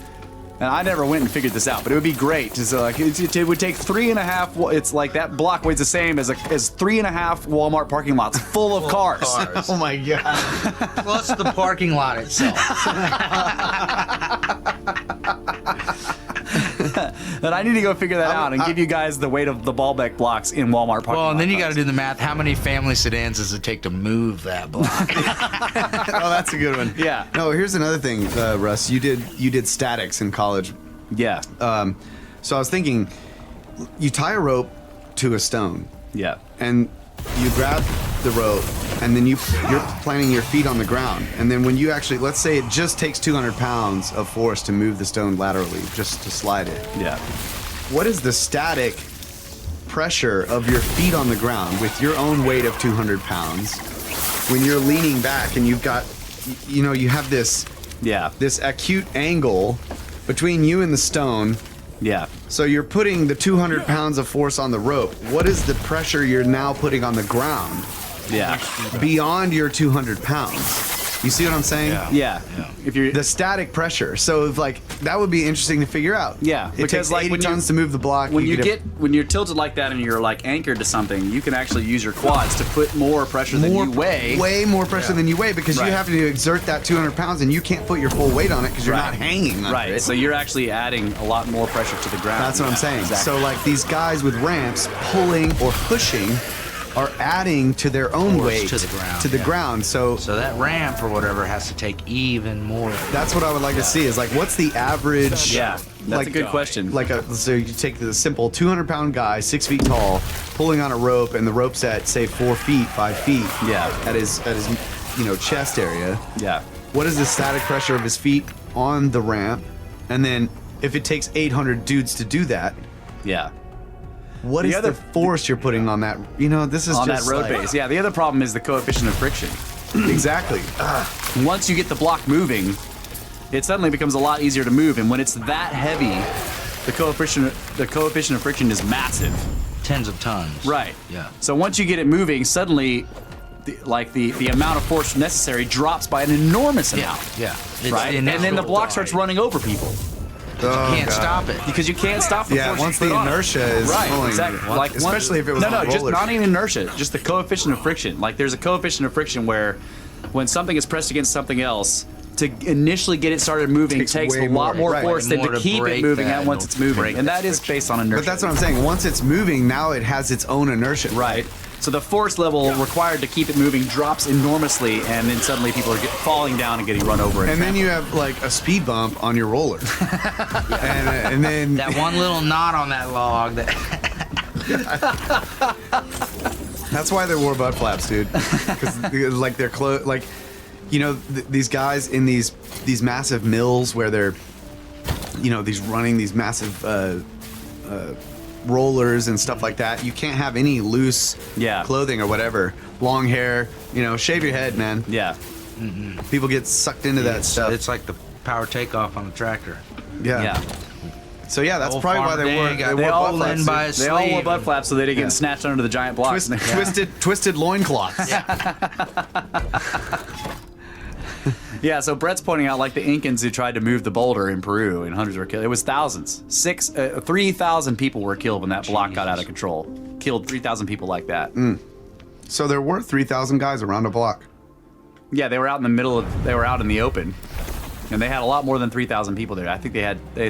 And I never went and figured this out, but it would be great to so like it would take 3.5. It's like that block weighs the same as 3.5 Walmart parking lots full of cars. Oh my god. Plus the parking lot itself. And I need to go figure that out and give you guys the weight of the Baalbek blocks in Walmart parking Well, and then lot you got to do the math. How many family sedans does it take to move that block? Oh, that's a good one. Yeah. No, here's another thing, Russ. You did statics in college. Yeah. So I was thinking, you tie a rope to a stone, Yeah. and you grab the rope, and then you're planting your feet on the ground. And then when you actually, let's say it just takes 200 pounds of force to move the stone laterally, just to slide it. Yeah. What is the static pressure of your feet on the ground with your own weight of 200 pounds when you're leaning back and you've got, you know, you have this Yeah. acute angle between you and the stone. Yeah. So you're putting the 200 pounds of force on the rope. What is the pressure you're now putting on the ground Yeah. beyond your 200 pounds? You see what I'm saying? Yeah. If you're The static pressure. So if, like, that would be interesting to figure out. Yeah, It because, takes like, 80 when you- tons to move the block. when you get when you're tilted like that and you're like anchored to something, you can actually use your quads to put more pressure than you weigh. way more pressure than you weigh because Right. you have to exert that 200 pounds and you can't put your full weight on it because you're Right. not hanging under Right. it. So you're actually adding a lot more pressure to the ground. That's what I'm saying. Exactly. So like these guys with ramps pulling or pushing are adding to their own Force weight to the ground, To the yeah. ground. So So that ramp or whatever has to take even more. that's what I would like to see is like what's the average? Yeah, that's like, a good question. Like so you take the simple 200-pound guy, 6 feet tall, pulling on a rope, and the rope's at say 4 feet, 5 feet. Yeah. At his chest area. Yeah. What is the static pressure of his feet on the ramp? And then if it takes 800 dudes to do that, Yeah. what The is other- the force you're putting on that? You know, this is On just that road like- base. Yeah. The other problem is the coefficient of friction. Exactly. Once you get the block moving, it suddenly becomes a lot easier to move. And when it's that heavy, the coefficient of friction is massive. Tens of tons. Right. Yeah. So once you get it moving, suddenly, the amount of force necessary drops by an enormous amount. Yeah. It's Right. And then the inevitable. block starts running over people You can't stop it. because you can't stop the Yeah, force. once you the put on it. inertia is Right. pulling, Exactly. especially if it was no, on just rollers. not even inertia, just the coefficient of friction. Like there's a coefficient of friction where when something is pressed against something else, to initially get it started moving Takes takes way a lot more, more right. force than More to to keep it break moving that at once and it's moving, break and that that is based on inertia. But that's what I'm saying. Once it's moving, now it has its own inertia. Right. So the force level required to keep it moving drops enormously, and then suddenly people are falling down and getting run over. And then you have like a speed bump on your roller. and then That one little knot on that log. That that's why they wore butt flaps, dude. Because like they're like, you know, these guys in these massive mills where they're, you know, running these massive rollers and stuff like that. You can't have any loose clothing or whatever. Long hair, you know, shave your head, man. Yeah. People get sucked into that stuff. It's like the power takeoff on a tractor. Yeah. So yeah, that's Old probably why farmer they wore Dan got they wore pulled butt in flaps. by a dude. They all wore sleeve butt and- flaps so they didn't Yeah. get snatched under the giant blocks. Twisted loincloths. Yeah, so Brett's pointing out like the Incans who tried to move the boulder in Peru and hundreds were killed. It was thousands. 3,000 people were killed when that block got out of control. Killed 3,000 people like that. So there were 3,000 guys around a block. Yeah, they were out in the middle of, they were out in the open. And they had a lot more than 3,000 people there. I think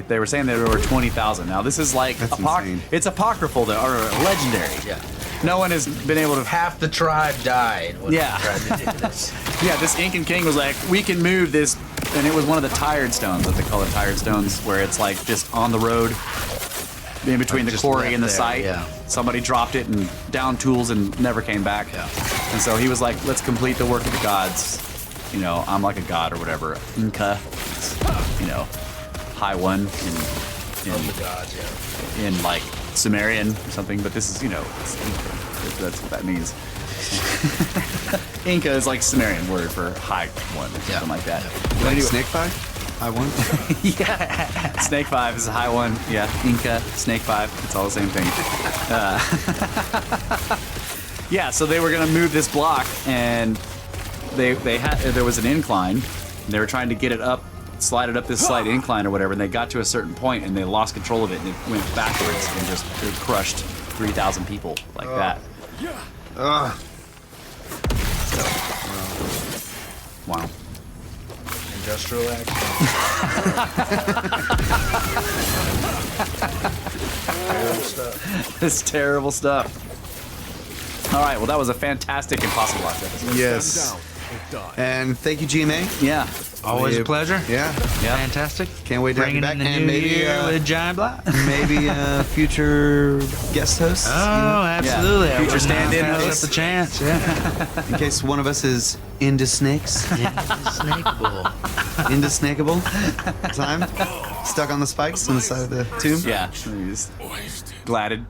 they were saying there were 20,000. Now this is like, That's insane. it's apocryphal though, or legendary. Yeah. No one has been able to, Half the tribe died when Yeah. they tried to do this. yeah, this Incan king was like, we can move this, and it was one of the tired stones, what they call it, tired stones, where it's like just on the road, in between the Just quarry left and the there, site. yeah. somebody dropped it and downed tools and never came back. Yeah. And so he was like, let's complete the work of the gods. You know, I'm like a god or whatever. Inca, you know, high one Of the gods, yeah. in like Sumerian or something, but this is, you know, it's Inca. That's what that means. Inca is like Sumerian word for high one or something like that. But Like anyway- Snake Five? I won. yeah. Snake 5 is a high one. Yeah. Inca, Snake 5. It's all the same thing. Yeah, so they were going to move this block, and there was an incline. And they were trying to get it up, slide it up this slight incline or whatever, and they got to a certain point, and they lost control of it, and it went backwards and just it crushed 3,000 people like that. Wow. Industrial action. Terrible stuff. This terrible stuff. All right, well, that was a fantastic Impossiblocks episode. Yes. Down or die. And thank you, GMA. Yeah. Always a pleasure. Yeah. Yeah. Fantastic. Can't wait to have you Bringing back. in the And new maybe, year with Giant Block. maybe future guest hosts. Oh, absolutely. I Future would not stand-in pass hosts. up the chance. Yeah. In case one of us is into snakes. Snakeable. Into snakeable time. Stuck on the spikes on the side of the tomb. Yeah. Just gladded.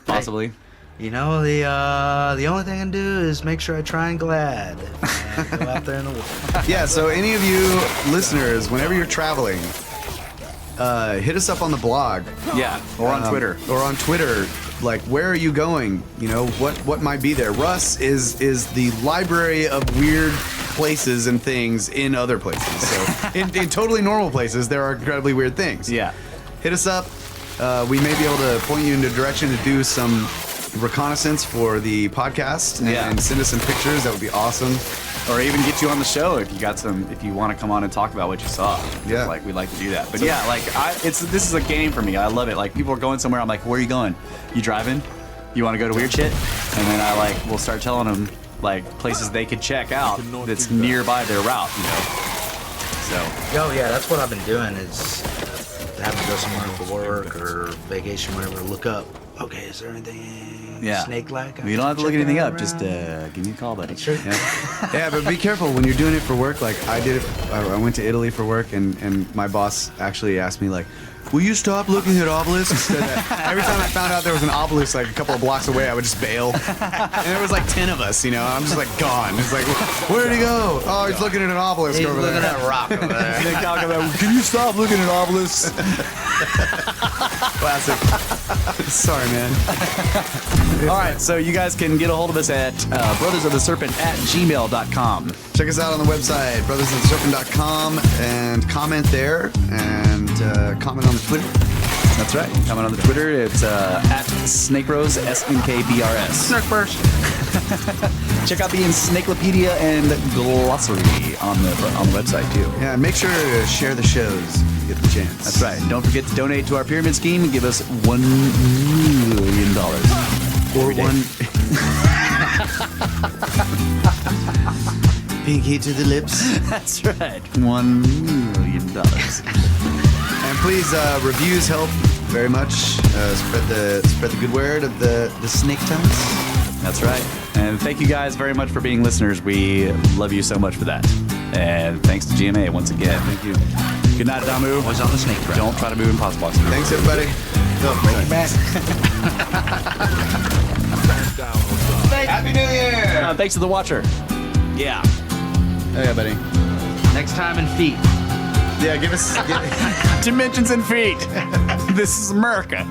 Possibly. You know, the only thing I can do is make sure I try and glad and go out there in the world. Yeah, so any of you listeners, whenever you're traveling, hit us up on the blog. Yeah. Or on Twitter. Or on Twitter. Like, where are you going? You know, what might be there? Russ is the library of weird places and things in other places. So in totally normal places, there are incredibly weird things. Yeah. Hit us up. We may be able to point you in a direction to do some reconnaissance for the podcast and, Yeah. and send us some pictures. That would be awesome. Or even get you on the show if you want to come on and talk about what you saw. Yeah. Like, we'd like to do that. But yeah, like this is a game for me. I love it. Like, people are going somewhere. I'm like, where are you going? You driving? You want to go to weird shit? And then we'll start telling them like places they could check out that's nearby their route, you know? So, Oh yeah, that's what I've been doing is having to go somewhere for work or vacation, whatever. Look up. Okay, is there anything yeah. snake-like? You don't have to look anything up. Just give me a call, buddy. Sure. Yeah. Yeah, but be careful when you're doing it for work. Like I did it. I went to Italy for work, and my boss actually asked me like, "Will you stop looking at obelisks?" Every time I found out there was an obelisk like a couple of blocks away, I would just bail. And there was like 10 of us, you know. I'm just like gone. It's like, where'd he go? Oh, he's looking at an obelisk He's over looking there. at a rock over there. They talk about, can you stop looking at obelisks? Classic. Sorry, man. All right, so you guys can get a hold of us at brothersoftheserpent@gmail.com. Check us out on the website, brothersoftheserpent.com, and comment there, and comment on the Twitter. That's right. Comment on the Twitter. It's at SnakeBros, SNKBRS. Snark first. Check out the Encyclopedia and Glossary on the website too. Yeah, and make sure to share the shows if you get the chance. That's right. And don't forget to donate to our pyramid scheme and give us $1 million. Or one. Pinky to the lips. That's right. $1 million. And please, reviews help very much. Spread the good word of the snake tongues. That's right. And thank you guys very much for being listeners. We love you so much for that. And thanks to GMA once again. Thank you. Good night, Damu. Always on the snake track. Don't try to move Impossiblocks. Thanks, everybody. Back. Stand down or die. Happy New Year! Thanks to the watcher. Yeah. Okay, buddy. Next time in feet. Yeah, give us. Dimensions and feet. This is America.